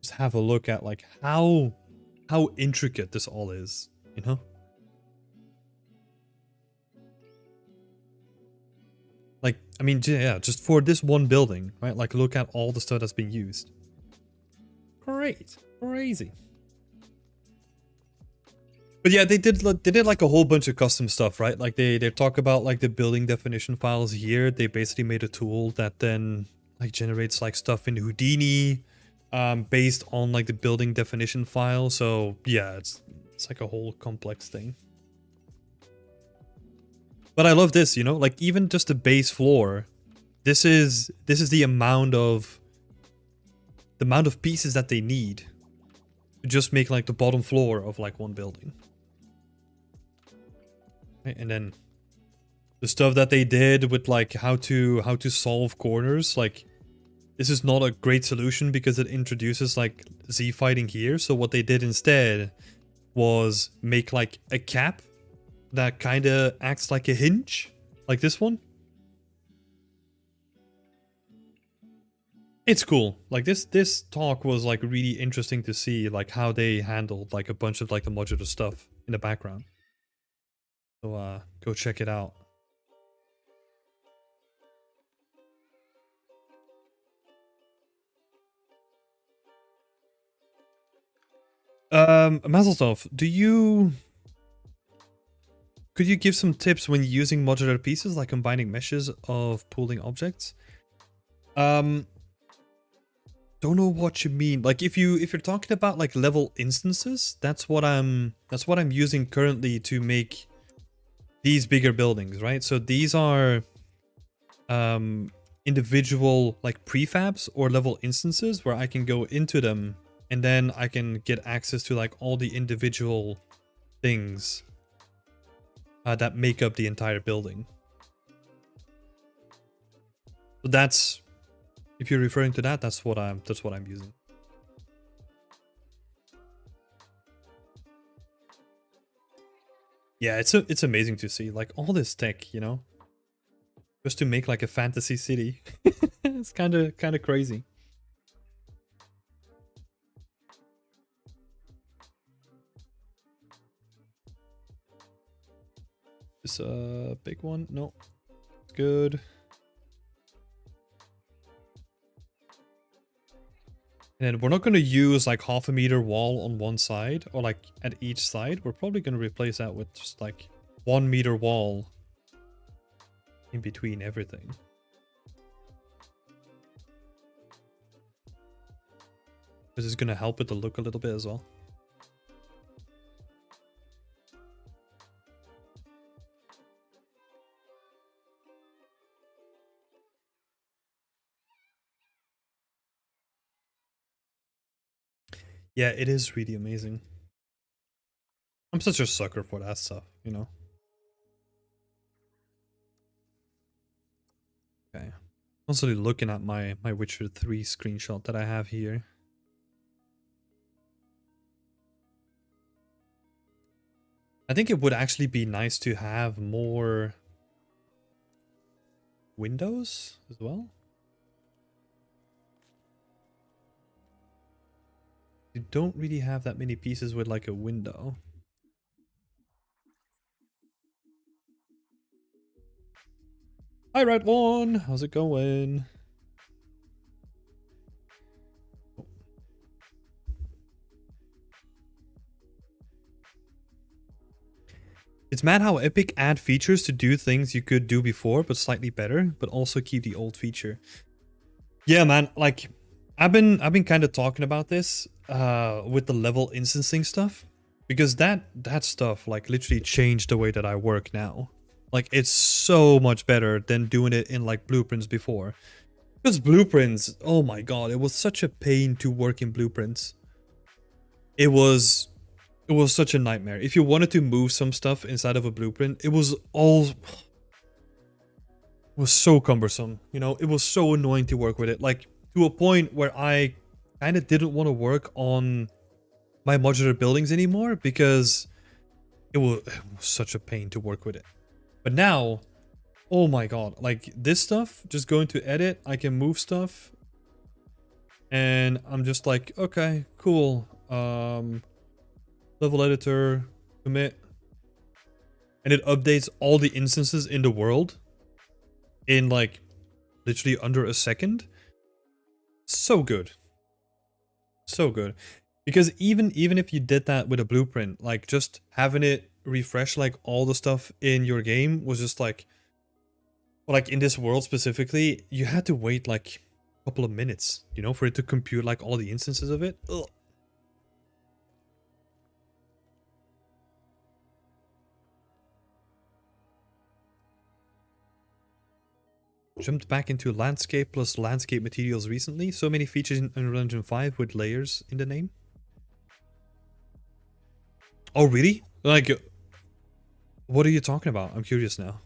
S1: just have a look at like how intricate this all is, you know? Like, I mean, yeah, just for this one building, right? Like, look at all the stuff that's being used. Great. Crazy. But yeah, they did like a whole bunch of custom stuff, right? Like, they talk about, like, the building definition files here. They basically made a tool that then, like, generates, like, stuff in Houdini based on, like, the building definition file. So, yeah, it's like a whole complex thing. But I love this, you know, like even just the base floor, this is the amount of pieces that they need to just make like the bottom floor of like one building. Okay, and then the stuff that they did with like how to solve corners, like this is not a great solution because it introduces like Z fighting here. So what they did instead was make like a cap that kind of acts like a hinge, like this one. It's cool. Like this talk was like really interesting to see like how they handled like a bunch of like the modular stuff in the background. So go check it out. Mazeltov, could you give some tips when using modular pieces, like combining meshes of pooling objects? Don't know what you mean. Like if you're talking about like level instances, that's what I'm using currently to make these bigger buildings, right? So these are individual like prefabs or level instances where I can go into them and then I can get access to like all the individual things that make up the entire building. So that's, if you're referring to that, that's what I'm using. Yeah, it's amazing to see like all this tech, you know, just to make like a fantasy city. It's kind of crazy. This a big one? No. Good. And we're not going to use like 1/2 meter wall on one side or like at each side. We're probably going to replace that with just like 1 meter wall in between everything. This is going to help with the look a little bit as well. Yeah, it is really amazing. I'm such a sucker for that stuff, you know? Okay. Constantly looking at my Witcher 3 screenshot that I have here. I think it would actually be nice to have more windows as well. You don't really have that many pieces with like a window. Hi, Red One. How's it going? It's mad how Epic add features to do things you could do before, but slightly better, but also keep the old feature. Yeah, man. Like, I've been kind of talking about this with the level instancing stuff, because that stuff like literally changed the way that I work now. Like, it's so much better than doing it in like blueprints before. Because blueprints, oh my god, it was such a pain to work in blueprints. It was such a nightmare. If you wanted to move some stuff inside of a blueprint, it was so cumbersome, you know? It was so annoying to work with it, like to a point where I kind of didn't want to work on my modular buildings anymore because it was such a pain to work with it. But now, oh my god, like this stuff, just going to edit, I can move stuff and I'm just like, okay, cool. Level editor, commit, and it updates all the instances in the world in like literally under a second. So good. So good. Because even if you did that with a blueprint, like just having it refresh like all the stuff in your game was just like, well, like in this world specifically, you had to wait like a couple of minutes, you know, for it to compute like all the instances of it. Ugh. Jumped back into landscape plus landscape materials recently. So many features in Unreal Engine 5 with layers in the name. Oh, really? Like, what are you talking about? I'm curious now.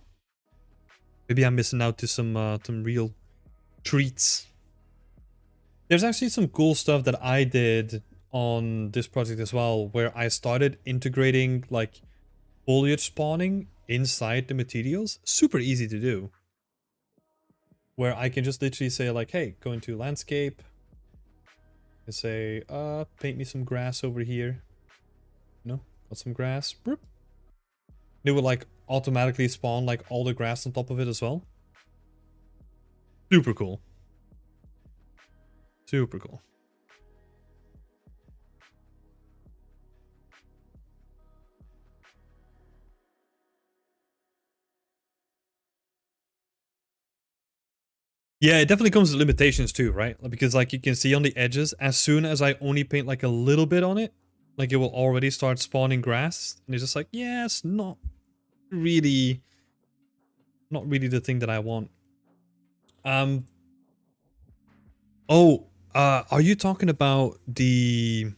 S1: Maybe I'm missing out to some real treats. There's actually some cool stuff that I did on this project as well, where I started integrating like foliage spawning inside the materials. Super easy to do. Where I can just literally say like, hey, go into landscape and say, paint me some grass over here. You know, got some grass. Boop. It would like automatically spawn like all the grass on top of it as well. Super cool. Super cool. Yeah, it definitely comes with limitations too, right? Because like you can see on the edges, as soon as I only paint like a little bit on it, like it will already start spawning grass. And it's just like, yeah, it's not really the thing that I want. Oh, are you talking about the...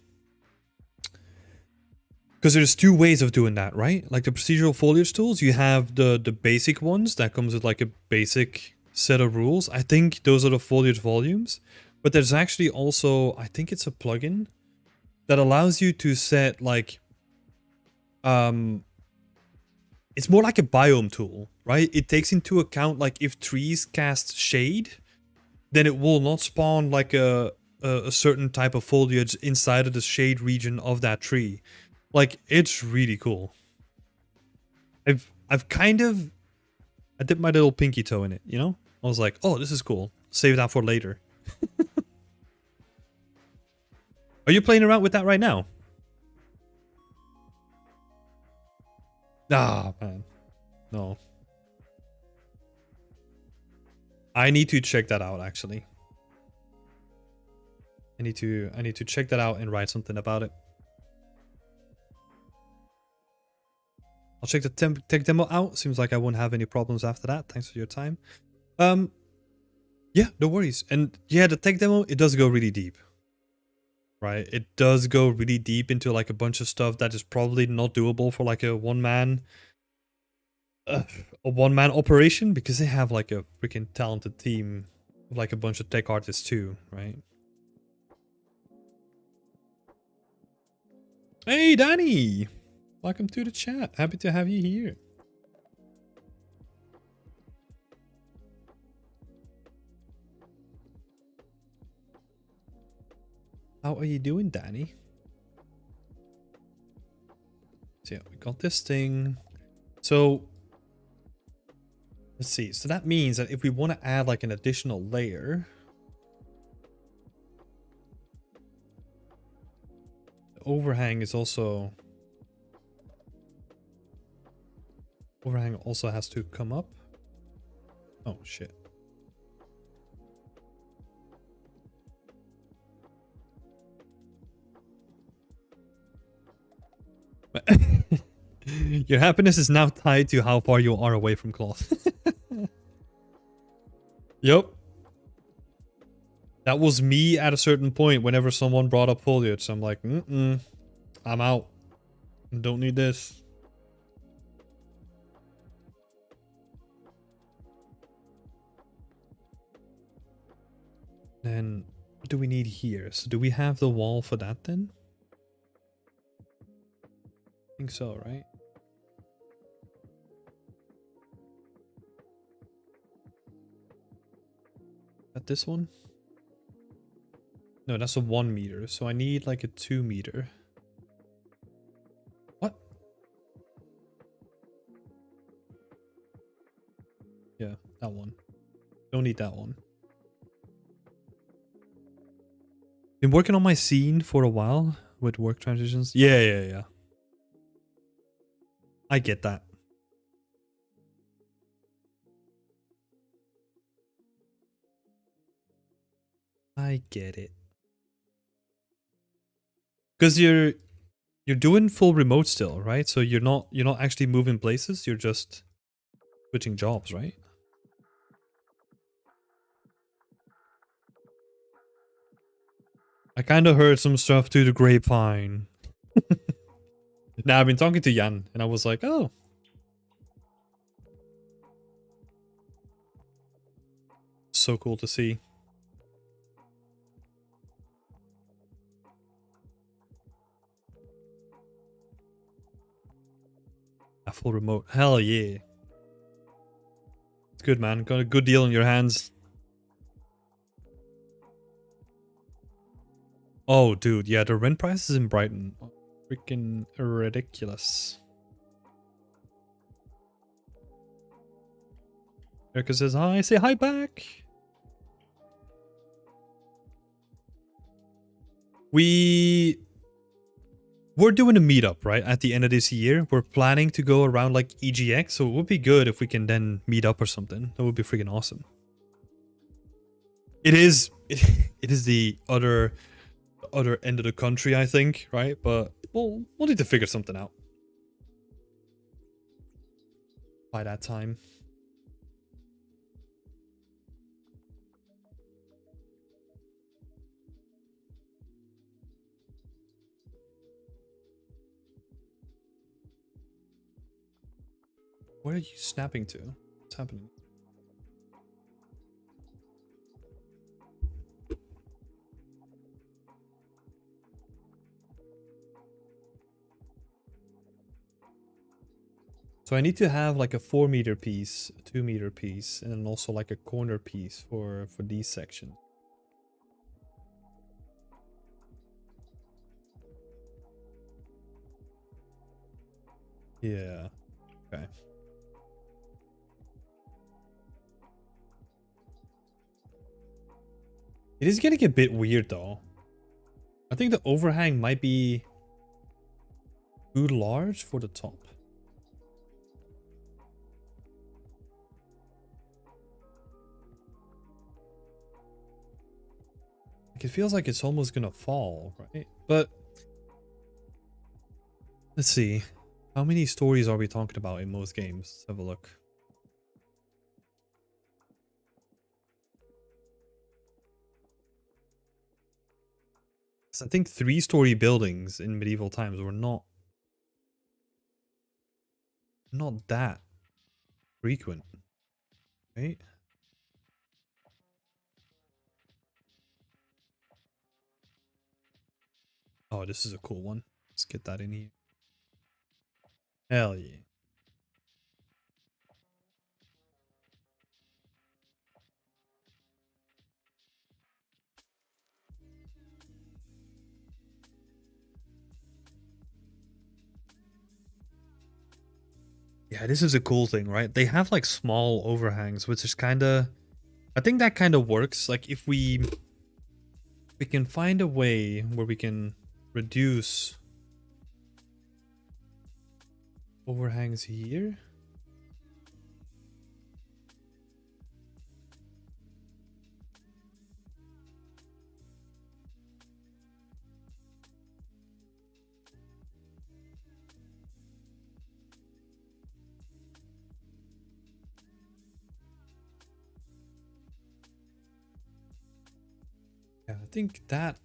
S1: Because there's two ways of doing that, right? Like the procedural foliage tools, you have the basic ones that comes with like a basic set of rules. I think those are the foliage volumes. But there's actually also, I think it's a plugin that allows you to set like, it's more like a biome tool, right? It takes into account like if trees cast shade, then it will not spawn like a certain type of foliage inside of the shade region of that tree. Like, it's really cool. I've I dipped my little pinky toe in it, you know? I was like, oh, this is cool. Save that for later. Are you playing around with that right now? Ah, man. No. I need to check that out, actually. I need to check that out and write something about it. I'll check the tech demo out. Seems like I won't have any problems after that. Thanks for your time. Yeah, no worries. And yeah, the tech demo, it does go really deep. Right? It does go really deep into like a bunch of stuff that is probably not doable for like a one-man operation, because they have like a freaking talented team of like a bunch of tech artists too, right? Hey, Danny! Welcome to the chat. Happy to have you here. How are you doing, Danny? So yeah, we got this thing. So let's see. So that means that if we want to add like an additional layer, the overhang is also... Overhang also has to come up. Oh, shit. Your happiness is now tied to how far you are away from cloth. Yep. That was me at a certain point whenever someone brought up foliage. I'm like, I'm out. Don't need this. Then what do we need here? So do we have the wall for that then? I think so, right? At this one? No, that's a 1 meter. So I need like a 2 meter. What? Yeah, that one. Don't need that one. Been working on my scene for a while with work transitions. Yeah. I get that. I get it. Because you're doing full remote still, right? So you're not actually moving places, you're just switching jobs, right? I kind of heard some stuff through the grapevine. Now I've been talking to Jan and I was like, oh. So cool to see. A full remote. Hell yeah. It's good, man. Got a good deal on your hands. Oh, dude. Yeah, the rent prices in Brighton are freaking ridiculous. Erica says hi. Say hi back. We're doing a meetup, right? At the end of this year. We're planning to go around like EGX. So it would be good if we can then meet up or something. That would be freaking awesome. It is the other end of the country, I think, right? But we'll need to figure something out by that time. What are you snapping to? What's happening? So I need to have like a 4 meter piece, a 2 meter piece, and then also like a corner piece for these sections. Yeah. Okay. It is getting a bit weird though. I think the overhang might be too large for the top. Like it feels like it's almost gonna fall, right? But let's see. How many stories are we talking about in most games? Let's have a look. I think 3-story buildings in medieval times were not that frequent, right? Oh, this is a cool one. Let's get that in here. Hell yeah. Yeah, this is a cool thing, right? They have like small overhangs, which is kind of... I think that kind of works. Like if we can find a way where we can reduce overhangs here. Yeah, I think that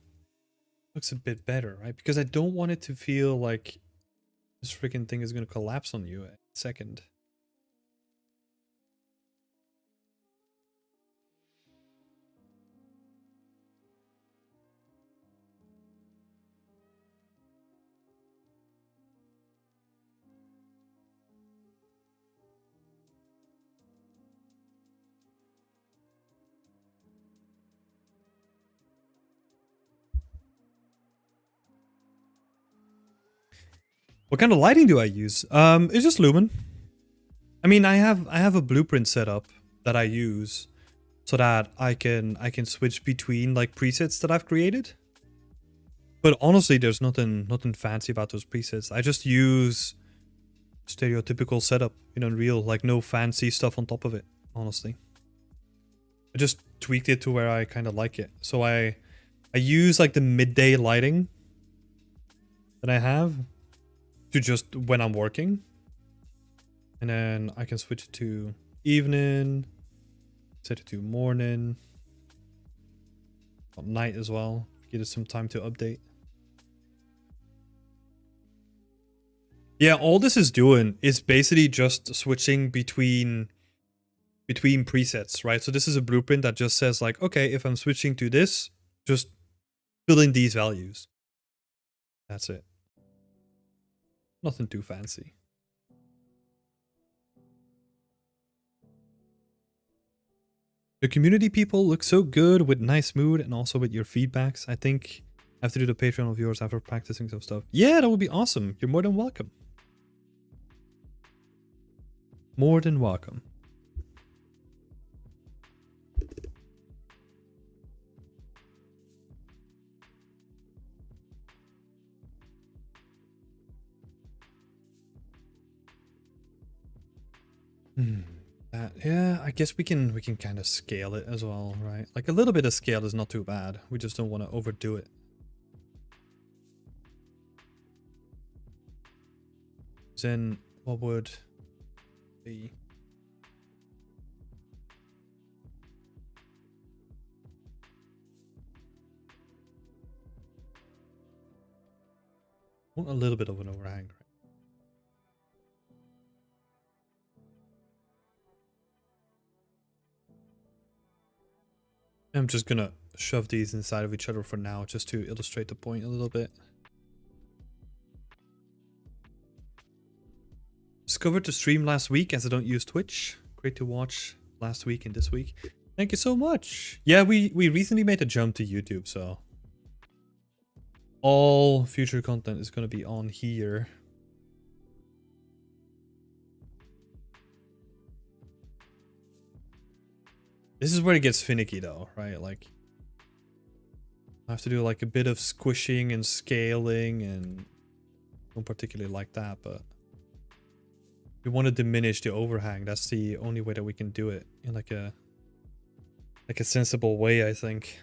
S1: looks a bit better, right? Because I don't want it to feel like this freaking thing is going to collapse on you at a second. What kind of lighting do I use? It's just lumen. I mean, I have a blueprint set up that I use so that I can switch between like presets that I've created. But honestly, there's nothing fancy about those presets. I just use stereotypical setup in Unreal, like no fancy stuff on top of it, honestly. I just tweaked it to where I kind of like it. So I use like the midday lighting that I have to just when I'm working. And then I can switch it to evening, set it to morning, night as well. Give it some time to update. Yeah, all this is doing is basically just switching between presets, right? So this is a blueprint that just says like, okay, if I'm switching to this, just fill in these values. That's it. Nothing too fancy. The community people look so good with nice mood and also with your feedbacks. I think I have to do the Patreon of yours after practicing some stuff. Yeah, that would be awesome. You're more than welcome. More than welcome. Yeah, I guess we can kind of scale it as well, right? Like a little bit of scale is not too bad. We just don't want to overdo it. Then what would be? Want a little bit of an overhang. I'm just gonna shove these inside of each other for now, just to illustrate the point a little bit. Discovered the stream last week as I don't use Twitch. Great to watch last week and this week. Thank you so much. Yeah, we recently made a jump to YouTube, so all future content is gonna be on here. This is where it gets finicky though, right? Like I have to do like a bit of squishing and scaling, and don't particularly like that, but we want to diminish the overhang. That's the only way that we can do it in like a sensible way, I think.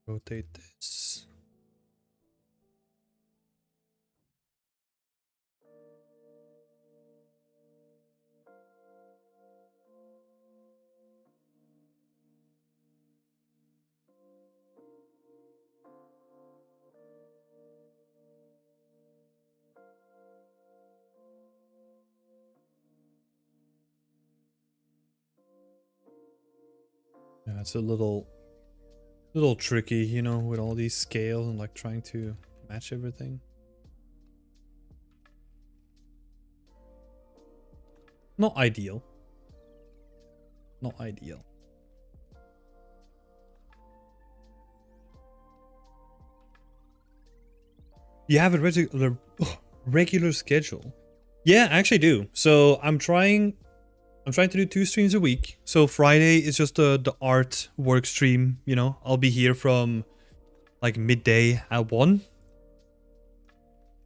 S1: Rotate this. Yeah, it's a little tricky, you know, with all these scales and like trying to match everything. Not ideal. Not ideal. You have a regular schedule. Yeah, I actually do. So I'm trying to do 2 streams a week. So Friday is just the art work stream, you know. I'll be here from like midday at 1.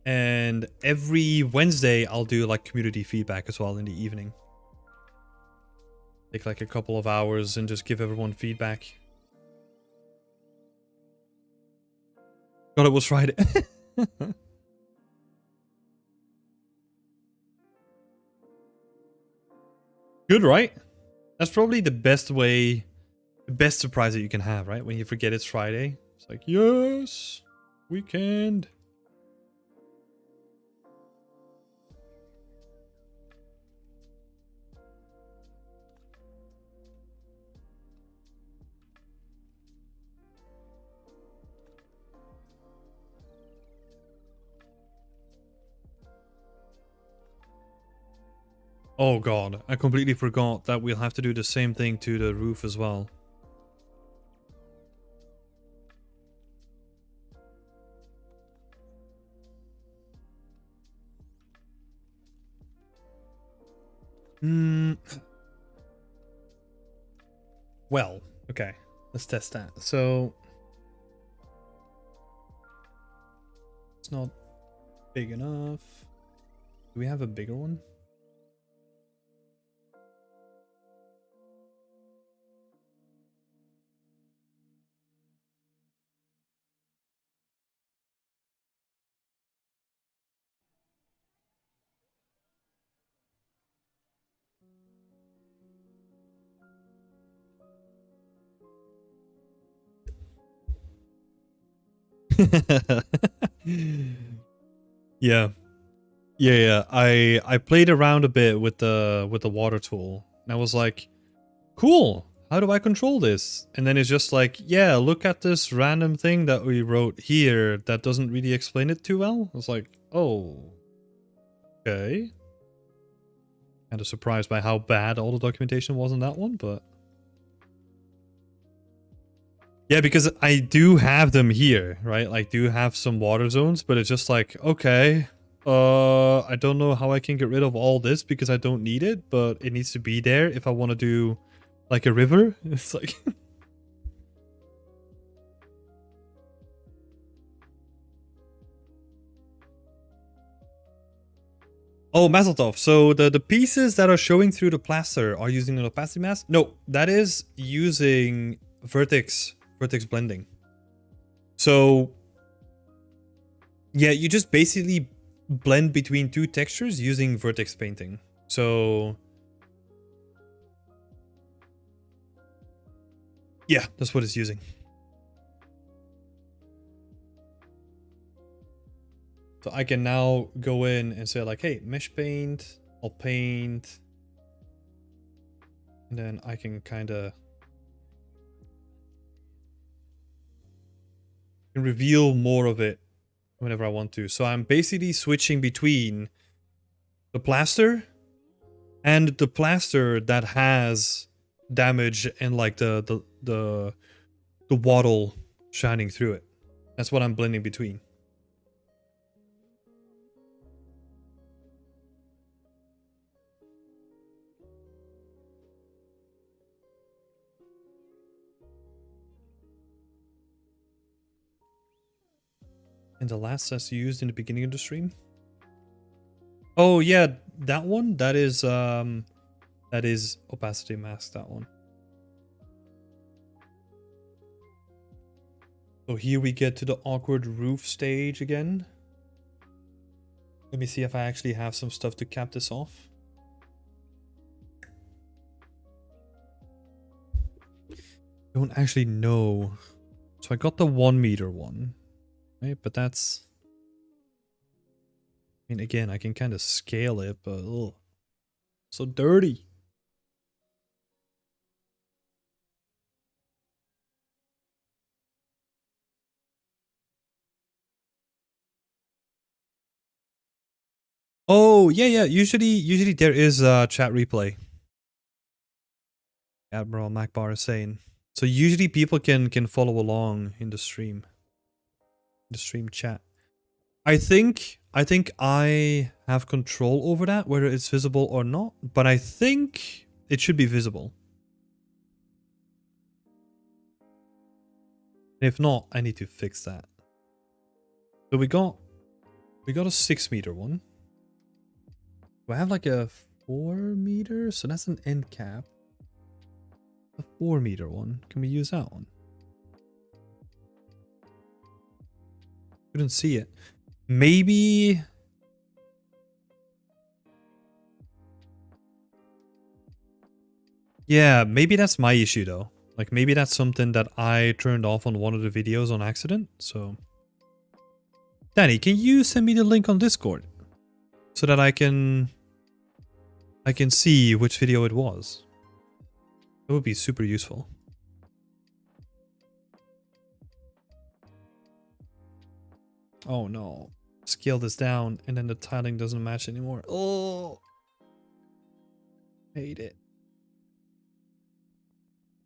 S1: And every Wednesday I'll do like community feedback as well in the evening. Take like a couple of hours and just give everyone feedback. God, it was Friday. Good, right? That's probably the best way, the best surprise that you can have, right? When you forget it's Friday. It's like, yes, weekend. Oh god, I completely forgot that we'll have to do the same thing to the roof as well. Well, okay. Let's test that. So it's not big enough. Do we have a bigger one? Yeah. Yeah. I played around a bit with the water tool. And I was like, cool. How do I control this? And then it's just like, yeah, look at this random thing that we wrote here that doesn't really explain it too well. I was like, oh, okay. Kind of surprised by how bad all the documentation was on that one, but yeah, because I do have them here, right? Like, do have some water zones, but it's just like, okay, I don't know how I can get rid of all this because I don't need it, but it needs to be there if I want to do like a river. It's like oh, Mazeltov. So the pieces that are showing through the plaster are using an opacity mask? No, that is using vertex blending. So yeah, you just basically blend between 2 textures using vertex painting. So yeah, that's what it's using. So I can now go in and say like, hey, mesh paint, I'll paint. And then I can kind of reveal more of it whenever I want to. So I'm basically switching between the plaster and the plaster that has damage and like the wattle shining through it. That's what I'm blending between. And the last test used in the beginning of the stream. Oh yeah, that one. That is opacity mask. That one. So here we get to the awkward roof stage again. Let me see if I actually have some stuff to cap this off. Don't actually know. So I got the 1 meter one, right? But that's, I mean, again, I can kind of scale it, but ugh, so dirty. Oh yeah, yeah. Usually there is a chat replay. Admiral Macbar is saying. So usually people can follow along in the stream. The stream chat. I think I have control over that, whether it's visible or not, but I think it should be visible. If not, I need to fix that. So we got a 6 meter one. Do I have like a 4 meter? So that's an end cap. A 4 meter one. Can we use that one? Couldn't see it. Maybe. Yeah, maybe that's my issue though. Like maybe that's something that I turned off on one of the videos on accident. So, Danny, can you send me the link on Discord so that I can see which video it was? That would be super useful. Oh no. Scale this down and then the tiling doesn't match anymore. Oh. Hate it.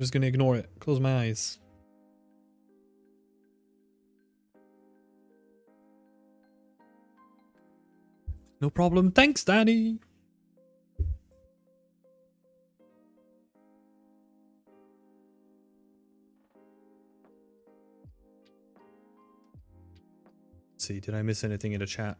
S1: Just gonna ignore it. Close my eyes. No problem. Thanks, Danny. Let's see, did I miss anything in the chat?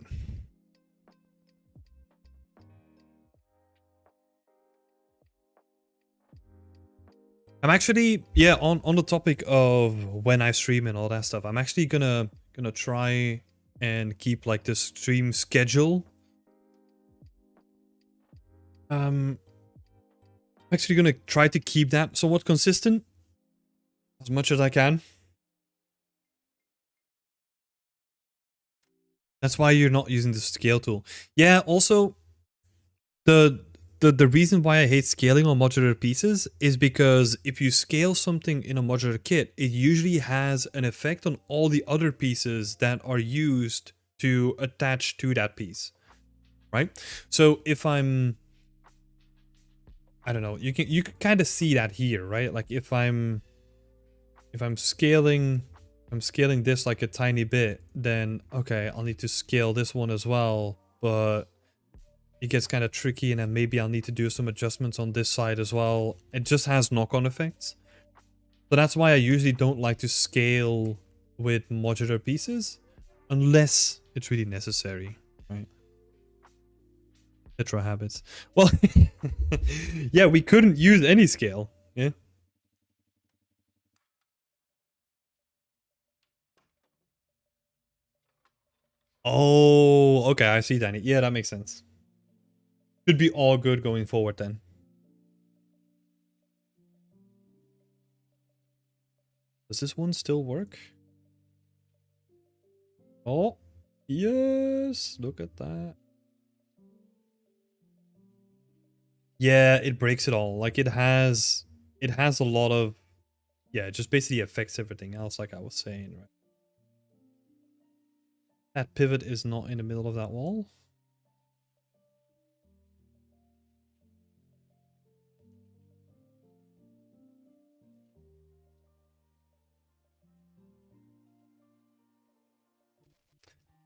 S1: I'm actually, yeah, on the topic of when I stream and all that stuff, I'm actually gonna try and keep like the stream schedule. I'm actually gonna try to keep that somewhat consistent as much as I can. That's why you're not using the scale tool. Yeah, also the reason why I hate scaling on modular pieces is because if you scale something in a modular kit, it usually has an effect on all the other pieces that are used to attach to that piece, right? So if I don't know, you can kind of see that here, right? Like if I'm scaling this like a tiny bit, then okay, I'll need to scale this one as well, but it gets kind of tricky, and then maybe I'll need to do some adjustments on this side as well. It just has knock-on effects. So that's why I usually don't like to scale with modular pieces unless it's really necessary, right? Petro habits. Well, yeah, we couldn't use any scale. Yeah. Oh, okay, I see, Danny. Yeah, that makes sense. Should be all good going forward then. Does this one still work? Oh, yes. Look at that. Yeah, it breaks it all. Like it has a lot of, yeah, it just basically affects everything else, like I was saying, right? That pivot is not in the middle of that wall.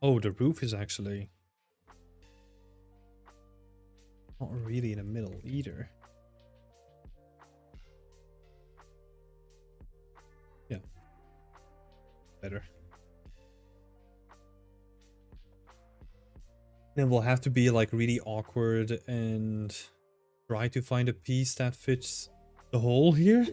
S1: Oh, the roof is actually not really in the middle either. Yeah, better. Then we'll have to be like really awkward and try to find a piece that fits the hole here.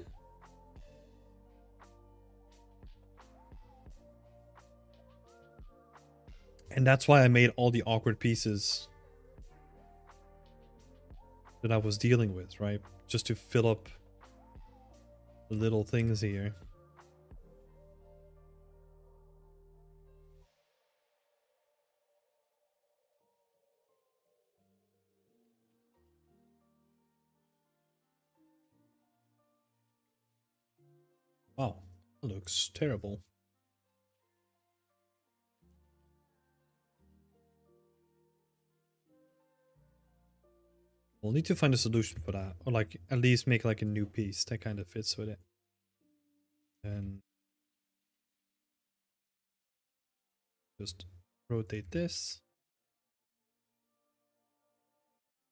S1: And that's why I made all the awkward pieces that I was dealing with, right? Just to fill up the little things here. Wow, that looks terrible. We'll need to find a solution for that, or like at least make like a new piece that kind of fits with it. And just rotate this.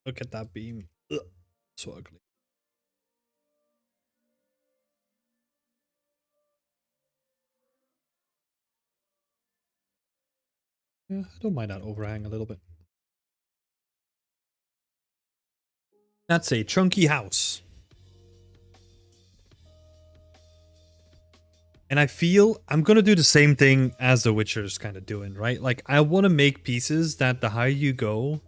S1: Look at that beam. Ugh, so ugly. Yeah, I don't mind that overhang a little bit. That's a chunky house. And I feel I'm going to do the same thing as The Witcher's kind of doing, right? Like, I want to make pieces that the higher you go,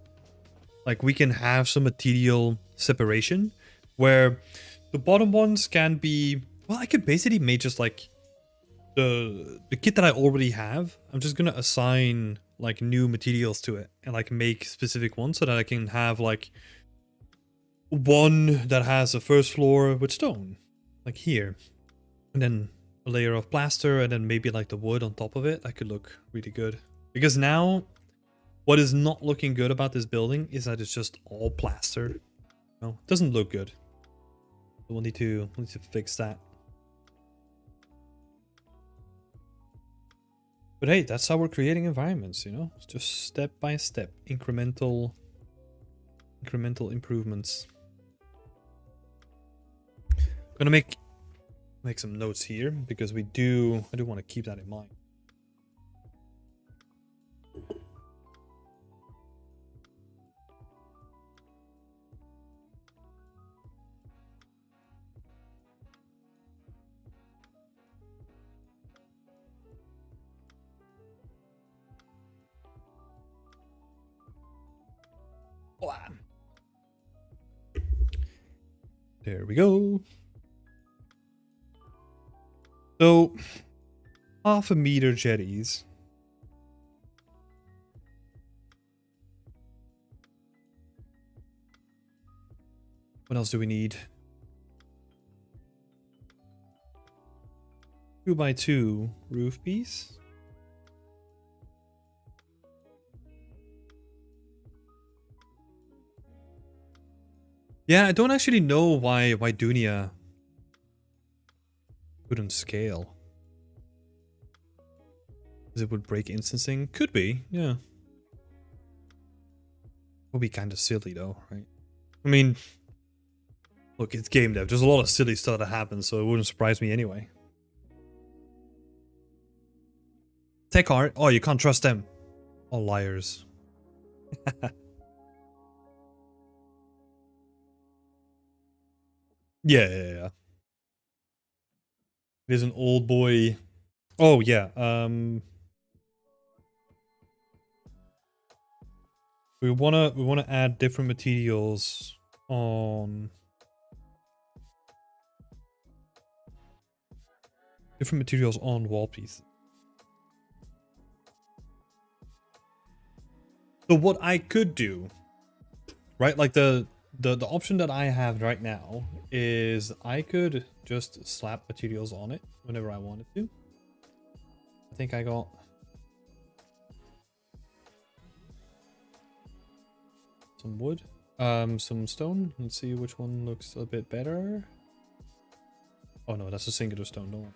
S1: like, we can have some material separation, where the bottom ones can be... Well, I could basically make just, like, the kit that I already have. I'm just going to assign, like, new materials to it, and, like, make specific ones so that I can have, like, one that has a first floor with stone, like here. And then a layer of plaster, and then maybe like the wood on top of it. That could look really good. Because now, what is not looking good about this building is that it's just all plaster. No, it doesn't look good. So we'll need to fix that. But hey, that's how we're creating environments, you know? It's just step by step, incremental improvements. I'm gonna make some notes here because I do want to keep that in mind. There we go. So, 1/2 meter jetties. What else do we need? 2x2 roof piece. Yeah, I don't actually know why Dunia couldn't scale. Because it would break instancing? Could be, yeah. Would be kind of silly though, right? I mean, look, it's game dev. There's a lot of silly stuff that happens, so it wouldn't surprise me anyway. Tech art? Oh, you can't trust them. All liars. Yeah. It is an old boy. Oh yeah. We wanna add different materials on wall pieces. So what I could do, right? Like the option that I have right now is I could just slap materials on it whenever I wanted to. I think I got some wood, some stone. Let's see which one looks a bit better. Oh no, that's a singular stone. No.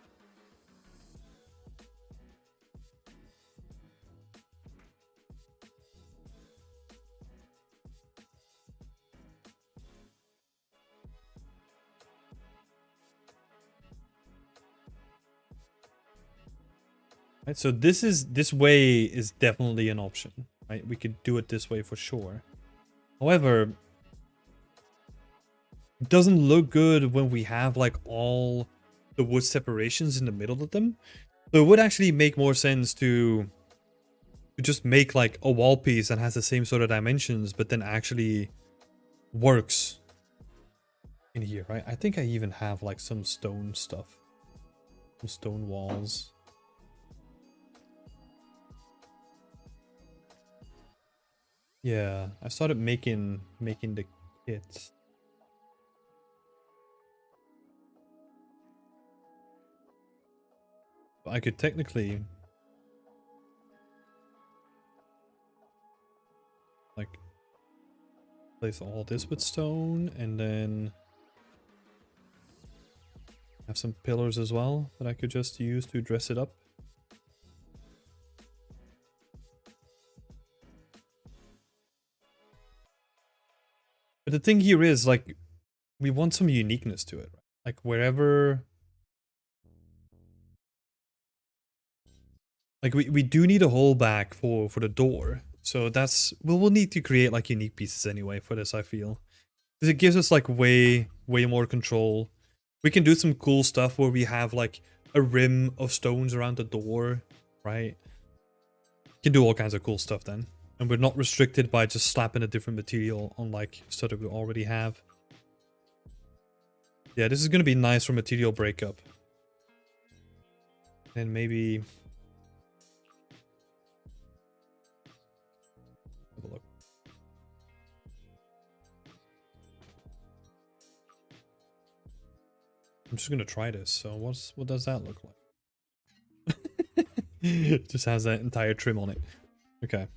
S1: Right, so this way is definitely an option, right? We could do it this way for sure. However, it doesn't look good when we have like all the wood separations in the middle of them. So it would actually make more sense to just make like a wall piece that has the same sort of dimensions, but then actually works in here, right? I think I even have like some stone stuff, some stone walls. Yeah, I started making the kits. But I could technically like place all this with stone and then have some pillars as well that I could just use to dress it up. But the thing here is like we want some uniqueness to it, right? Like wherever, like we do need a hole back for the door. So that's, we'll need to create like unique pieces anyway for this, I feel. Because it gives us like way more control. We can do some cool stuff where we have like a rim of stones around the door, right? Can do all kinds of cool stuff then. And we're not restricted by just slapping a different material on like stuff that we already have. Yeah, this is going to be nice for material breakup. And maybe have a look. I'm just gonna try this. So what does that look like? It just has that entire trim on it. Okay.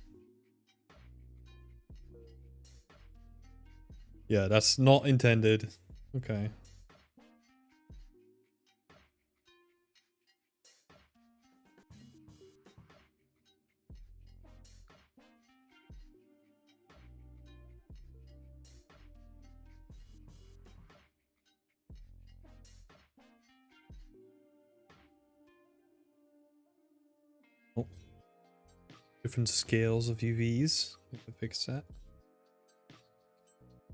S1: Yeah, that's not intended. Okay. Oh. Different scales of UVs. Need to fix that.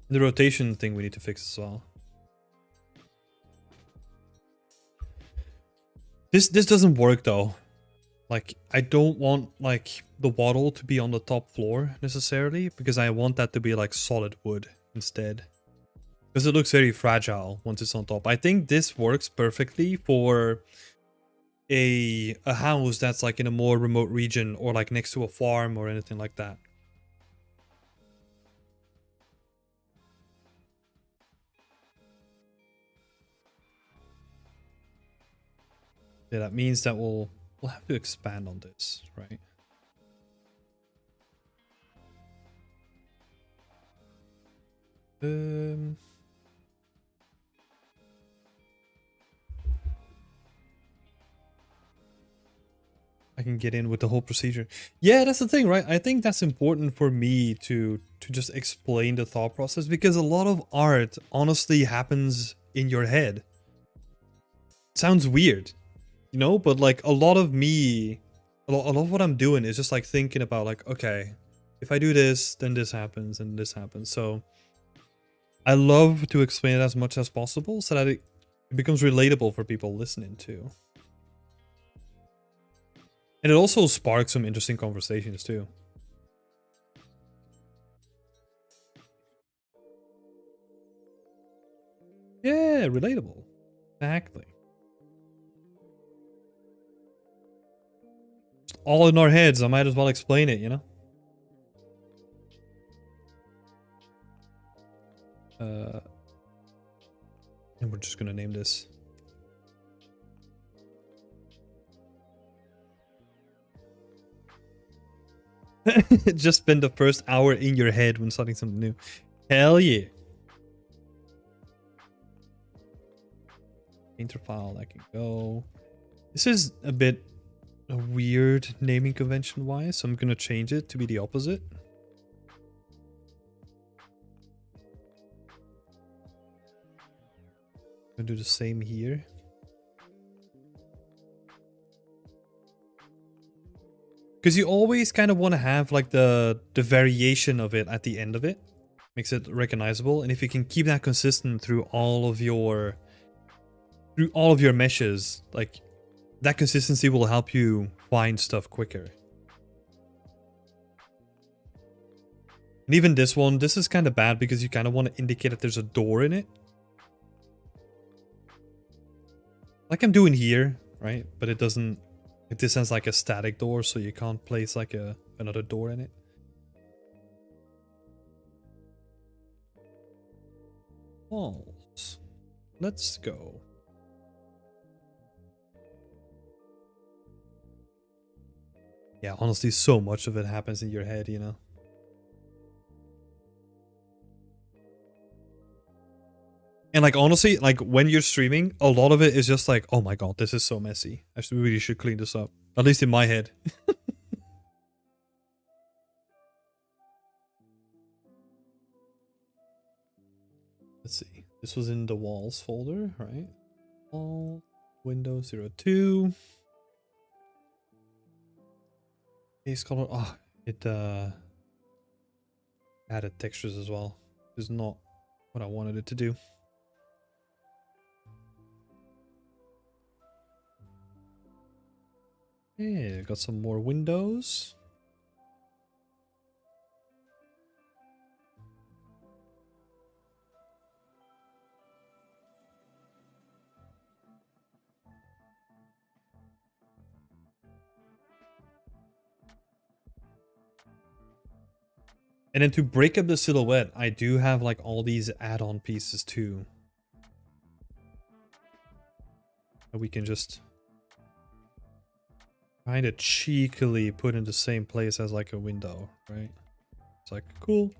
S1: The rotation thing we need to fix as well. This doesn't work though. Like, I don't want like the wattle to be on the top floor necessarily, because I want that to be like solid wood instead. Because it looks very fragile once it's on top. I think this works perfectly for a house that's like in a more remote region or like next to a farm or anything like that. Yeah, that means that we'll have to expand on this, right? I can get in with the whole procedure. Yeah, that's the thing, right? I think that's important for me to just explain the thought process, because a lot of art honestly happens in your head. Sounds weird, you know, but like a lot of me, a lot of what I'm doing is just like thinking about like, okay, if I do this, then this happens and this happens. So I love to explain it as much as possible so that it becomes relatable for people listening too. And it also sparks some interesting conversations too. Yeah, relatable. Exactly. Just all in our heads, I might as well explain it, you know? And we're just gonna name this. Just spend the first hour in your head when starting something new. Hell yeah. Painter file, that can go. This is a bit a weird naming convention wise, so I'm gonna change it to be the opposite. I'm gonna do the same here. Because you always kind of want to have like the variation of it at the end of it. Makes it recognizable. And if you can keep that consistent through all of your meshes, like that consistency will help you find stuff quicker. And even this one, this is kind of bad because you kind of want to indicate that there's a door in it. Like I'm doing here, right? But it doesn't, this has like a static door, so you can't place like another door in it. Walls. Let's go. Yeah, honestly, so much of it happens in your head, you know? And like, honestly, like when you're streaming, a lot of it is just like, oh my god, this is so messy. I really should clean this up. At least in my head. Let's see. This was in the walls folder, right? All Windows 02. Base color. Oh, it added textures as well. This is not what I wanted it to do. Yeah, got some more windows. And then to break up the silhouette, I do have like all these add-on pieces too. That we can just kind of cheekily put in the same place as like a window, right? It's like, cool.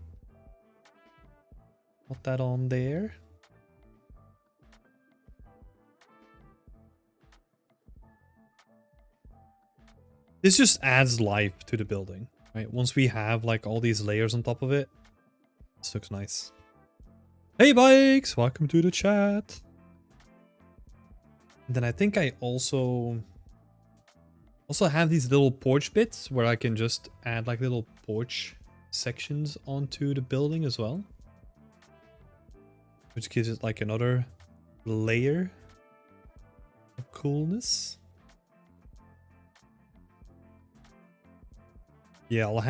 S1: Put that on there. This just adds life to the building, right? Once we have like all these layers on top of it, this looks nice. Hey Bikes, welcome to the chat. And then I think I also have these little porch bits where I can just add like little porch sections onto the building as well, which gives it like another layer of coolness. Yeah, I'll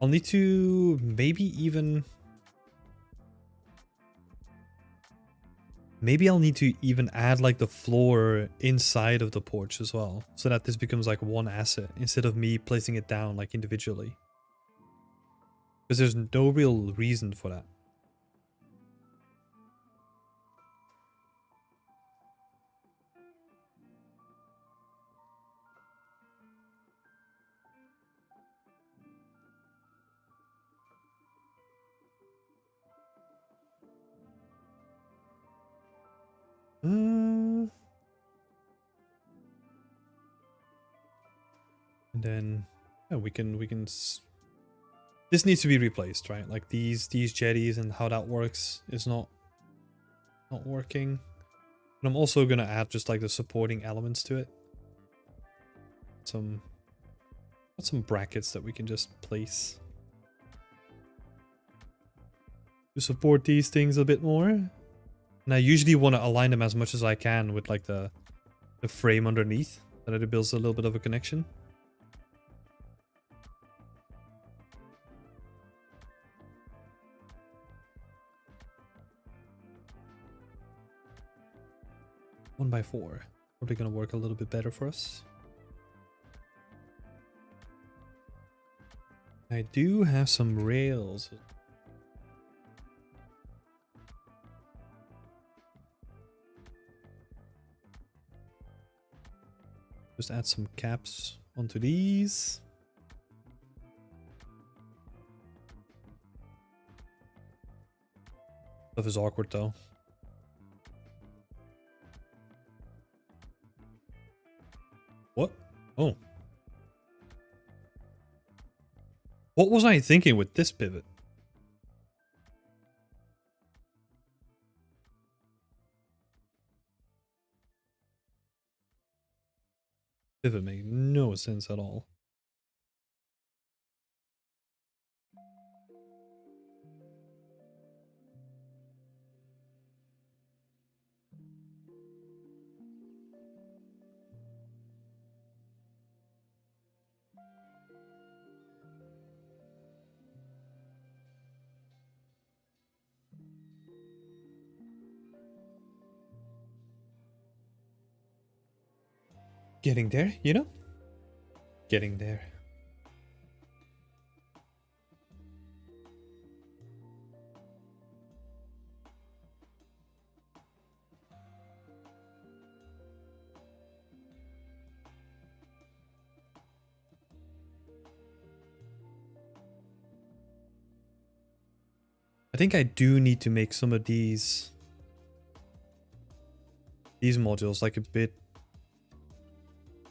S1: need to maybe I'll need to even add like the floor inside of the porch as well, so that this becomes like one asset instead of me placing it down like individually. Because there's no real reason for that. And then yeah, we can this needs to be replaced, right? Like these jetties and how that works is not working. And I'm also gonna add just like the supporting elements to it. Some brackets that we can just place to support these things a bit more. And I usually want to align them as much as I can with like the frame underneath, so that it builds a little bit of a connection. One by four. Probably gonna work a little bit better for us. I do have some rails. Just add some caps onto these. Stuff is awkward though. What? Oh. What was I thinking with this pivot? Pivot made no no sense at all. Getting there, you know? Getting there. I think I do need to make some of these modules like a bit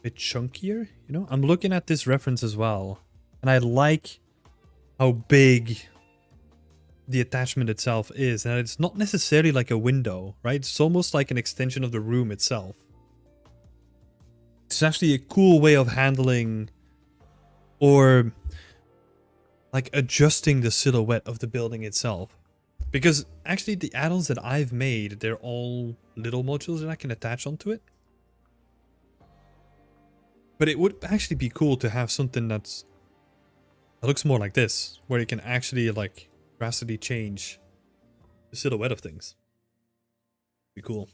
S1: chunkier, you know? I'm looking at this reference as well, and I like how big the attachment itself is, and it's not necessarily like a window, right? It's almost like an extension of the room itself. It's actually a cool way of handling or like adjusting the silhouette of the building itself. Because actually the add-ons that I've made, they're all little modules that I can attach onto it. But it would actually be cool to have something that looks more like this, where you can actually like drastically change the silhouette of things. Be cool.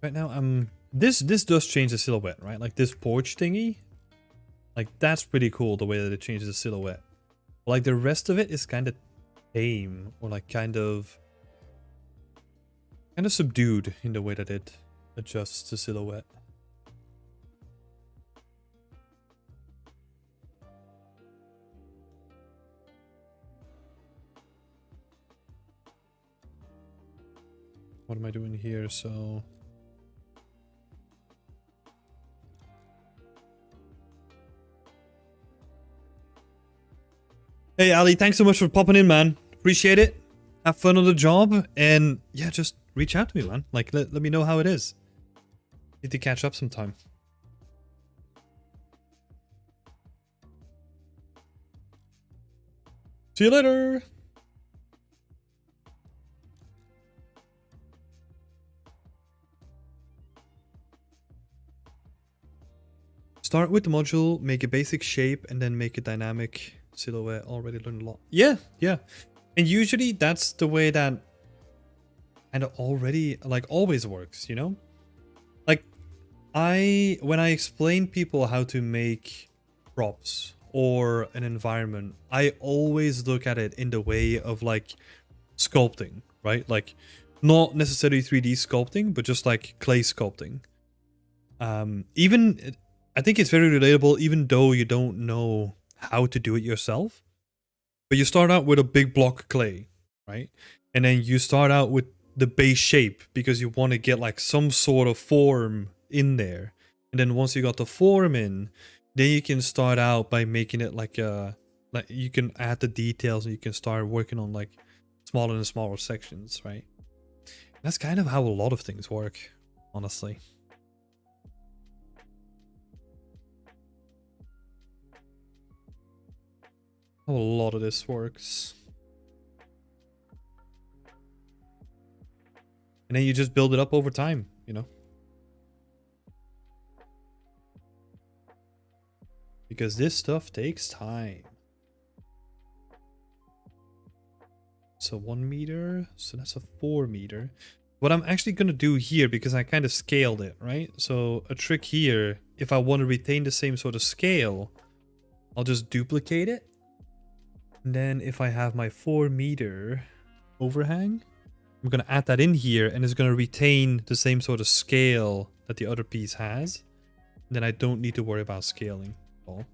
S1: Right now, this does change the silhouette, right? Like this porch thingy, like that's pretty cool the way that it changes the silhouette. Like the rest of it is kind of tame, or like kind of subdued in the way that it adjusts the silhouette. What am I doing here? So hey Ali, thanks so much for popping in, man. Appreciate it. Have fun on the job, and yeah, just reach out to me, man. Like let me know how it is. Need to catch up sometime. See you later. Start with the module, make a basic shape, and then make a dynamic silhouette. Already learned a lot. Yeah. And usually that's the way that kind of already, like, always works, you know? Like, when I explain people how to make props or an environment, I always look at it in the way of, like, sculpting, right? Like, not necessarily 3D sculpting, but just, like, clay sculpting. I think it's very relatable, even though you don't know how to do it yourself. But you start out with a big block of clay, right? And then you start out with the base shape because you want to get like some sort of form in there. And then once you got the form in, then you can start out by making it like you can add the details, and you can start working on like smaller and smaller sections, right? That's kind of how a lot of things work, honestly. How a lot of this works. And then you just build it up over time, you know? Because this stuff takes time. So 1 meter, so that's a 4 meter. What I'm actually going to do here, because I kind of scaled it, right? So a trick here, if I want to retain the same sort of scale, I'll just duplicate it. And then if I have my 4 meter overhang, I'm going to add that in here, and it's going to retain the same sort of scale that the other piece has. And then I don't need to worry about scaling at all.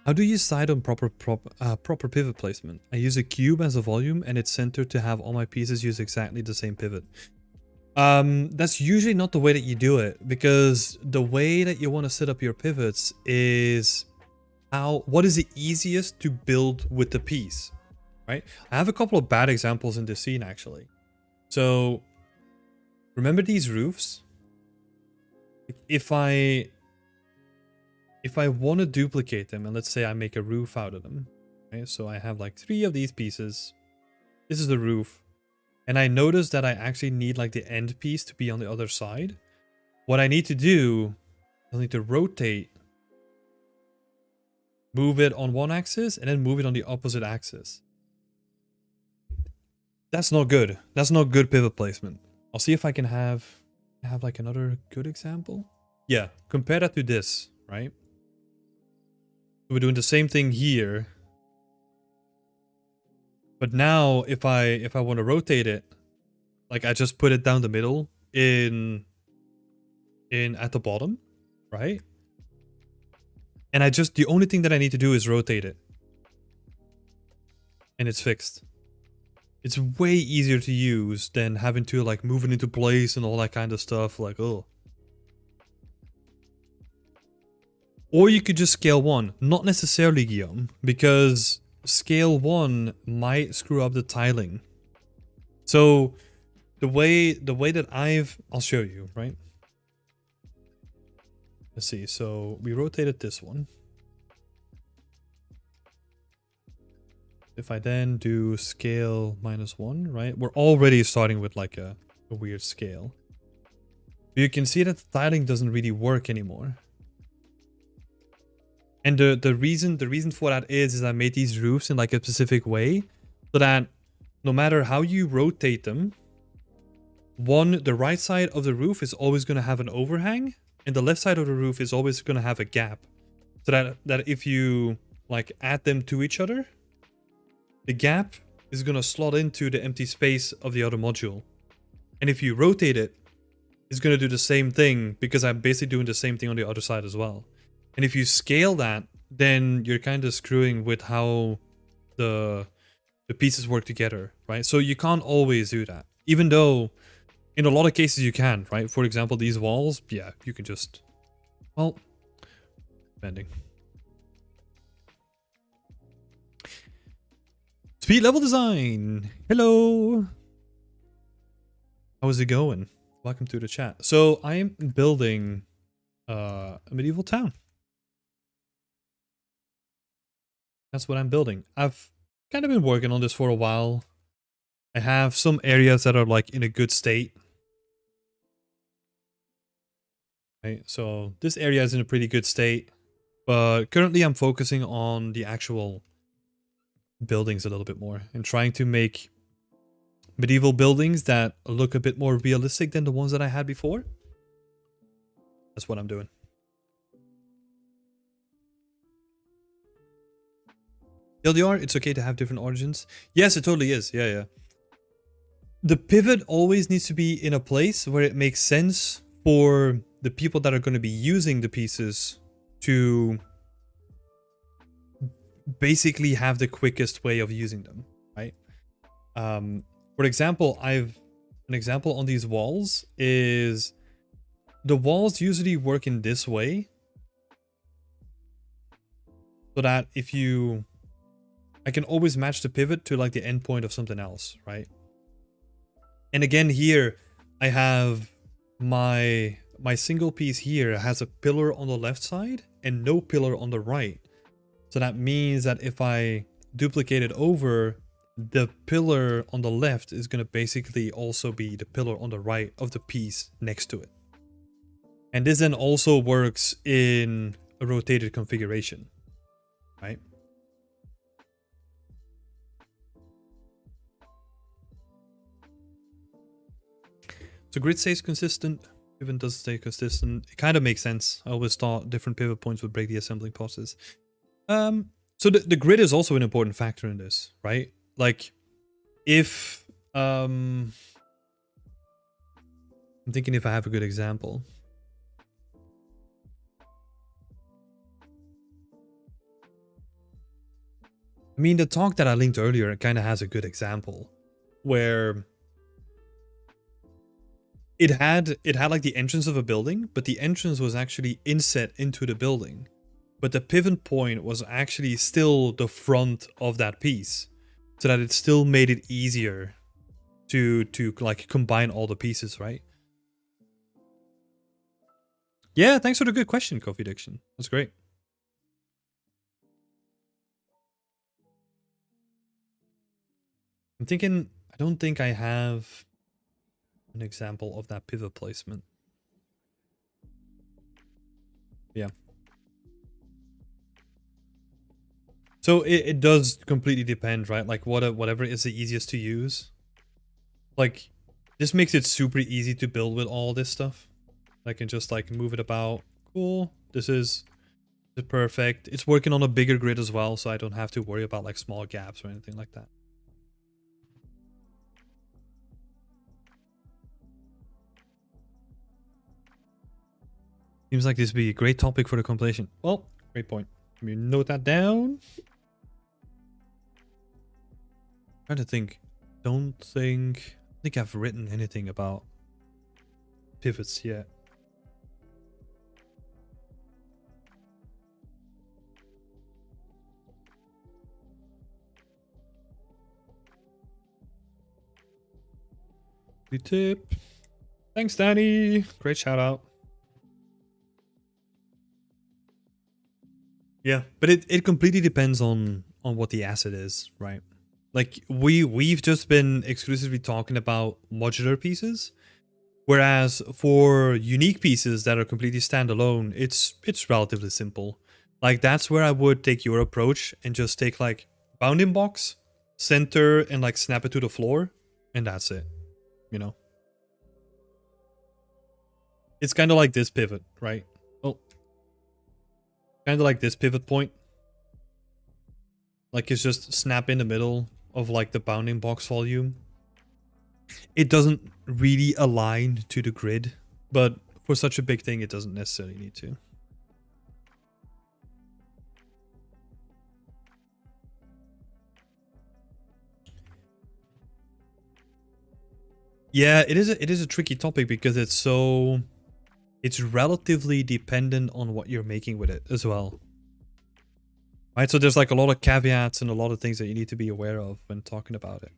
S1: How do you decide on proper pivot placement? I use a cube as a volume, and it's centered to have all my pieces use exactly the same pivot. That's usually not the way that you do it, because the way that you want to set up your pivots is what is the easiest to build with the piece, right? I have a couple of bad examples in this scene actually. So remember these roofs? If I want to duplicate them, and let's say I make a roof out of them, okay? So I have like 3 of these pieces. This is the roof. And I notice that I actually need like the end piece to be on the other side. What I need to do, I need to rotate, move it on one axis, and then move it on the opposite axis. That's not good. That's not good pivot placement. I'll see if I can have like another good example. Yeah, compare that to this, right? We're doing the same thing here. But now if I want to rotate it, like I just put it down the middle in at the bottom, right? And the only thing that I need to do is rotate it. And it's fixed. It's way easier to use than having to like move it into place and all that kind of stuff. Like, oh. Or you could just scale 1. Not necessarily, Guillaume, because scale 1 might screw up the tiling. So the way that I'll show you, right? Let's see. So we rotated this one. If I then do scale -1, right? We're already starting with like a weird scale. But you can see that the tiling doesn't really work anymore. And the reason for that is I made these roofs in like a specific way so that no matter how you rotate them, the right side of the roof is always going to have an overhang, and the left side of the roof is always going to have a gap. So that if you like add them to each other, the gap is going to slot into the empty space of the other module. And if you rotate it, it's going to do the same thing, because I'm basically doing the same thing on the other side as well. And if you scale that, then you're kind of screwing with how the pieces work together, right? So you can't always do that. Even though in a lot of cases you can, right? For example, these walls, yeah, you can just, well, bending. Speed level design. Hello. How is it going? Welcome to the chat. So I am building a medieval town. That's what I'm building. I've kind of been working on this for a while. I have some areas that are like in a good state. Right, so this area is in a pretty good state, but currently I'm focusing on the actual buildings a little bit more and trying to make medieval buildings that look a bit more realistic than the ones that I had before. That's what I'm doing. LDR, it's okay to have different origins. Yes, it totally is. Yeah, yeah. The pivot always needs to be in a place where it makes sense for the people that are going to be using the pieces to basically have the quickest way of using them, right? For example, an example on these walls is the walls usually work in this way, so that I can always match the pivot to like the endpoint of something else, right? And again, here I have my single piece here has a pillar on the left side and no pillar on the right. So that means that if I duplicate it over, the pillar on the left is going to basically also be the pillar on the right of the piece next to it. And this then also works in a rotated configuration, right? So grid stays consistent, pivot does stay consistent. It kind of makes sense. I always thought different pivot points would break the assembling process. So the grid is also an important factor in this, right? Like, if I'm thinking if I have a good example. I mean, the talk that I linked earlier kind of has a good example where it had like the entrance of a building, but the entrance was actually inset into the building. But the pivot point was actually still the front of that piece, so that it still made it easier to like combine all the pieces, right? Yeah, thanks for the good question, Coffee Diction. That's great. I'm thinking, I don't think I have an example of that pivot placement. Yeah. So it does completely depend, right? Like whatever is the easiest to use. Like, this makes it super easy to build with all this stuff. I can just like move it about. Cool. This is perfect. It's working on a bigger grid as well, so I don't have to worry about like small gaps or anything like that. Seems like this would be a great topic for the compilation. Well, great point. Let me note that down. Trying to think. Don't think I've written anything about pivots yet. The tip. Thanks, Danny. Great shout out. Yeah, but it completely depends on what the asset is, right? Like we've just been exclusively talking about modular pieces, whereas for unique pieces that are completely standalone, it's relatively simple. Like that's where I would take your approach and just take like bounding box, center, and like snap it to the floor, and that's it. You know, it's kind of like this pivot, right? Oh, kind of like this pivot point. Like it's just snap in the middle of like the bounding box volume. It doesn't really align to the grid, but for such a big thing, it doesn't necessarily need to. Yeah, it is a tricky topic because it's relatively dependent on what you're making with it as well. Right, so there's like a lot of caveats and a lot of things that you need to be aware of when talking about it.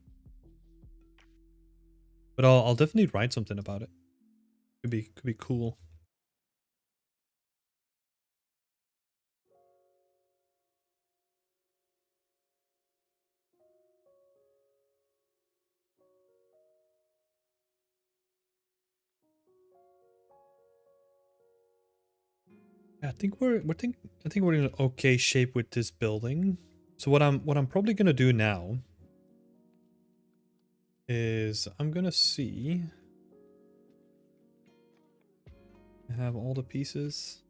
S1: But I'll definitely write something about it. Could be cool. Yeah, I think we're in an okay shape with this building. So what I'm probably gonna do now is I'm gonna see. I have all the pieces.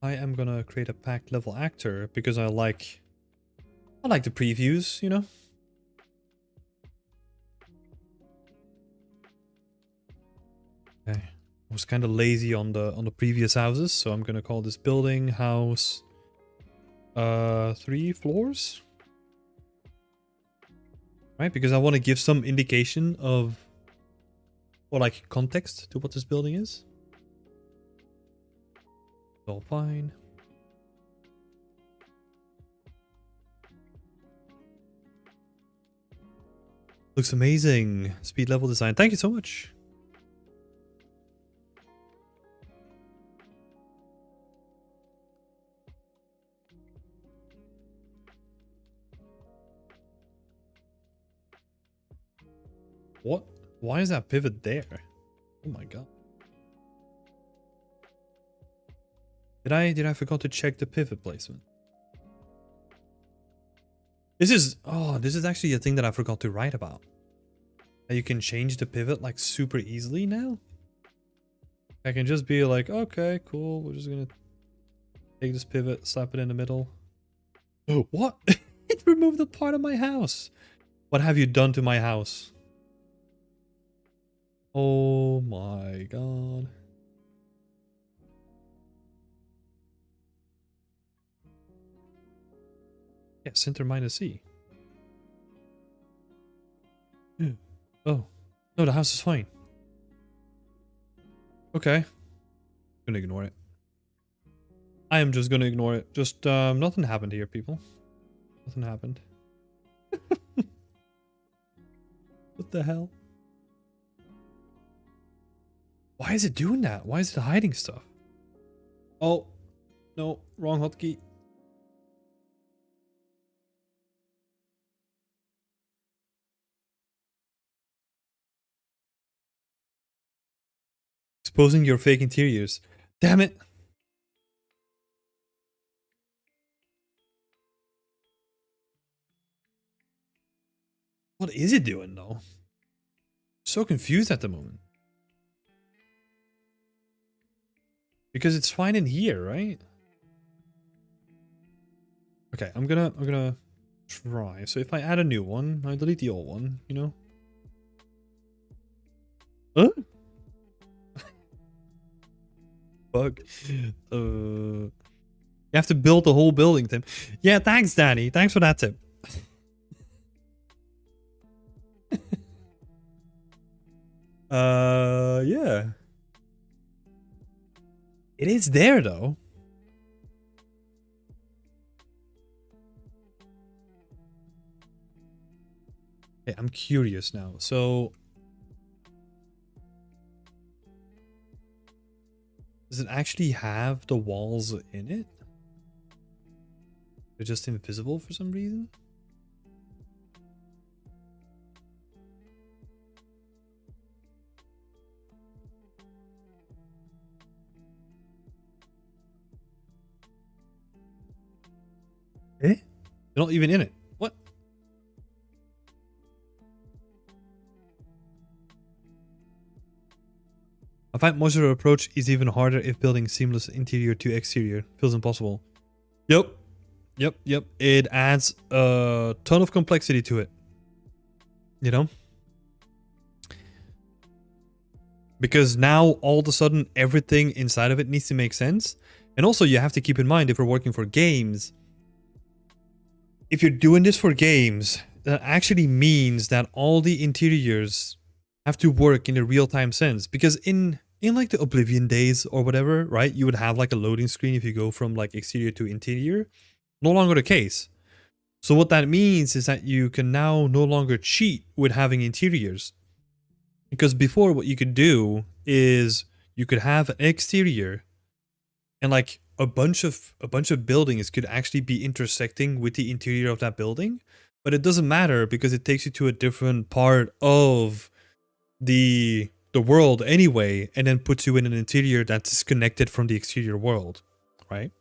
S1: I am gonna create a packed level actor because I like the previews, you know. Okay. I was kind of lazy on the previous houses, so I'm gonna call this building house 3 floors. Right, because I want to give some indication of or like context to what this building is. It's all fine. Looks amazing. Speed level design. Thank you so much. What? Why is that pivot there? Oh my god. Did I forgot to check the pivot placement? This is actually a thing that I forgot to write about. That you can change the pivot like super easily now. I can just be like, okay, cool. We're just gonna take this pivot, slap it in the middle. Oh, what? It removed a part of my house. What have you done to my house? Oh my god. Yeah, center minus C. Oh. No, the house is fine. Okay. Gonna ignore it. I am just gonna ignore it. Just, nothing happened here, people. Nothing happened. What the hell? Why is it doing that? Why is it hiding stuff? Oh. No, wrong hotkey. Exposing your fake interiors. Damn it. What is it doing though? So confused at the moment. Because it's fine in here, right? Okay, I'm gonna try. So if I add a new one, I delete the old one, you know? Huh? Bug. You have to build the whole building, Tim. Yeah, thanks, Danny. Thanks for that tip. Yeah. It is there though. Okay, I'm curious now. So does it actually have the walls in it? They're just invisible for some reason? Eh? They're not even in it. What? I find modular approach is even harder if building seamless interior to exterior. Feels impossible. Yep. Yep. It adds a ton of complexity to it. You know? Because now all of a sudden everything inside of it needs to make sense. And also you have to keep in mind if we're working for games, if you're doing this for games, that actually means that all the interiors have to work in a real-time sense. Because in like the Oblivion days or whatever, right, you would have like a loading screen if you go from like exterior to interior. No longer the case. So what that means is that you can now no longer cheat with having interiors. Because before what you could do is you could have an exterior and like a bunch of buildings could actually be intersecting with the interior of that building, but it doesn't matter because it takes you to a different part of the world anyway, and then puts you in an interior that's disconnected from the exterior world, right?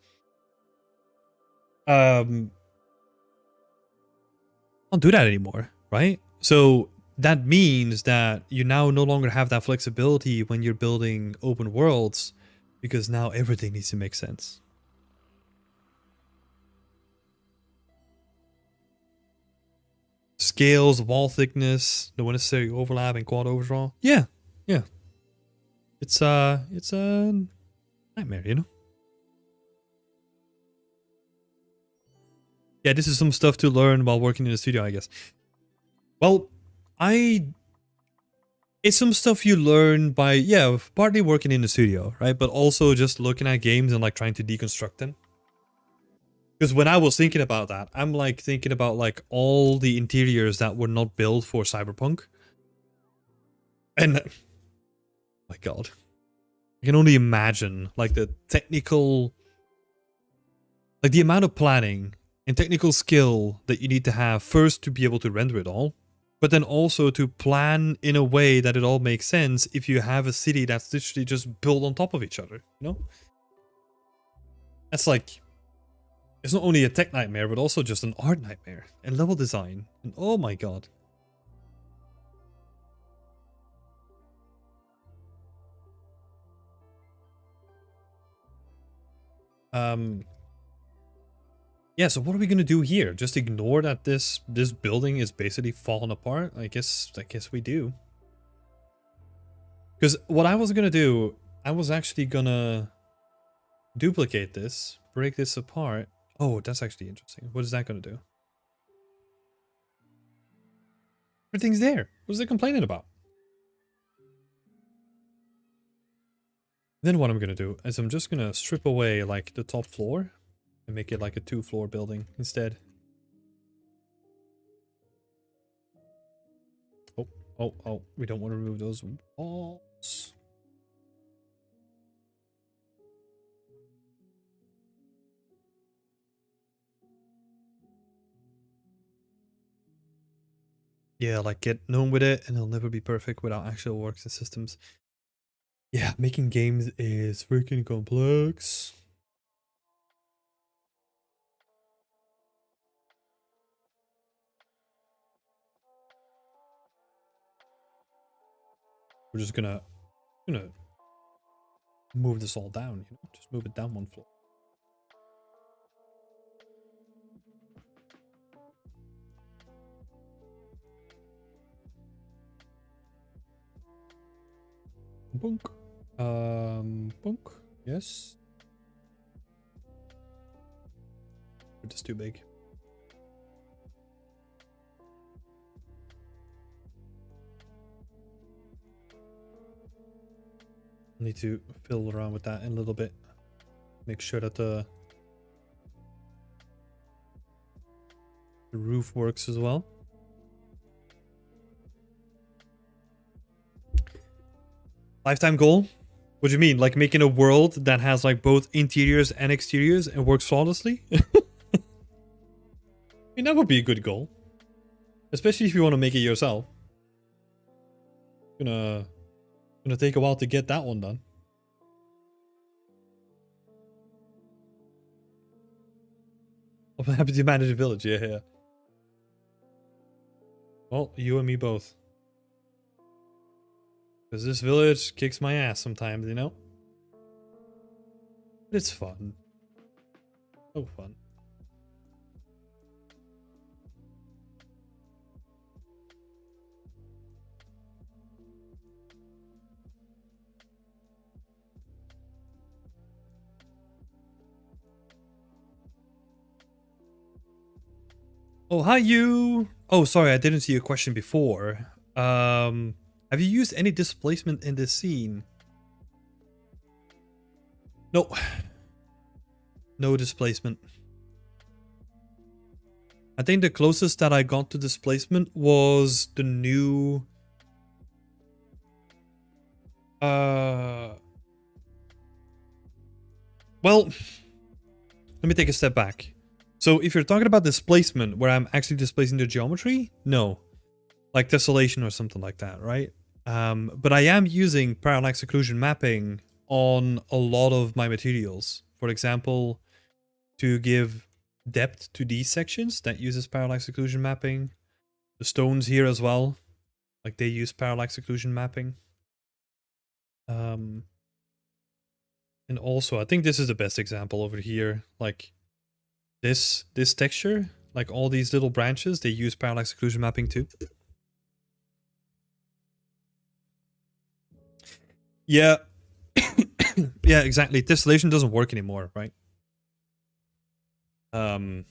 S1: Can't do that anymore, right? So that means that you now no longer have that flexibility when you're building open worlds, because now everything needs to make sense. Scales, wall thickness, no unnecessary overlap and quad overdraw. Yeah. It's a nightmare, you know? Yeah, this is some stuff to learn while working in the studio, I guess. Well, it's some stuff you learn by, yeah, partly working in the studio, right? But also just looking at games and like trying to deconstruct them. Because when I was thinking about that, I'm like thinking about like all the interiors that were not built for Cyberpunk. And my God, I can only imagine like the technical, like the amount of planning and technical skill that you need to have first to be able to render it all, but then also to plan in a way that it all makes sense if you have a city that's literally just built on top of each other, you know? That's like, it's not only a tech nightmare, but also just an art nightmare and level design. And oh my God. Yeah, so what are we gonna do here? Just ignore that this building is basically falling apart? I guess we do. Because what I was gonna do, I was actually gonna duplicate this, break this apart. Oh, that's actually interesting. What is that gonna do? Everything's there. What is it complaining about? Then what I'm gonna do is I'm just gonna strip away like the top floor and make it like a 2-floor building instead. Oh, we don't want to remove those walls. Yeah, like get known with it and it'll never be perfect without actual works and systems. Yeah, making games is freaking complex. We're just gonna move this all down, you know? Just move it down 1 floor. Bunk. Bunk. Yes. It's too big. Need to fiddle around with that in a little bit. Make sure that the roof works as well. Lifetime goal? What do you mean? Like making a world that has like both interiors and exteriors and works flawlessly? I mean, that would be a good goal. Especially if you want to make it yourself. Gonna take a while to get that one done. I'm happy to manage a village, yeah. Well, you and me both. Because this village kicks my ass sometimes, you know? But it's fun. So fun. Oh, hi you! Oh, sorry, I didn't see your question before. Have you used any displacement in this scene? No. No displacement. I think the closest that I got to displacement was the new... Well, let me take a step back. So if you're talking about displacement, where I'm actually displacing the geometry, no. Like tessellation or something like that, right? But I am using parallax occlusion mapping on a lot of my materials. For example, to give depth to these sections, that uses parallax occlusion mapping. The stones here as well, like they use parallax occlusion mapping. And also, I think this is the best example over here. Like this texture, like all these little branches, they use parallax occlusion mapping too. Yeah. Yeah, exactly. Tessellation doesn't work anymore, right? I've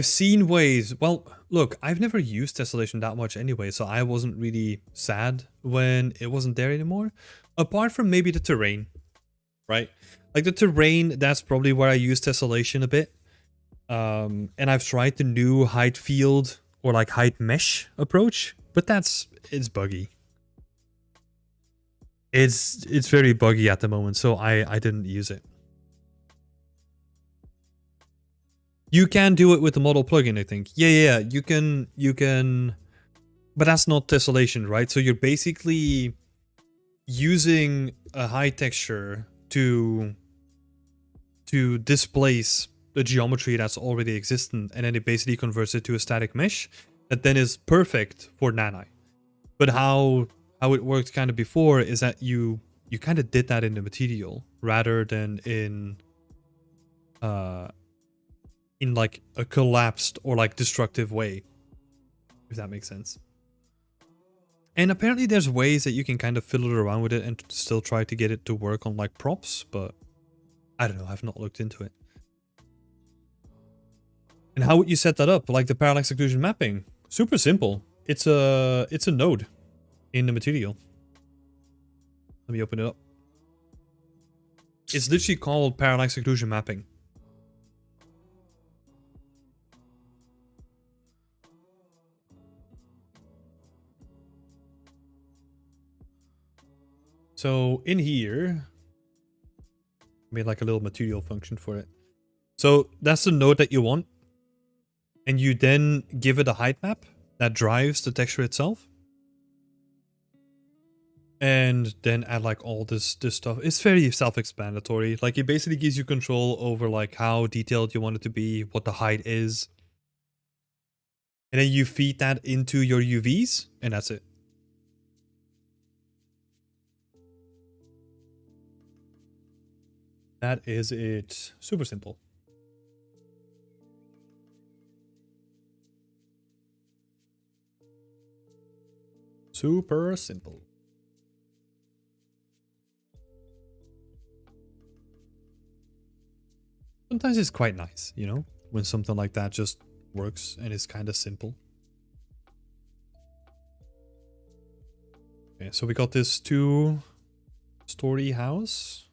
S1: seen ways. Well, look, I've never used tessellation that much anyway, so I wasn't really sad when it wasn't there anymore. Apart from maybe the terrain, right? Like the terrain, that's probably where I use tessellation a bit. And I've tried the new height field or like height mesh approach, but it's buggy. It's very buggy at the moment, so I didn't use it. You can do it with the model plugin, I think. Yeah, you can, but that's not tessellation, right? So you're basically using a high texture to displace the geometry that's already existent, and then it basically converts it to a static mesh that then is perfect for Nanai. But how it worked kind of before is that you kind of did that in the material rather than in like a collapsed or like destructive way, if that makes sense. And apparently there's ways that you can kind of fiddle around with it and still try to get it to work on like props, but I don't know, I've not looked into it. And how would you set that up? Like the parallax occlusion mapping? Super simple. It's a node in the material. Let me open it up. It's literally called parallax occlusion mapping. So in here, I made like a little material function for it. So that's the node that you want. And you then give it a height map that drives the texture itself. And then add like all this stuff. It's very self-explanatory. Like it basically gives you control over like how detailed you want it to be, what the height is. And then you feed that into your UVs, and that's it. That is it. Super simple. Super simple. Sometimes it's quite nice, you know, when something like that just works and is kind of simple. Okay, so we got this 2-story house.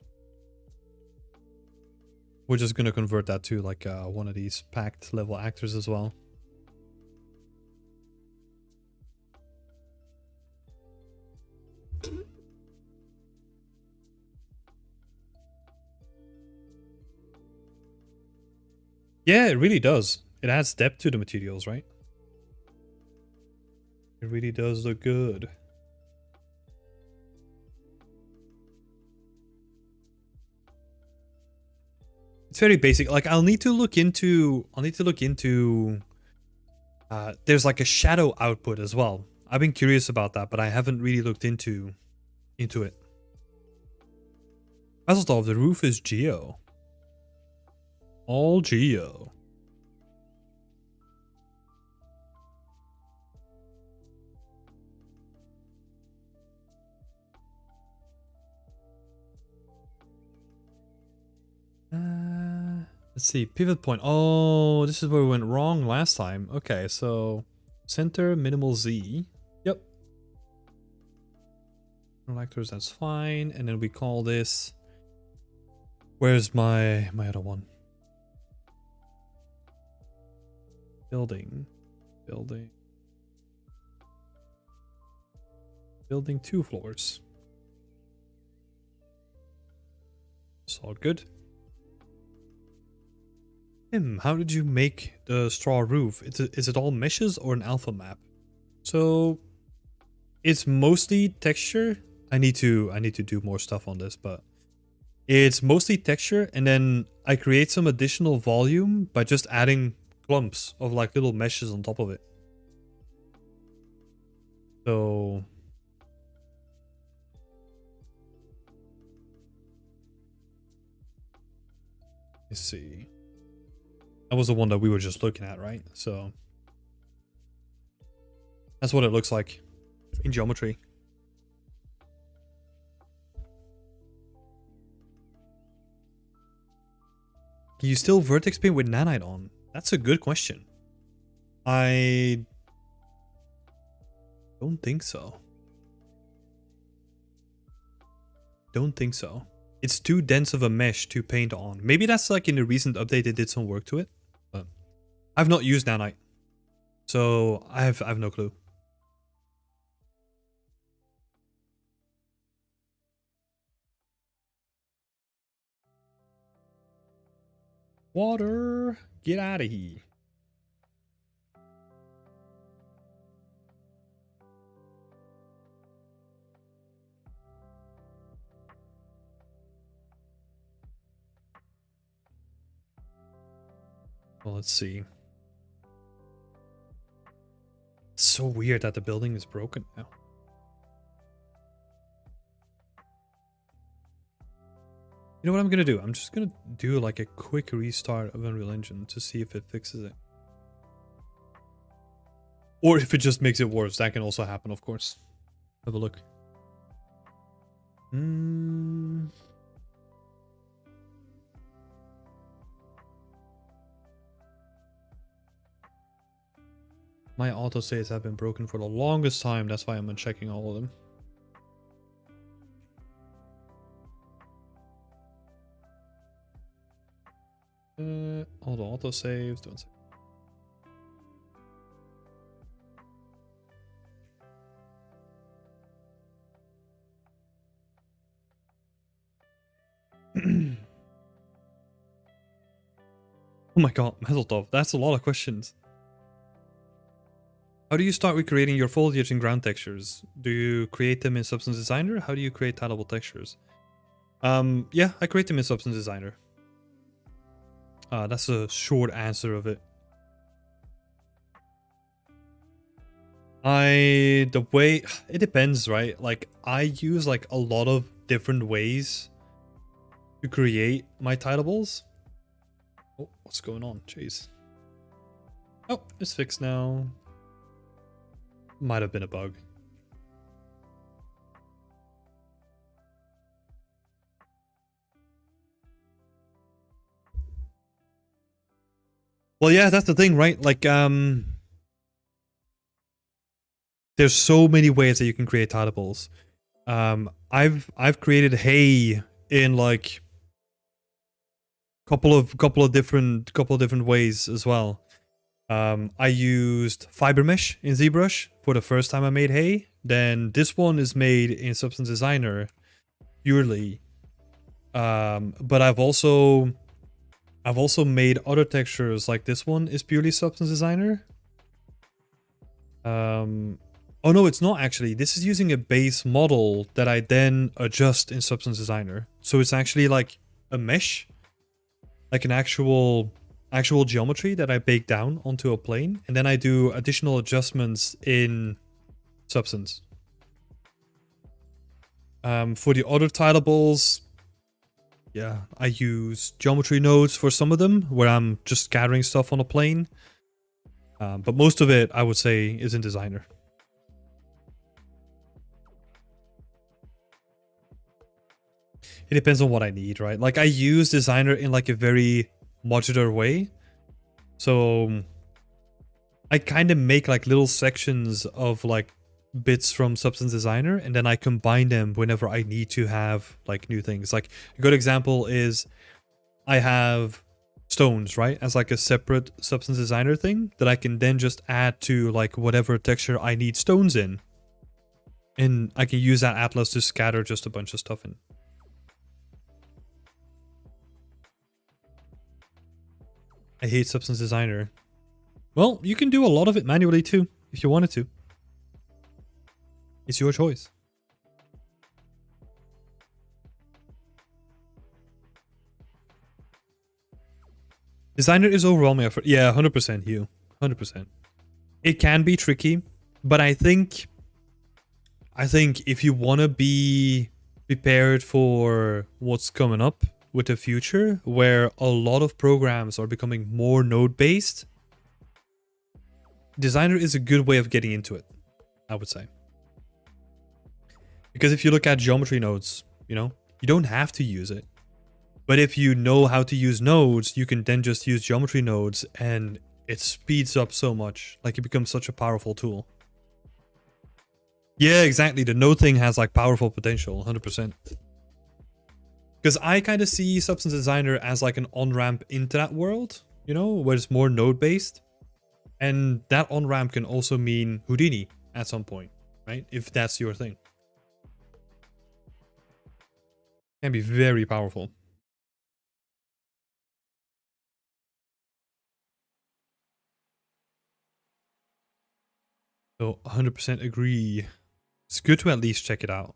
S1: We're just gonna convert that to like one of these packed level actors as well. Yeah, it really does. It adds depth to the materials, right? It really does look good. It's very basic. Like I'll need to look into there's like a shadow output as well. I've been curious about that, but I haven't really looked into it. Mazeltov, the roof is geo. All geo. Let's see, pivot point. Oh, this is where we went wrong last time. Okay, so center, minimal Z. Yep. Electors, that's fine. And then we call this. Where's my other one? Building. Building 2 floors. It's all good. How did you make the straw roof? Is it all meshes or an alpha map? So it's mostly texture. I need to do more stuff on this, but it's mostly texture, and then I create some additional volume by just adding clumps of like little meshes on top of it. So let's see. That was the one that we were just looking at, right? So that's what it looks like in geometry. Can you still vertex paint with nanite on? That's a good question. I don't think so. Don't think so. It's too dense of a mesh to paint on. Maybe that's like in the recent update they did some work to it. But I've not used nanite, so I have no clue. Water, get out of here. Well, let's see. It's so weird that the building is broken now. You know what I'm gonna do? I'm just gonna do like a quick restart of Unreal Engine to see if it fixes it. Or if it just makes it worse. That can also happen, of course. Have a look. My autosaves have been broken for the longest time. That's why I'm unchecking all of them. All the autosaves. Don't say. Oh my god, Mezzletov, that's a lot of questions. How do you start recreating your foliage and ground textures? Do you create them in Substance Designer? How do you create tileable textures? Yeah, I create them in Substance Designer. That's a short answer of it. The way, it depends, right? Like, I use like a lot of different ways to create my tileables. Oh, what's going on? Jeez. Oh, it's fixed now. Might have been a bug. Well, yeah, that's the thing, right? Like, there's so many ways that you can create tileables. I've created hay in like couple of different ways as well. I used fiber mesh in ZBrush for the first time I made hay. Then this one is made in Substance Designer purely. But I've also made other textures, like this one is purely Substance Designer. Oh no, it's not actually. This is using a base model that I then adjust in Substance Designer. So it's actually like a mesh, like an actual geometry that I bake down onto a plane, and then I do additional adjustments in Substance. For the other tileables, yeah, I use geometry nodes for some of them, where I'm just scattering stuff on a plane. But most of it, I would say, is in Designer. It depends on what I need, right? Like, I use Designer in like a very modular way. So I kind of make like little sections of like bits from Substance Designer, and then I combine them whenever I need to have like new things. Like a good example is I have stones, right? As like a separate Substance Designer thing that I can then just add to like whatever texture I need stones in. And I can use that atlas to scatter just a bunch of stuff in. I hate Substance Designer. Well, you can do a lot of it manually too, if you wanted to. It's your choice. Designer is overwhelming effort. Yeah, 100%, Hugh. 100%. It can be tricky, but I think if you want to be prepared for what's coming up with the future, where a lot of programs are becoming more node-based, Designer is a good way of getting into it, I would say. Because if you look at geometry nodes, you don't have to use it. But if you know how to use nodes, you can then just use geometry nodes, and it speeds up so much. Like, it becomes such a powerful tool. Yeah, exactly. The node thing has like powerful potential, 100%. Because I kind of see Substance Designer as like an on-ramp into that world, where it's more node-based. And that on-ramp can also mean Houdini at some point, right? If that's your thing. Can be very powerful. So 100% agree. It's good to at least check it out.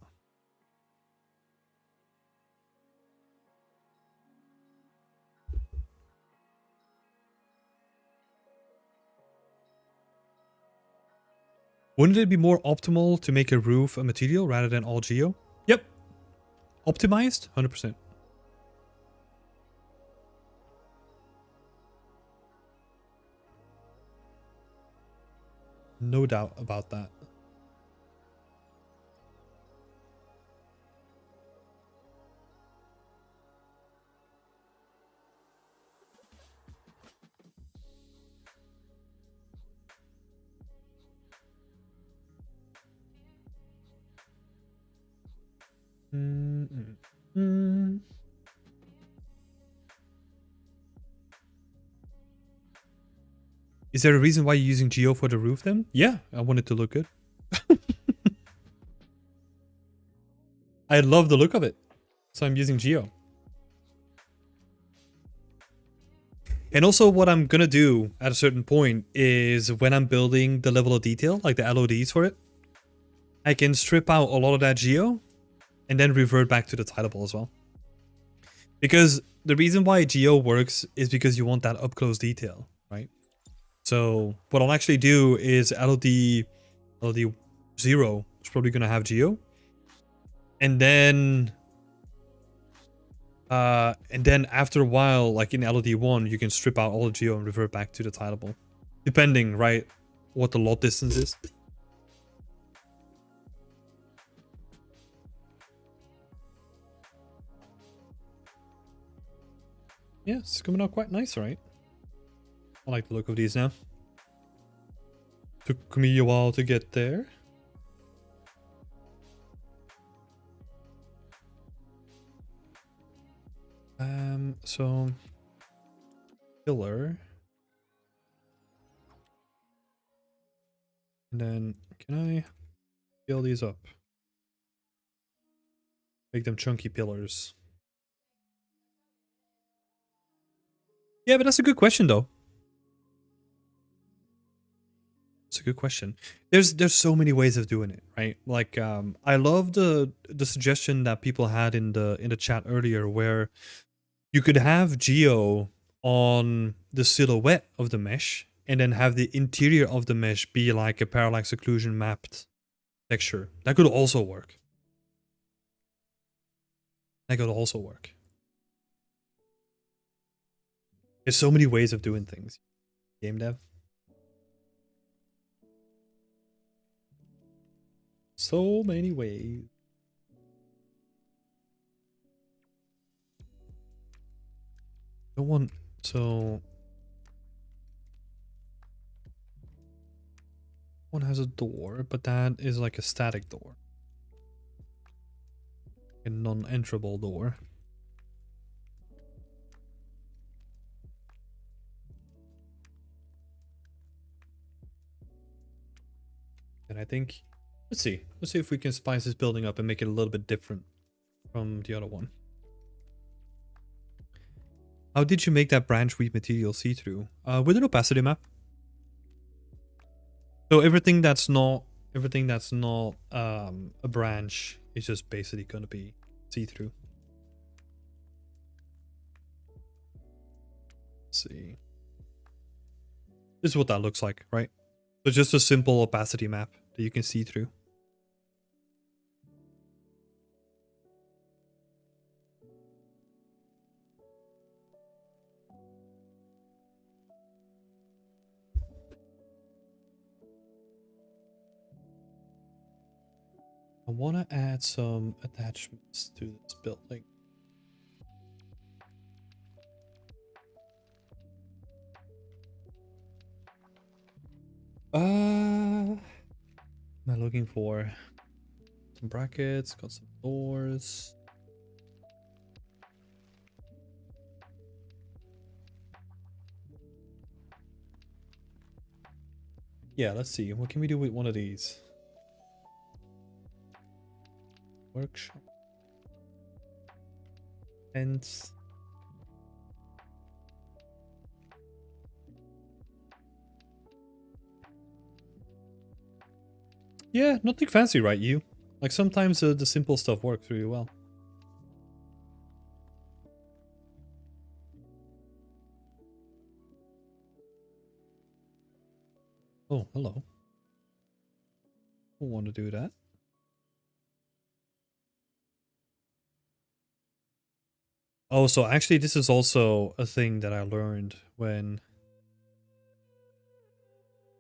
S1: Wouldn't it be more optimal to make a roof a material rather than all geo? Yep. Optimized? 100%. No doubt about that. Mm, mm, mm. Is there a reason why you're using Geo for the roof then? Yeah, I want it to look good. I love the look of it, so I'm using Geo. And also what I'm gonna do at a certain point is when I'm building the level of detail, like the LODs for it, I can strip out a lot of that Geo and then revert back to the tileable as well. Because the reason why Geo works is because you want that up close detail, right? So what I'll actually do is LOD 0 is probably gonna have Geo. And then after a while, like in LOD 1, you can strip out all the Geo and revert back to the tileable. Depending, right, what the lot distance is. Yeah, it's coming out quite nice, right? I like the look of these now. Took me a while to get there. So pillar. And then can I scale these up? Make them chunky pillars. Yeah, but that's a good question though. It's a good question. There's so many ways of doing it, right? Like I love the suggestion that people had in the chat earlier where you could have Geo on the silhouette of the mesh and then have the interior of the mesh be like a parallax occlusion mapped texture. That could also work. That could also work. There's so many ways of doing things. Game dev. So many ways. No one. So one has a door, but that is like a static door, a non-enterable door. And I think, let's see if we can spice this building up and make it a little bit different from the other one. How did you make that branch weave material see-through? With an opacity map. So everything that's not a branch is just basically gonna be see-through. Let's see. This is what that looks like, right? So just a simple opacity map that you can see through. I want to add some attachments to this building. Am I looking for some brackets? Got some doors. Yeah, let's see. What can we do with one of these? Workshop. Tents. Yeah, nothing fancy, right, you? Like sometimes the simple stuff works really well. Oh, hello. I want to do that. Oh, so actually this is also a thing that I learned when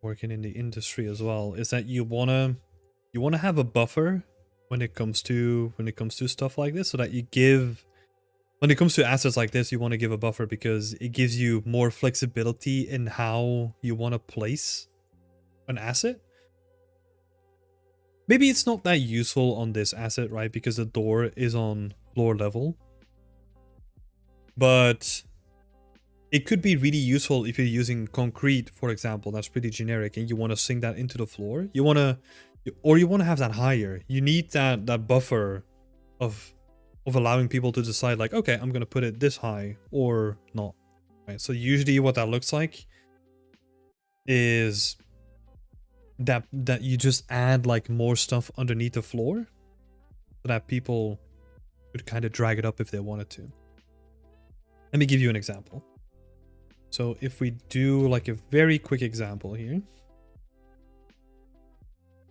S1: working in the industry as well, is that you wanna have a buffer when it comes to stuff like this, so that you give, when it comes to assets like this, you want to give a buffer because it gives you more flexibility in how you want to place an asset. maybe it's not that useful on this asset, right? Because the door is on floor level. But it could be really useful if you're using concrete, for example. That's pretty generic, and you want to sink that into the floor. You want to have that higher. You need that buffer of allowing people to decide, like, okay, I'm gonna put it this high or not. Right. So usually, what that looks like is that you just add like more stuff underneath the floor, so that people could kind of drag it up if they wanted to. Let me give you an example. So if we do like a very quick example here,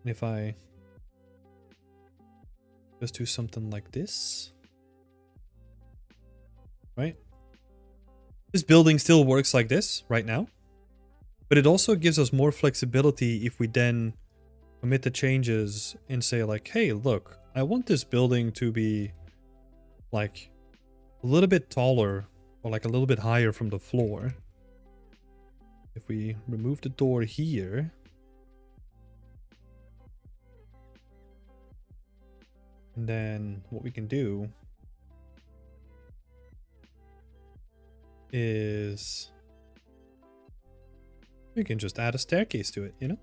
S1: if I just do something like this, right? This building still works like this right now, but it also gives us more flexibility if we then commit the changes and say like, hey, look, I want this building to be like a little bit taller or like a little bit higher from the floor. If we remove the door here, and then what we can do is we can just add a staircase to it, you know?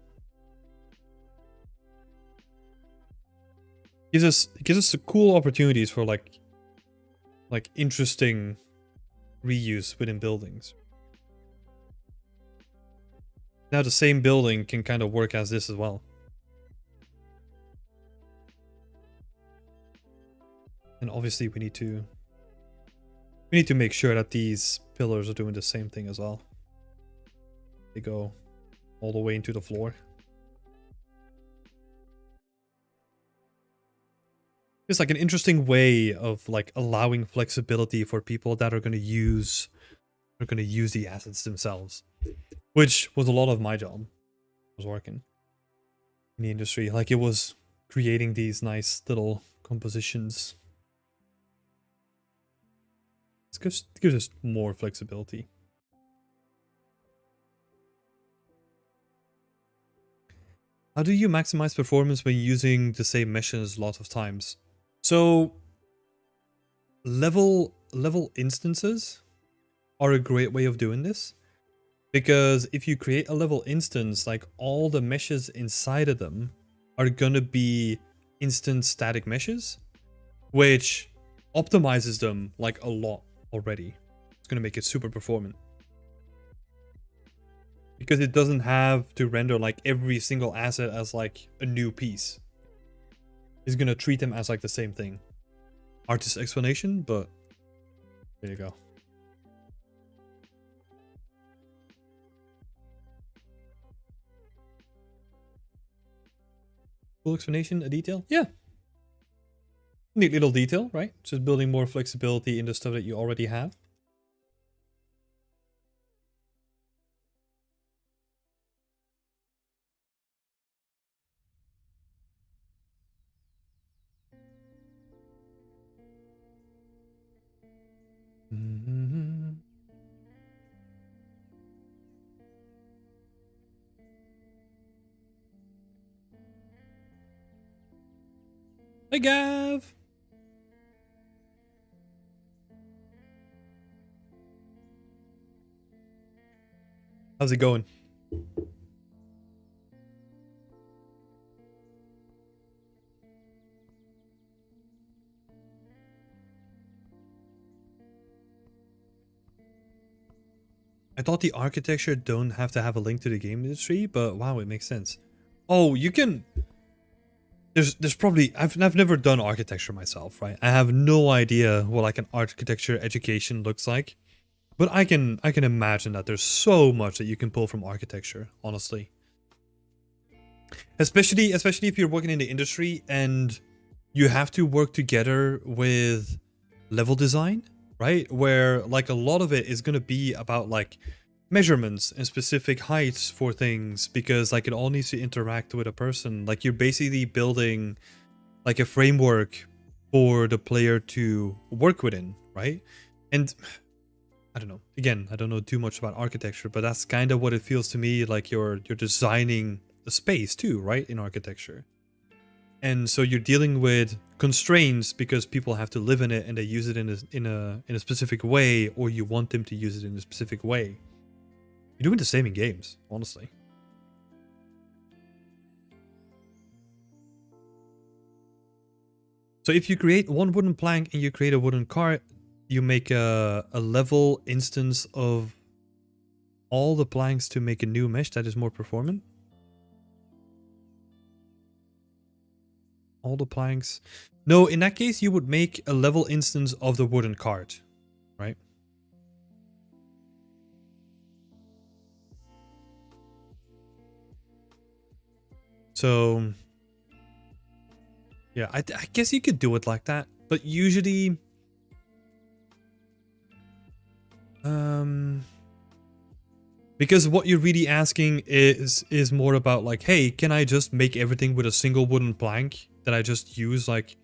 S1: Gives us cool opportunities for like interesting reuse within buildings. Now the same building can kind of work as this as well. And obviously we need to make sure that these pillars are doing the same thing as well. They go all the way into the floor. It's like an interesting way of like allowing flexibility for people that are going to use the assets themselves, which was a lot of my job. I was working in the industry, like it was creating these nice little compositions. It gives us more flexibility. How do you maximize performance when using the same meshes lots of times? So level instances are a great way of doing this, because if you create a level instance, like all the meshes inside of them are gonna be instant static meshes, which optimizes them like a lot already. It's gonna make it super performant, because it doesn't have to render like every single asset as like a new piece. It's gonna treat them as like the same thing. Artist explanation, but there you go. Full explanation, a detail? Yeah. Neat little detail, right? Just building more flexibility in the stuff that you already have. Hey, Gav! How's it going? I thought the architecture don't have to have a link to the game industry, but wow, it makes sense. Oh, you can... There's probably... I've never done architecture myself, right? I have no idea what like an architecture education looks like. But I can imagine that there's so much that you can pull from architecture, honestly. Especially if you're working in the industry and you have to work together with level design, right? Where like a lot of it is going to be about like measurements and specific heights for things, because like it all needs to interact with a person. Like you're basically building like a framework for the player to work within, right? And I don't know. Again, I don't know too much about architecture, but that's kind of what it feels to me like you're designing the space too, right? In architecture. and so you're dealing with constraints because people have to live in it and they use it in a specific way, or you want them to use it in a specific way. You're doing the same in games, honestly. So if you create one wooden plank and you create a wooden cart, you make a level instance of all the planks to make a new mesh that is more performant. All the planks. No, in that case, you would make a level instance of the wooden cart, right? So, yeah, I guess you could do it like that. But usually, because what you're really asking is more about like, hey, can I just make everything with a single wooden plank that I just use like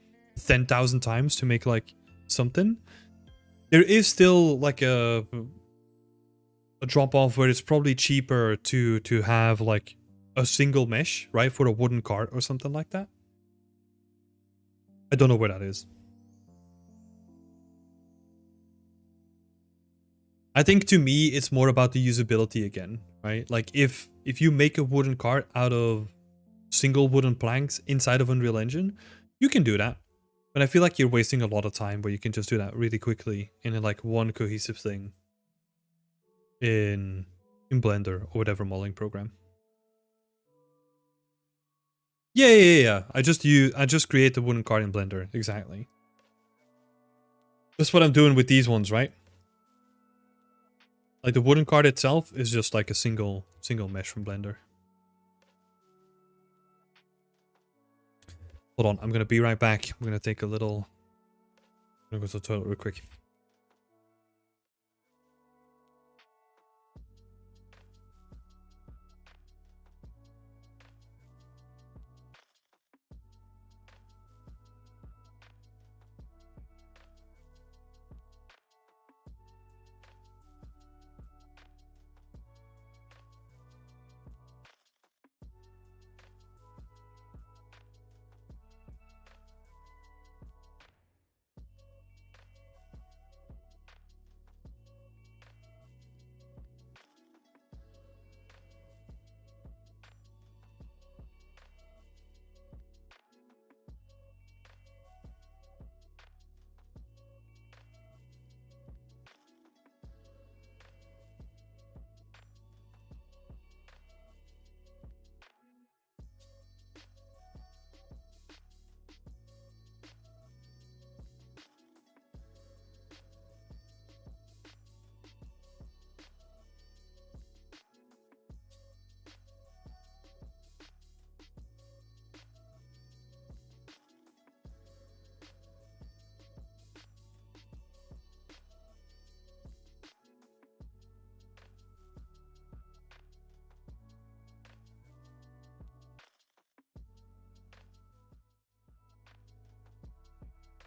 S1: 10,000 times to make like something? There is still like a drop off where it's probably cheaper to have like a single mesh, right, for a wooden cart or something like that. I don't know where that is. I think to me it's more about the usability again, right? Like if you make a wooden cart out of single wooden planks inside of Unreal Engine, you can do that. But I feel like you're wasting a lot of time where you can just do that really quickly in like one cohesive thing in Blender or whatever modeling program. Yeah. I just create the wooden cart in Blender, exactly. That's what I'm doing with these ones, right? Like the wooden card itself is just like a single mesh from Blender. Hold on, I'm gonna be right back. I'm gonna take a little. I'm gonna go to the toilet real quick.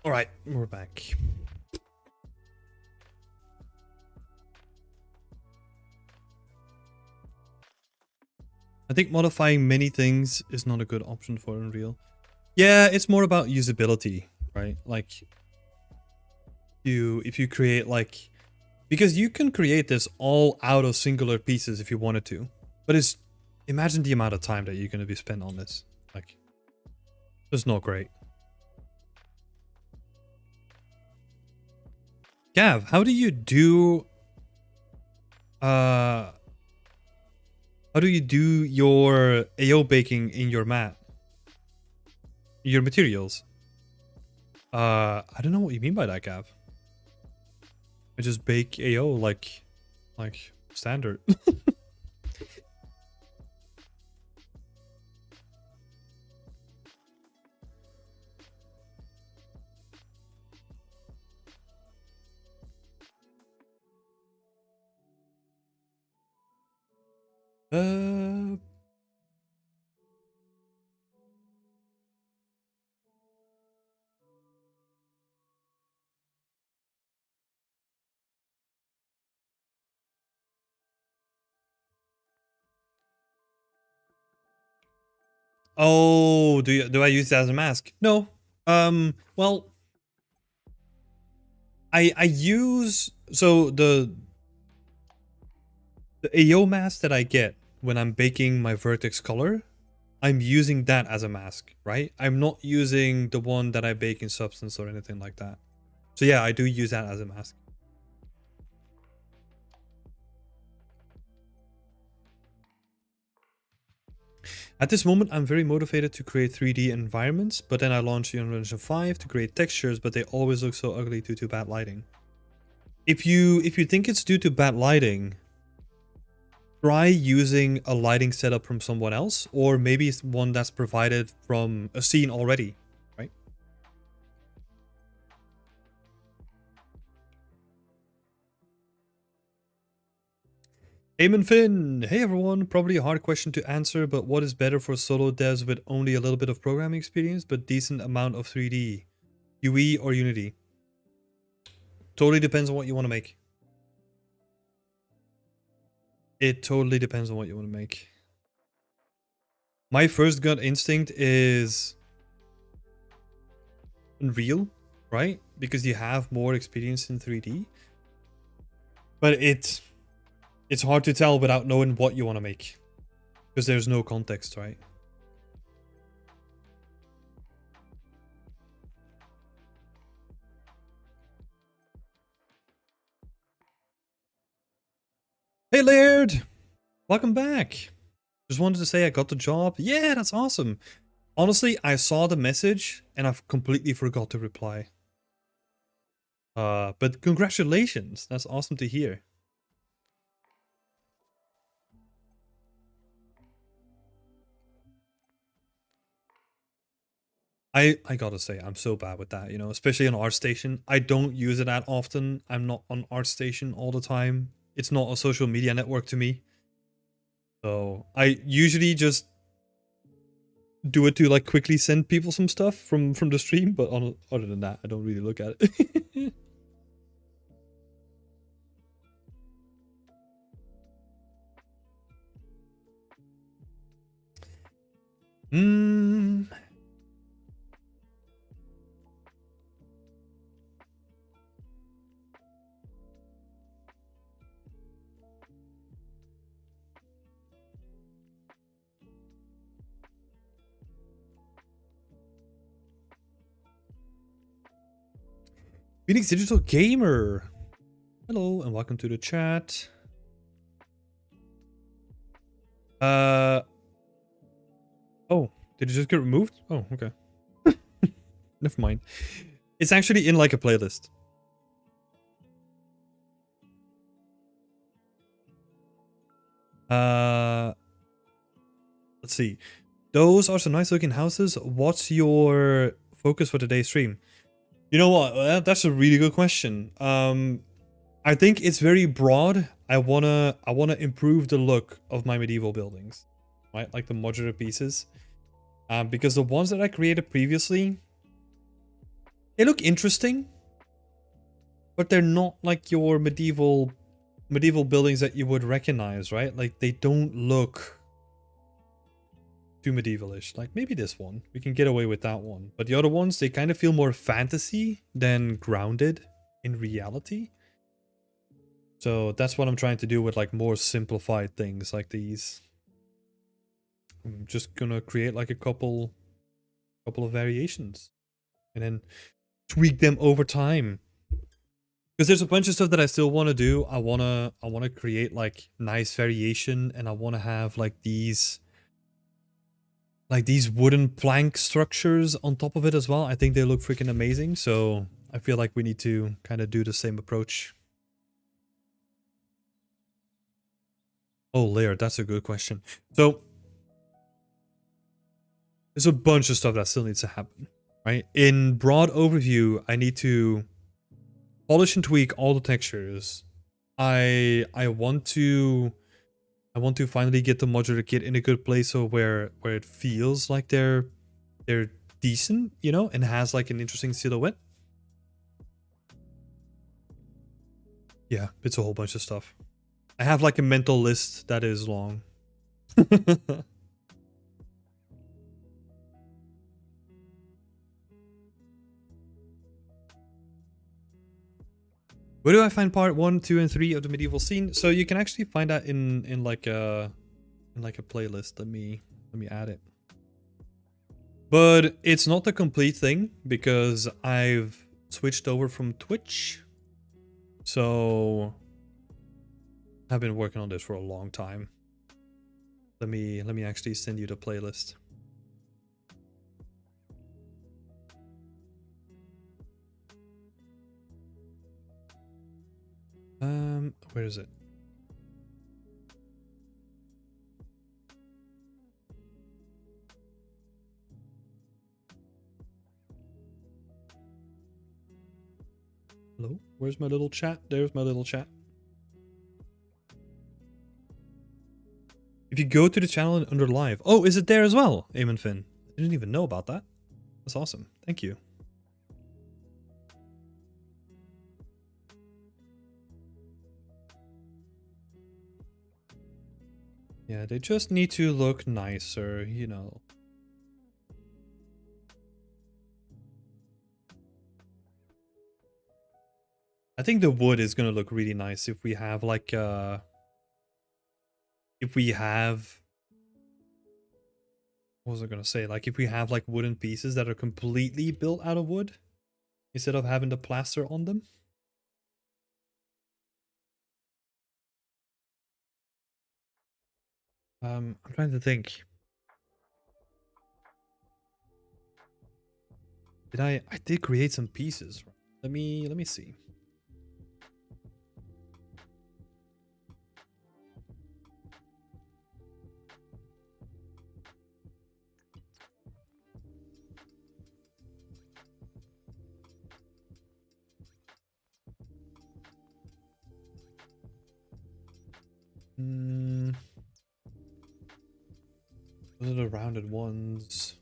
S1: All right, we're back. I think modifying many things is not a good option for Unreal. Yeah, it's more about usability, right? Like if you create like, because you can create this all out of singular pieces if you wanted to, but it's, imagine the amount of time that you're going to be spent on this. Like, it's not great. Gav, uh how do you do your AO baking in your mat? Your materials? I don't know what you mean by that, Gav. I just bake AO like standard. uh Oh, do I use that as a mask? No. Well, I use so the AO mask that I get when I'm baking my vertex color, I'm using that as a mask, right? I'm not using the one that I bake in Substance or anything like that. So yeah, I do use that as a mask. At this moment, I'm very motivated to create 3D environments, but then I launched Unreal Engine 5 to create textures, but they always look so ugly due to bad lighting. If you think it's due to bad lighting, try using a lighting setup from someone else, or maybe it's one that's provided from a scene already, right? Eamon Finn! Hey everyone, probably a hard question to answer, but what is better for solo devs with only a little bit of programming experience but decent amount of 3D? UE or Unity? Totally depends on what you want to make. It totally depends on what you want to make. My first gut instinct is Unreal, right? Because you have more experience in 3D. But it's hard to tell without knowing what you want to make. Because there's no context, right? Hey Laird! Welcome back! Just wanted to say I got the job. Yeah, that's awesome. Honestly, I saw the message and I've completely forgot to reply. But congratulations. That's awesome to hear. I gotta say, I'm so bad with that, you know, especially on ArtStation. I don't use it that often. I'm not on ArtStation all the time. It's not a social media network to me. So I usually just do it to like quickly send people some stuff from the stream, but other than that, I don't really look at it. Hmm. Phoenix Digital Gamer. Hello and welcome to the chat. Oh, did it just get removed? Oh, okay. Never mind. It's actually in like a playlist. Let's see. Those are some nice looking houses. What's your focus for today's stream? You know what? That's a really good question. I think it's very broad. I wanna improve the look of my medieval buildings, right? Like the modular pieces, because the ones that I created previously, they look interesting, but they're not like your medieval buildings that you would recognize, right? Like they don't look too medievalish. Like maybe this one, we can get away with that one, but the other ones, they kind of feel more fantasy than grounded in reality. So that's what I'm trying to do with like more simplified things like these. I'm just gonna create like a couple of variations and then tweak them over time. Because there's a bunch of stuff that I still want to do. I wanna create like nice variation, and I wanna have like these wooden plank structures on top of it as well. I think they look freaking amazing. So I feel like we need to kind of do the same approach. Oh, Laird, that's a good question. So there's a bunch of stuff that still needs to happen, right? In broad overview, I need to polish and tweak all the textures. I want to finally get the modular kit in a good place, so where it feels like they're decent, you know, and has like an interesting silhouette. Yeah, it's a whole bunch of stuff. I have like a mental list that is long. Where do I find part 1, 2, and 3 of the medieval scene? So you can actually find that in like a playlist. Let me add it. But it's not the complete thing because I've switched over from Twitch. So I've been working on this for a long time. Let me actually send you the playlist. Where is it? Hello? Where's my little chat? There's my little chat. If you go to the channel and under live. Oh, is it there as well, Eamon Finn? I didn't even know about that. That's awesome. Thank you. Yeah, they just need to look nicer, you know. I think the wood is gonna look really nice if we have like what was I gonna say? Like if we have like wooden pieces that are completely built out of wood instead of having the plaster on them. I'm trying to think. I did create some pieces. Let me see. Those are the rounded ones.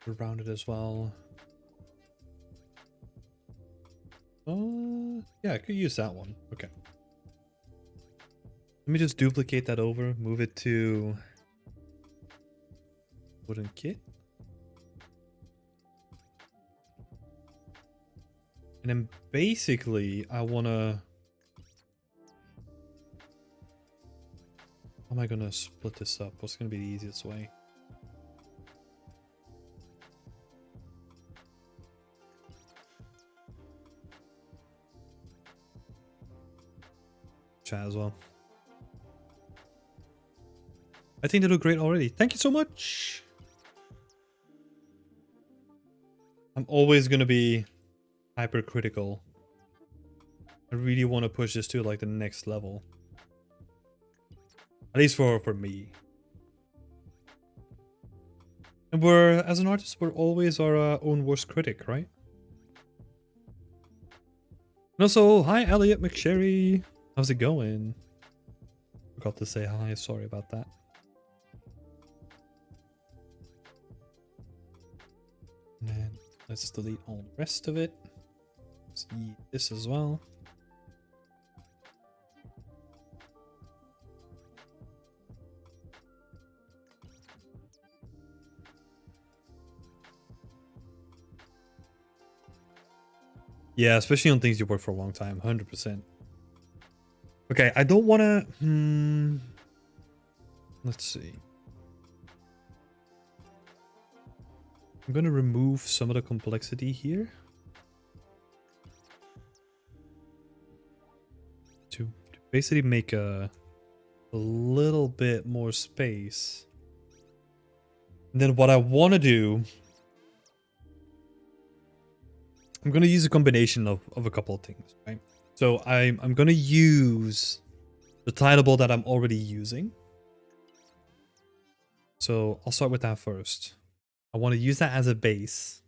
S1: They're rounded as well. Yeah, I could use that one. Okay. Let me just duplicate that over, move it to wooden kit. And then basically I wanna... How am I gonna split this up? What's gonna be the easiest way? Chat as well. I think they look great already. Thank you so much. I'm always gonna be hypercritical. I really want to push this to like the next level. At least for me. And as an artist, we're always our own worst critic, right? And also, hi Elliot McSherry. How's it going? Forgot to say hi, sorry about that. And then let's delete all the rest of it. See this as well. Yeah, especially on things you work for a long time, 100%. Okay, I don't want to... Let's see. I'm going to remove some of the complexity here. To basically make a little bit more space. And then what I want to do... I'm going to use a combination of a couple of things, right? So I'm going to use the tileable that I'm already using. So I'll start with that first. I want to use that as a base.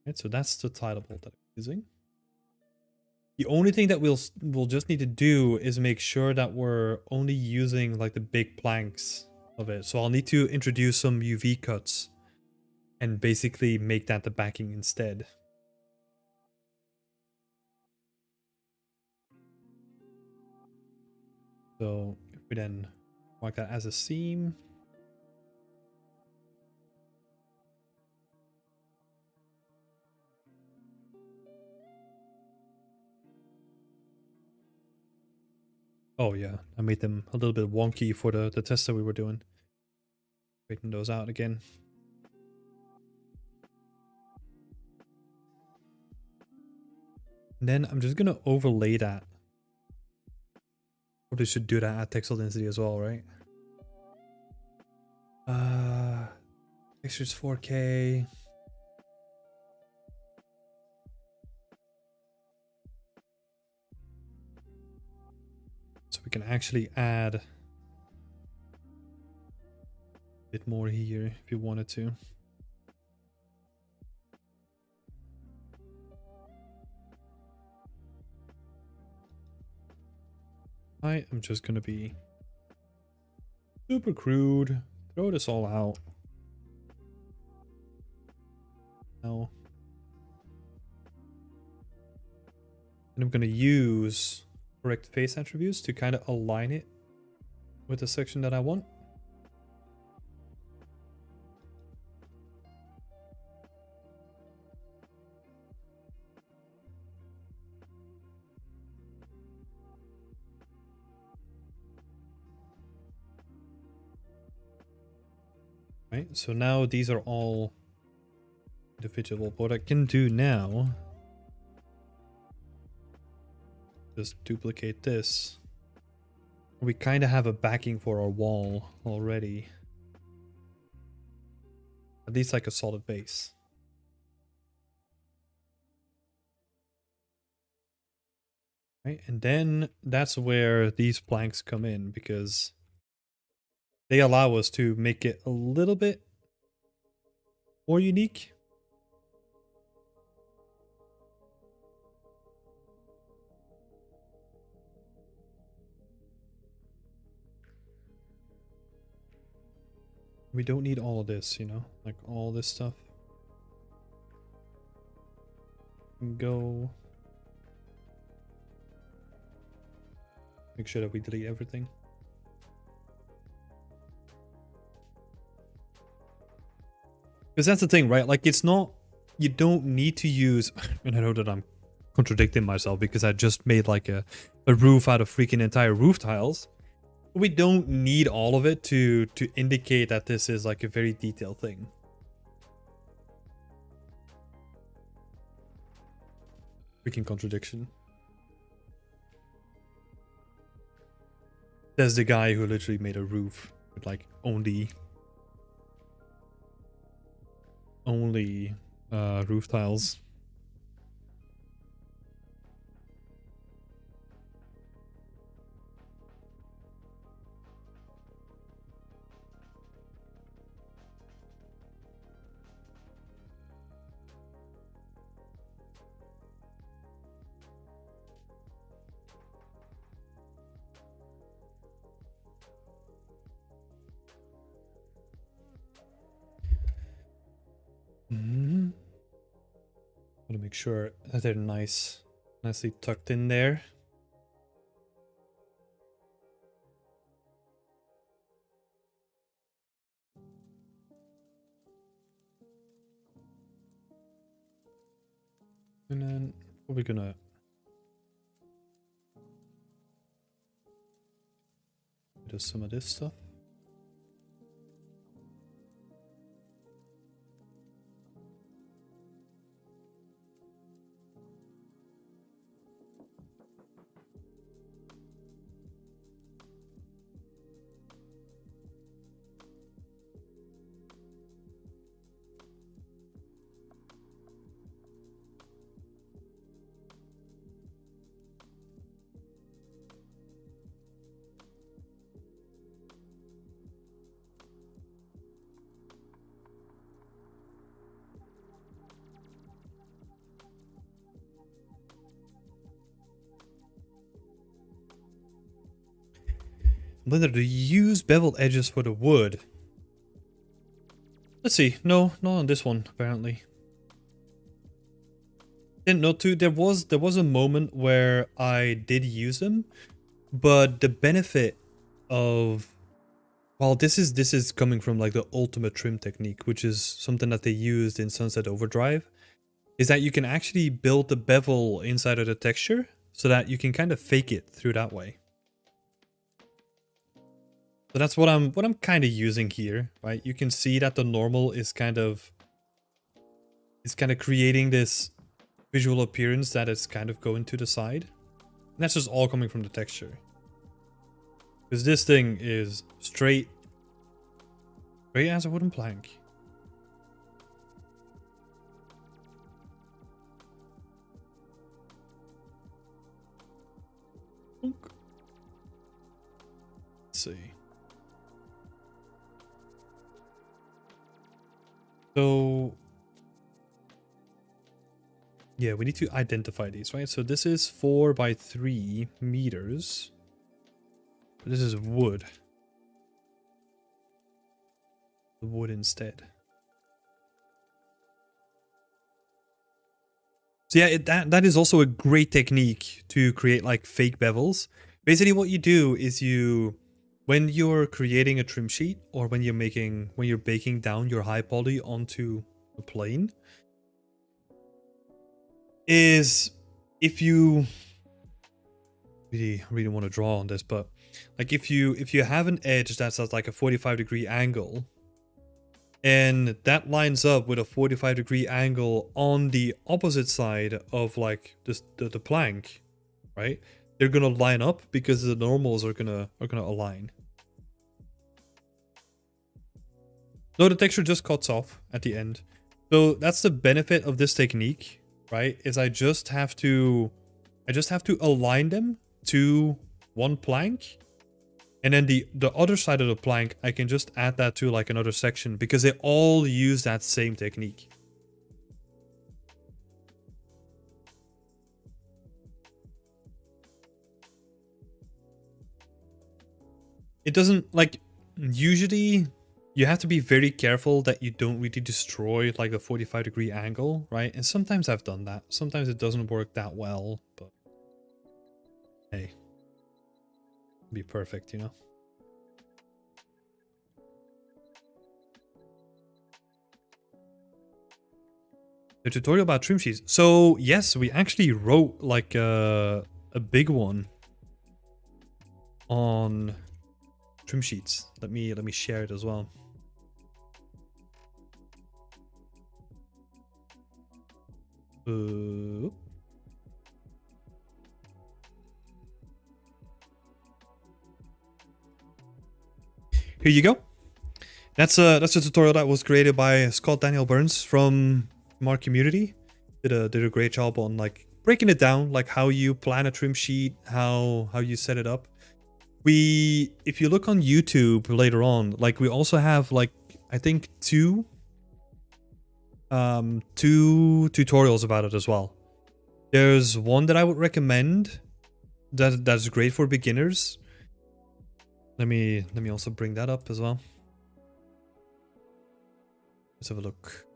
S1: Right, so that's the tileable that I'm using. The only thing that we'll just need to do is make sure that we're only using like the big planks of it. So I'll need to introduce some UV cuts and basically make that the backing instead. So if we then mark that as a seam. Oh yeah, I made them a little bit wonky for the test that we were doing. Straighten those out again. And then I'm just gonna overlay that. Probably should do that at texel density as well, right? Textures 4K. So we can actually add a bit more here if you wanted to. I am just gonna be super crude. Throw this all out. Now. And I'm gonna use correct face attributes to kind of align it with the section that I want. Right, so now these are all individual. What I can do now, just duplicate this. We kind of have a backing for our wall already. At least like a solid base. Right, and then that's where these planks come in, because they allow us to make it a little bit more unique. We don't need all of this, you know, like all this stuff. Go. Make sure that we delete everything. Because that's the thing, right? Like, it's not, you don't need to use, and I know that I'm contradicting myself because I just made like a roof out of freaking entire roof tiles. We don't need all of it to indicate that this is like a very detailed thing. Freaking contradiction. There's the guy who literally made a roof with like only roof tiles. Mm-hmm. Want to make sure that they're nicely tucked in there. And then what we're gonna do some of this stuff. Whether to use beveled edges for the wood. Let's see. No, not on this one, apparently. Didn't know to. There was a moment where I did use them, but the benefit of, well, this is coming from like the ultimate trim technique, which is something that they used in Sunset Overdrive, is that you can actually build the bevel inside of the texture so that you can kind of fake it through that way. So that's what I'm kind of using here, right? You can see that the normal is kind of creating this visual appearance that it's kind of going to the side. And that's just all coming from the texture. Because this thing is straight as a wooden plank. Let's see. So yeah, we need to identify these, right? So this is 4 by 3 meters. This is wood. The wood instead. So yeah, that is also a great technique to create like fake bevels. Basically what you do is when you're creating a trim sheet or when you're baking down your high poly onto a plane, is if you really want to draw on this, but like if you have an edge that's at like a 45-degree angle and that lines up with a 45-degree angle on the opposite side of like the plank, right? They're gonna line up because the normals are gonna align. So the texture just cuts off at the end. So that's the benefit of this technique, right? Is I just have to align them to one plank, and then the other side of the plank I can just add that to like another section because they all use that same technique. It doesn't like usually you have to be very careful that you don't really destroy like a 45-degree angle, right? And sometimes I've done that. Sometimes it doesn't work that well, but hey, be perfect, you know? The tutorial about trim sheets. So yes, we actually wrote like a big one on trim sheets. Let me share it as well. Here you go. That's a tutorial that was created by Scott Daniel Burns from our community. Did a great job on like breaking it down, like how you plan a trim sheet, how you set it up. If you look on YouTube later on, like we also have like I think two tutorials about it as well. There's one that I would recommend that's great for beginners. Let me also bring that up as well. Let's have a look.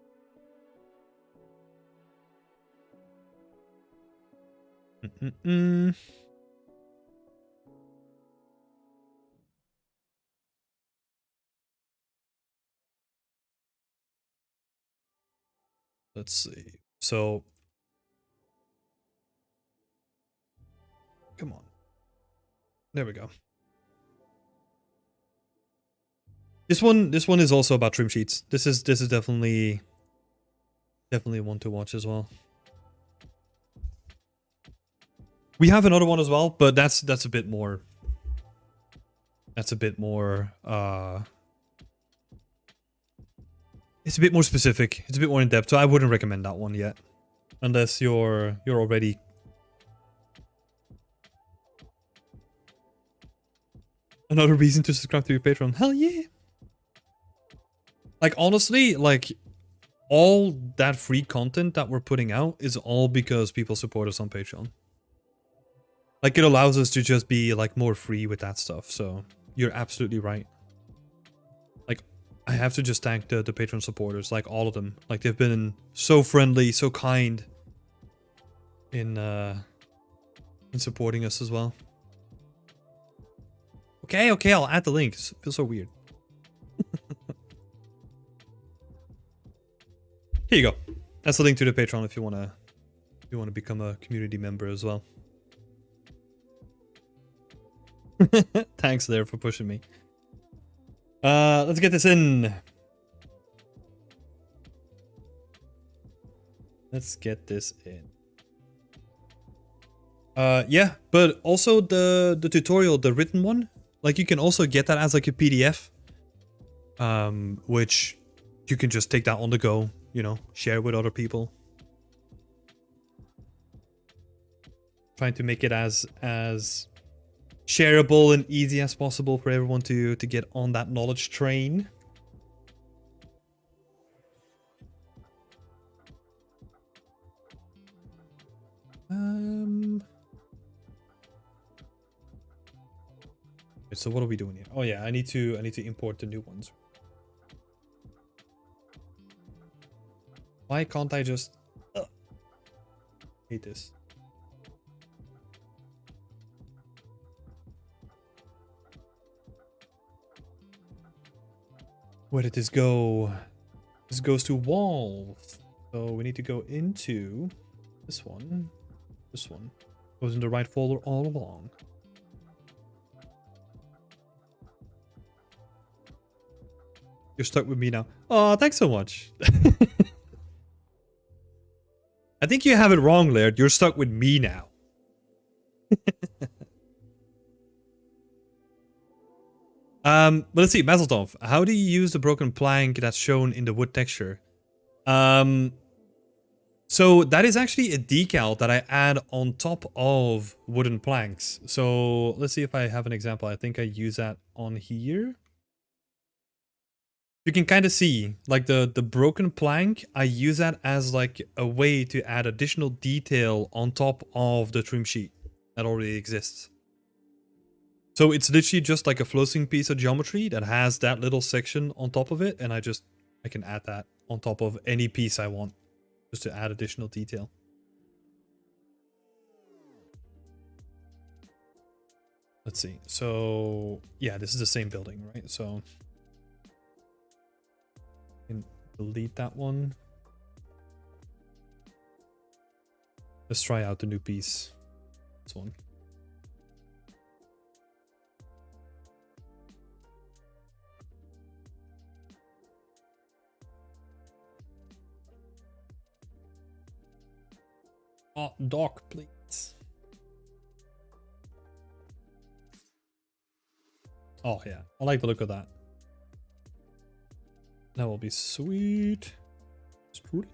S1: Let's see. So come on. There we go. This one is also about trim sheets. This is definitely one to watch as well. We have another one as well, but that's a bit more. That's a bit more. It's a bit more specific. It's a bit more in depth, so I wouldn't recommend that one yet, unless you're already. Another reason to subscribe to your Patreon. Hell yeah! Like honestly, like all that free content that we're putting out is all because people support us on Patreon. Like it allows us to just be like more free with that stuff. So you're absolutely right. Like I have to just thank the Patreon supporters, like all of them. Like they've been so friendly, so kind in supporting us as well. Okay, I'll add the links. It feels so weird. Here you go. That's the link to the Patreon if you wanna become a community member as well. Thanks there for pushing me. Let's get this in. Let's get this in. Yeah, but also the tutorial, the written one, like you can also get that as like a PDF, which you can just take that on the go, you know, share with other people. Trying to make it as shareable and easy as possible for everyone to get on that knowledge train. So what are we doing here? Oh yeah, I need to import the new ones. Why can't I just hate this? Where did this go? This goes to walls. So we need to go into this one. This one goes in the right folder all along. You're stuck with me now. Oh, thanks so much. I think you have it wrong, Laird. You're stuck with me now. But let's see, Mazeltov, how do you use the broken plank that's shown in the wood texture? So that is actually a decal that I add on top of wooden planks. So let's see if I have an example. I think I use that on here. You can kind of see, like the broken plank, I use that as like a way to add additional detail on top of the trim sheet that already exists. So it's literally just like a floating piece of geometry that has that little section on top of it, and I can add that on top of any piece I want, just to add additional detail. Let's see. So yeah, this is the same building, right? So delete that one. Let's try out the new piece. This one. Oh, dock, please. Oh yeah, I like the look of that. That will be sweet. Sweet.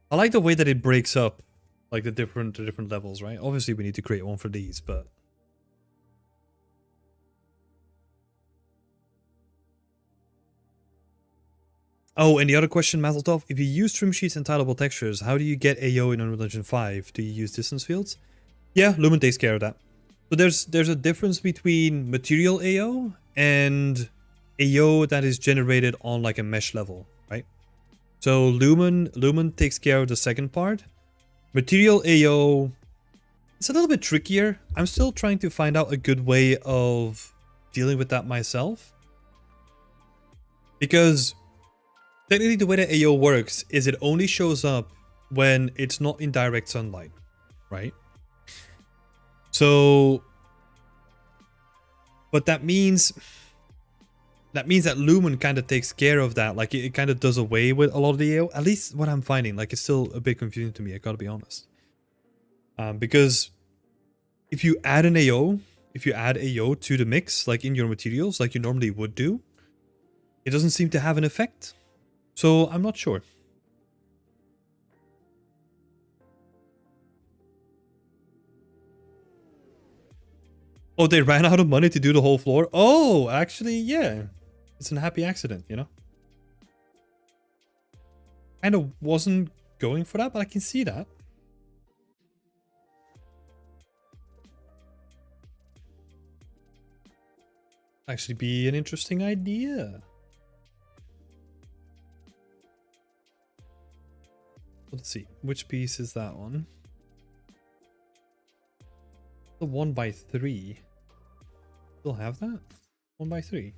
S1: I like the way that it breaks up, like the different levels, right? Obviously, we need to create one for these, but oh, and the other question, Mazeltov, if you use trim sheets and tileable textures, how do you get AO in Unreal Engine 5? Do you use distance fields? Yeah, Lumen takes care of that. So there's a difference between material AO and AO that is generated on like a mesh level, right? So Lumen takes care of the second part. Material AO, it's a little bit trickier. I'm still trying to find out a good way of dealing with that myself. Because technically the way that AO works is it only shows up when it's not in direct sunlight, right? So, but that means that Lumen kind of takes care of that. Like it kind of does away with a lot of the AO. At least what I'm finding, like it's still a bit confusing to me. I gotta be honest. Because if you add an AO, if you add AO to the mix, like in your materials, like you normally would do, it doesn't seem to have an effect. So I'm not sure. Oh, they ran out of money to do the whole floor? Oh, actually, yeah. It's a happy accident, you know? Kind of wasn't going for that, but I can see that. Actually be an interesting idea. Let's see. Which piece is that one? The 1x3. Still have that? 1x3.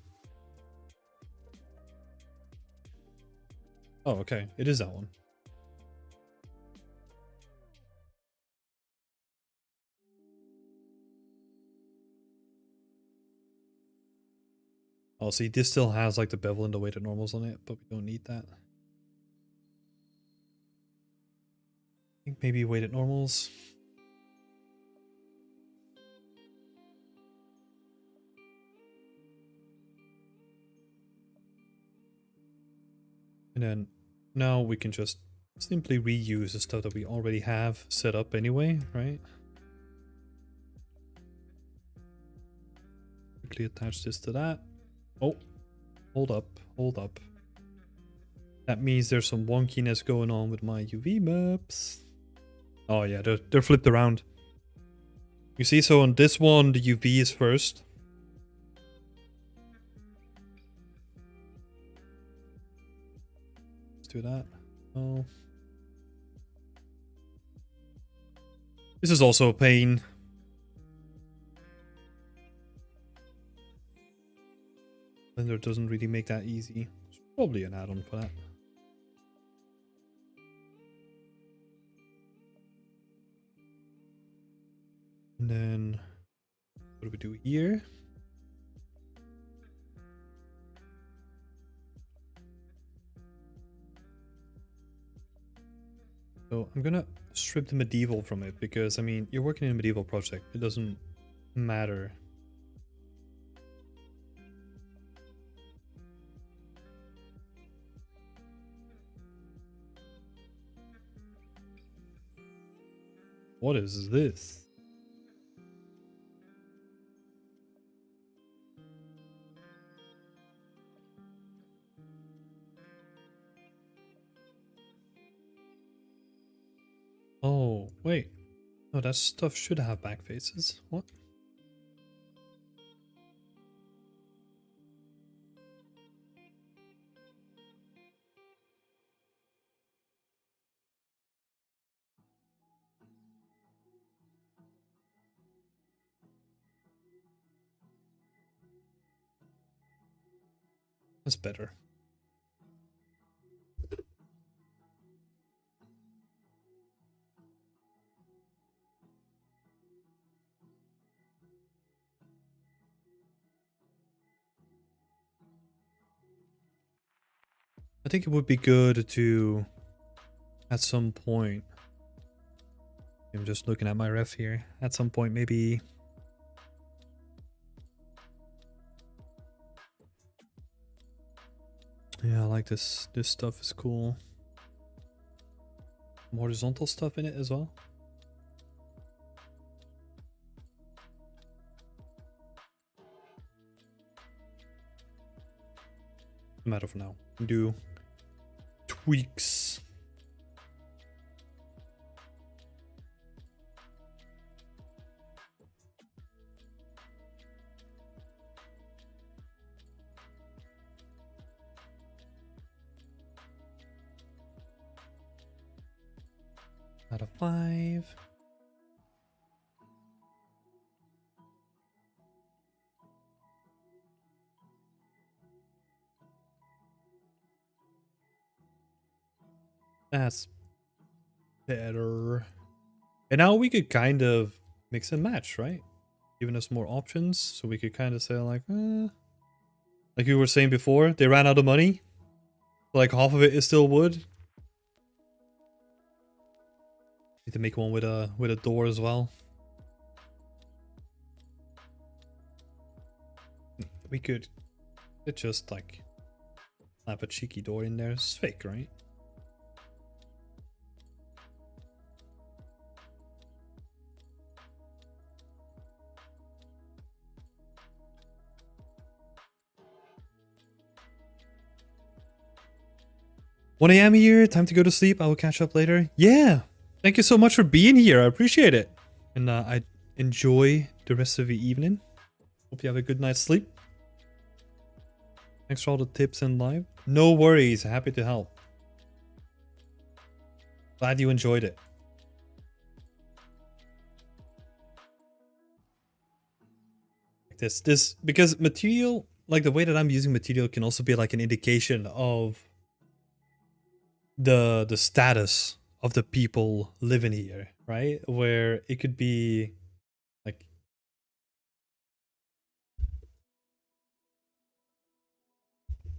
S1: Oh, okay. It is that one. Oh, see, this still has like the bevel and the weighted normals on it, but we don't need that. I think maybe weighted normals. And then now we can just simply reuse the stuff that we already have set up anyway, right? Quickly attach this to that. Oh, hold up, hold up. That means there's some wonkiness going on with my UV maps. Oh yeah, they're flipped around. You see, so on this one, the UV is first. Let's do that. Oh. This is also a pain. Blender doesn't really make that easy. It's probably an add-on for that. And then, what do we do here? So I'm gonna strip the medieval from it because, I mean, you're working in a medieval project. It doesn't matter. What is this? Oh, wait. No, that stuff should have back faces. What? That's better. I think it would be good to, at some point, I'm just looking at my ref here, at some point maybe yeah, I like this stuff is cool. Some horizontal stuff in it as well. No matter for now. Do tweaks. Out of 5. That's better. And now we could kind of mix and match, right? Giving us more options, so we could kind of say like you were saying before, they ran out of money. Like half of it is still wood. Need to make one with a door as well. We could just like slap a cheeky door in there. It's fake, right? "1 a.m. here, time to go to sleep. I will catch up later." Yeah, thank you so much for being here. I appreciate it. And I enjoy the rest of the evening. Hope you have a good night's sleep. Thanks for all the tips and live. No worries, happy to help. Glad you enjoyed it. Like this because material, like the way that I'm using material can also be like an indication of the status of the people living here, right? Where it could be like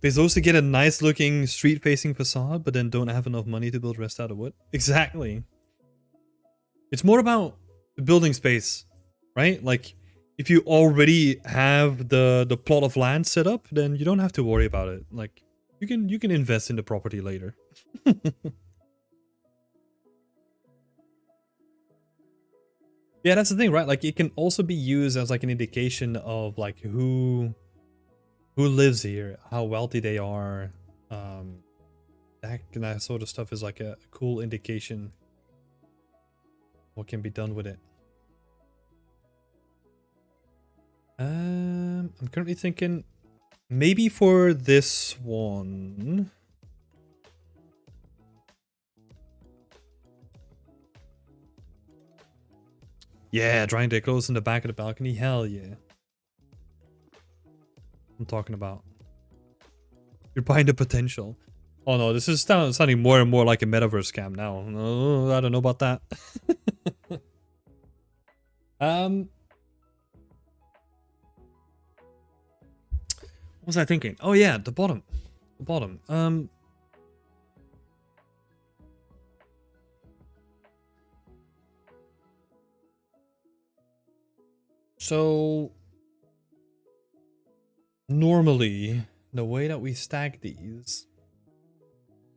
S1: They're supposed to get a nice looking street facing facade, but then don't have enough money to build rest out of wood. Exactly. It's more about the building space, right? Like if you already have the plot of land set up, then you don't have to worry about it. Like you can invest in the property later. Yeah, that's the thing, right? Like it can also be used as like an indication of like who lives here, how wealthy they are. That sort of stuff is like a cool indication what can be done with it. I'm currently thinking maybe for this one. Yeah, drying their clothes in the back of the balcony. Hell yeah. I'm talking about. You're buying the potential. Oh no, this is sounding more and more like a metaverse scam now. No, I don't know about that. What was I thinking? Oh yeah, the bottom. The bottom. So normally the way that we stack these,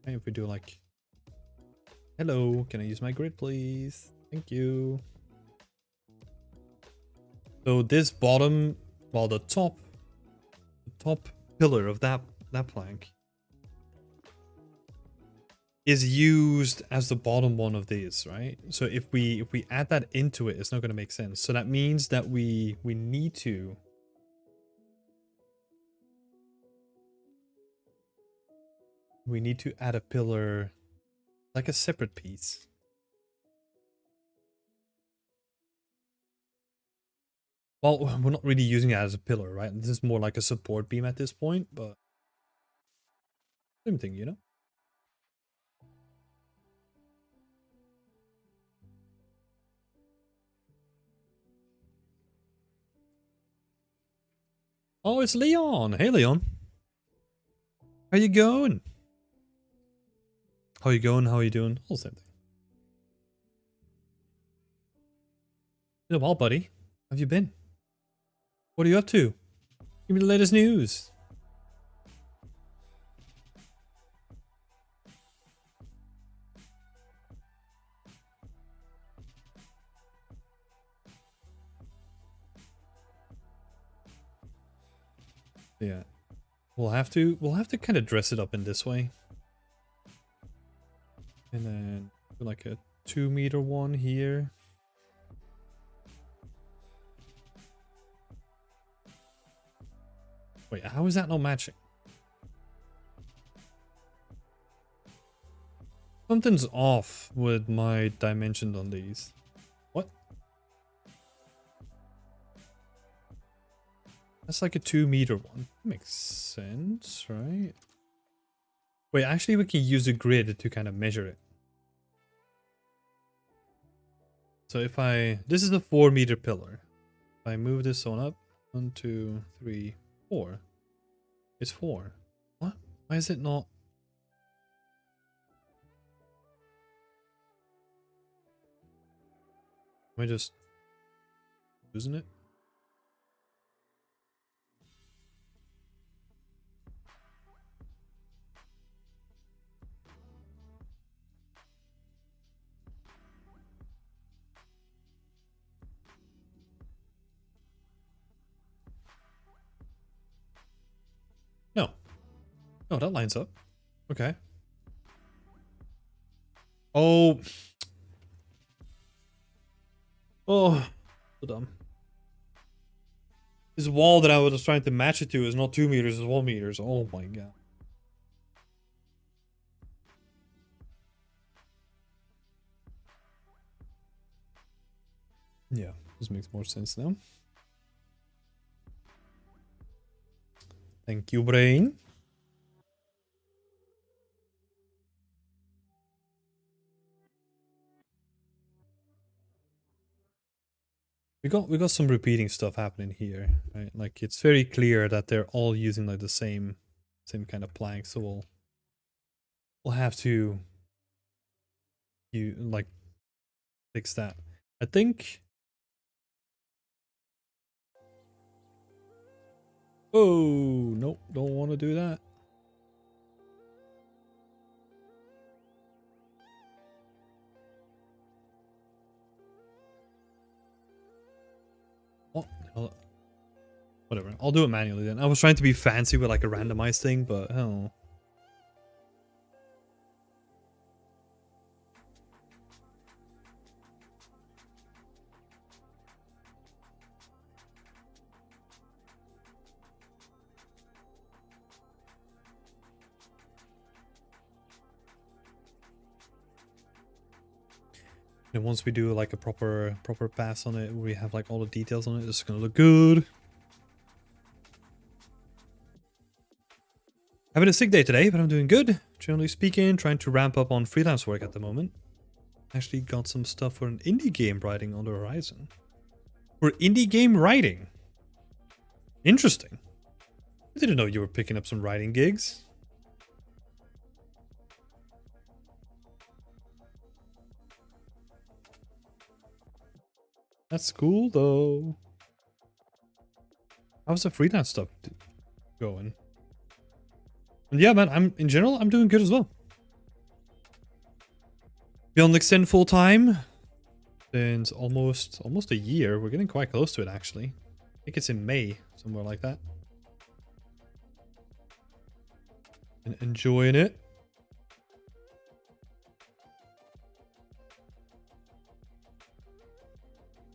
S1: if we do like, hello, can I use my grid please? Thank you. So this bottom, well, the top pillar of that plank is used as the bottom one of these, right? So if we add that into it, it's not going to make sense. So that means that we need to add a pillar, like a separate piece. Well, we're not really using it as a pillar, right? This is more like a support beam at this point, but same thing, you know? Oh, it's Leon. Hey, Leon. How you going? How you going? How are you doing? All the same thing. Been a while, buddy. How have you been? What are you up to? Give me the latest news. Yeah. We'll have to kind of dress it up in this way. And then like a 2-meter one here. Wait, how is that not matching? Something's off with my dimensions on these. What? That's like a 2-meter one. Makes sense, right? Wait, actually we can use a grid to kind of measure it. So if this is a 4-meter pillar. If I move this one up, 1, 2, 3, 4. It's 4. What? Why is it not? Am I just losing it? No. No, that lines up. Okay. Oh. Oh. So dumb. This wall that I was trying to match it to is not 2 meters, it's 1 meters. Oh my god. Yeah, this makes more sense now. Thank you, brain. We got some repeating stuff happening here, right? Like it's very clear that they're all using like the same same kind of plank, so we'll have to like fix that. I think. Oh nope, don't want to do that. Oh, whatever. I'll do it manually then. I was trying to be fancy with like a randomized thing, but oh. And once we do like a proper pass on it, we have like all the details on it, it's gonna look good. Having a sick day today, but I'm doing good. Generally speaking, trying to ramp up on freelance work at the moment. Actually got some stuff for an indie game writing on the horizon. For indie game writing? Interesting. I didn't know you were picking up some writing gigs. That's cool though. How's the freelance stuff going? And yeah, man, in general, I'm doing good as well. Beyond Extend full time since almost a year. We're getting quite close to it actually. I think it's in May, somewhere like that. And enjoying it.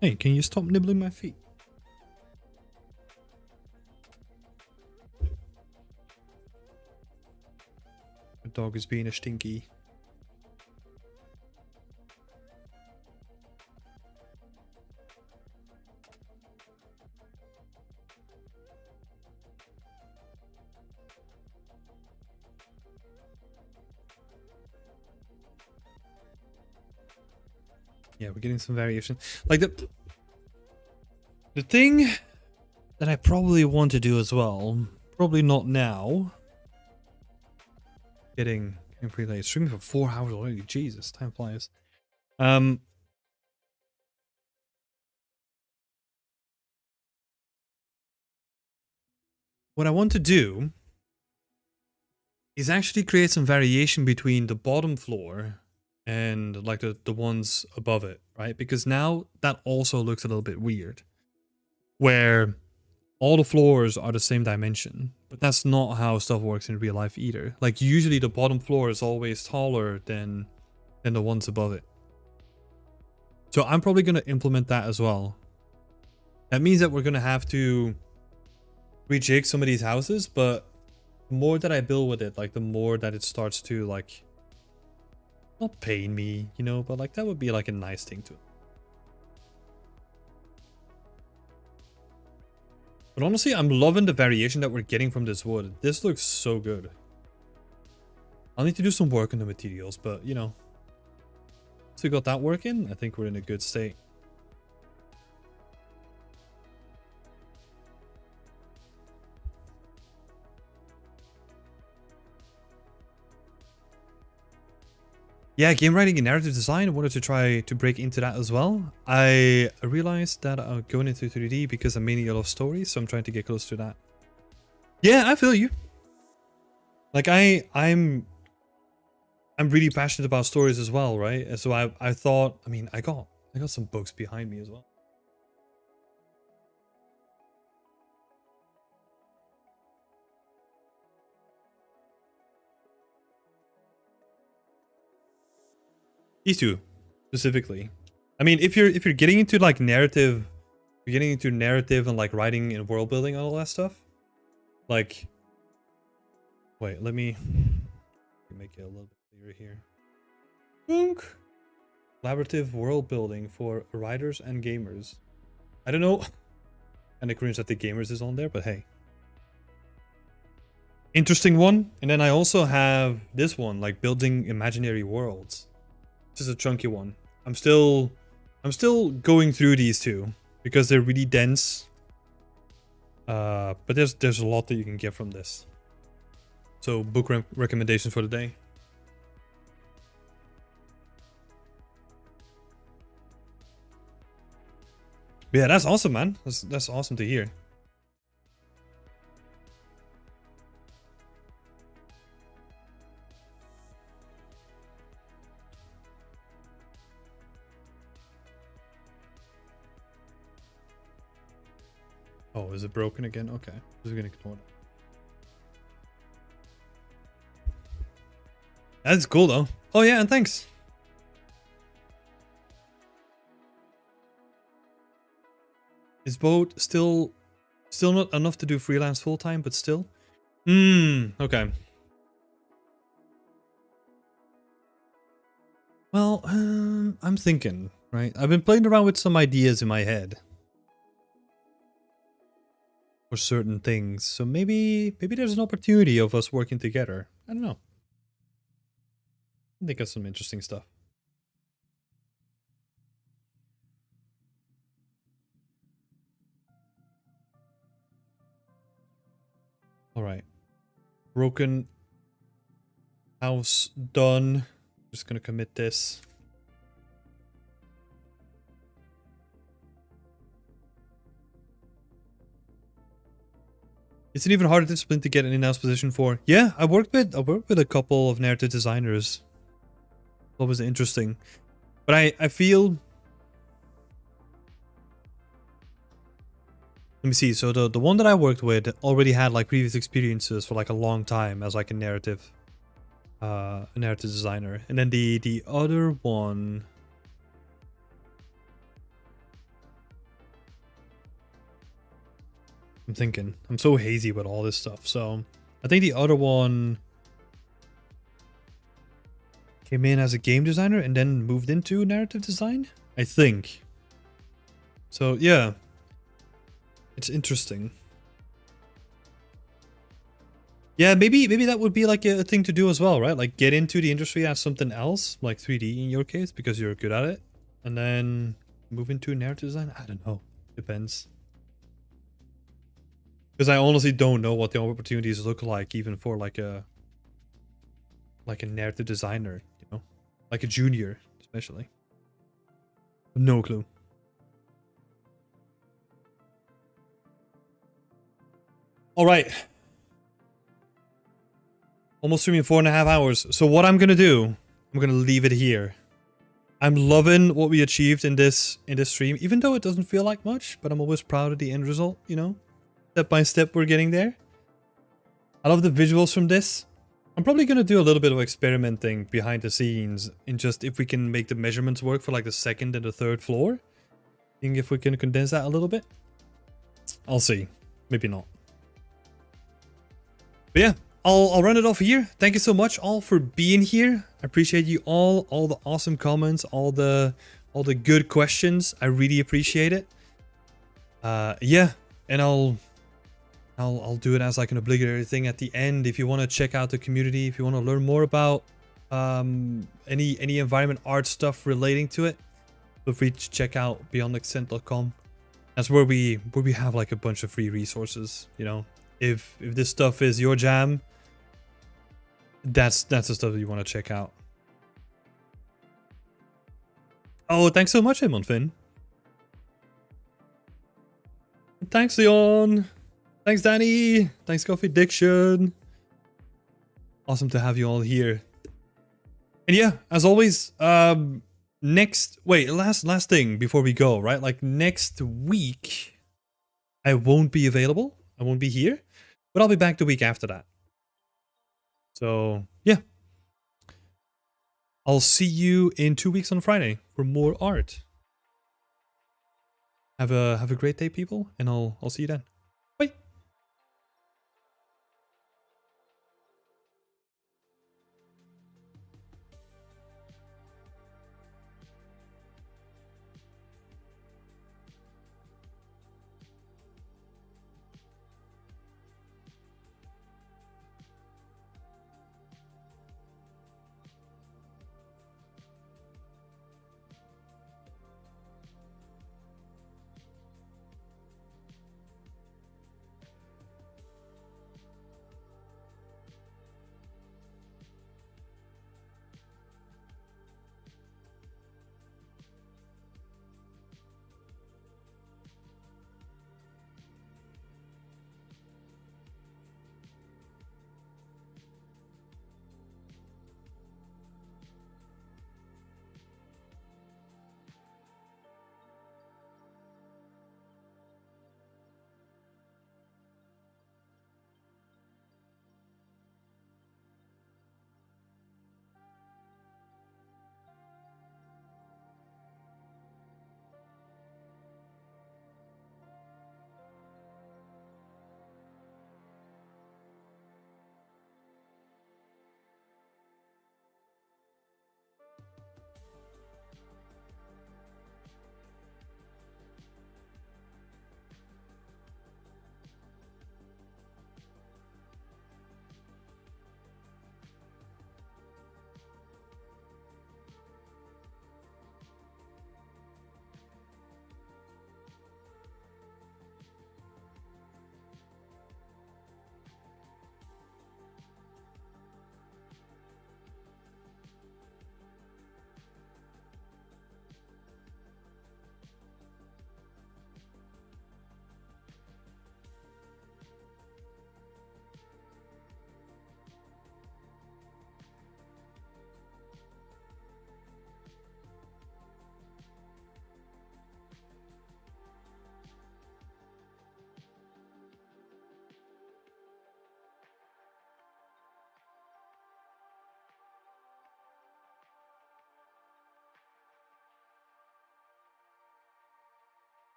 S1: Hey, can you stop nibbling my feet? The dog is being a stinky. Yeah, we're getting some variation. Like the thing that I probably want to do as well, probably not now. Getting pretty late. Streaming for 4 hours already. Jesus, time flies. What I want to do is actually create some variation between the bottom floor and like the ones above it, right? Because now that also looks a little bit weird. Where all the floors are the same dimension, but that's not how stuff works in real life either. Like usually the bottom floor is always taller than the ones above it. So I'm probably going to implement that as well. That means that we're going to have to rejig some of these houses, but the more that I build with it, like the more that it starts to like not pain me, you know, but like that would be like a nice thing to it. But honestly, I'm loving the variation that we're getting from this wood. This looks so good. I'll need to do some work on the materials, but you know, once we got that working, I think we're in a good state. Yeah, game writing and narrative design, I wanted to try to break into that as well. I realized that I'm going into 3D because I'm mainly a lot of stories, so I'm trying to get close to that. Yeah, I feel you. Like I'm really passionate about stories as well, right? And so I thought, I mean, I got some books behind me as well. These two specifically. I mean, if you're getting into like narrative, you're getting into narrative and like writing and world building and all that stuff. Like, wait, let me make it a little bit clearer here. Boonk. Collaborative world building for writers and gamers. I don't know. And the cringe that the gamers is on there, but hey. Interesting one. And then I also have this one, like building imaginary worlds. This is a chunky one. I'm still going through these two because they're really dense. But there's a lot that you can get from this. So book recommendations for the day. Yeah, that's awesome, man. That's awesome to hear. Oh, is it broken again? Okay, just gonna ignore that. That's cool though. Oh yeah, and thanks. Is boat still not enough to do freelance full time, but still? Okay. Well, I'm thinking, right? I've been playing around with some ideas in my head for certain things. So maybe there's an opportunity of us working together. I don't know. I think of some interesting stuff. All right. Broken house done. Just gonna commit this. It's an even harder discipline to get an in-house position for. Yeah, I worked with a couple of narrative designers. What was interesting, but I feel. Let me see. So the one that I worked with already had like previous experiences for like a long time as like a narrative designer, and then the other one. I'm thinking. I'm so hazy with all this stuff. So I think the other one came in as a game designer and then moved into narrative design, I think. So yeah, it's interesting. Yeah, maybe that would be like a thing to do as well, right? Like get into the industry as something else, like 3D in your case, because you're good at it, and then move into narrative design. I don't know. Depends. Because I honestly don't know what the opportunities look like, even for like a narrative designer, you know, like a junior, especially. No clue. All right. Almost streaming 4.5 hours. So what I'm gonna do, I'm gonna leave it here. I'm loving what we achieved in this stream, even though it doesn't feel like much, but I'm always proud of the end result, you know? Step by step, we're getting there. I love the visuals from this. I'm probably gonna do a little bit of experimenting behind the scenes in just if we can make the measurements work for like the second and the third floor. Seeing if we can condense that a little bit. I'll see. Maybe not. But yeah, I'll run it off here. Thank you so much all for being here. I appreciate you all the awesome comments, all the good questions. I really appreciate it. Yeah, and I'll do it as like an obligatory thing at the end. If you want to check out the community, if you want to learn more about any environment art stuff relating to it, feel free to check out beyondexcent.com. That's where we have like a bunch of free resources, you know. If this stuff is your jam, that's the stuff that you want to check out. Oh, thanks so much, Finn. Thanks, Leon. Thanks, Danny. Thanks, Coffee Diction. Awesome to have you all here. And yeah, as always, last thing before we go, right? Like next week, I won't be available. I won't be here, but I'll be back the week after that. So yeah, I'll see you in 2 weeks on Friday for more art. Have a great day, people, and I'll see you then.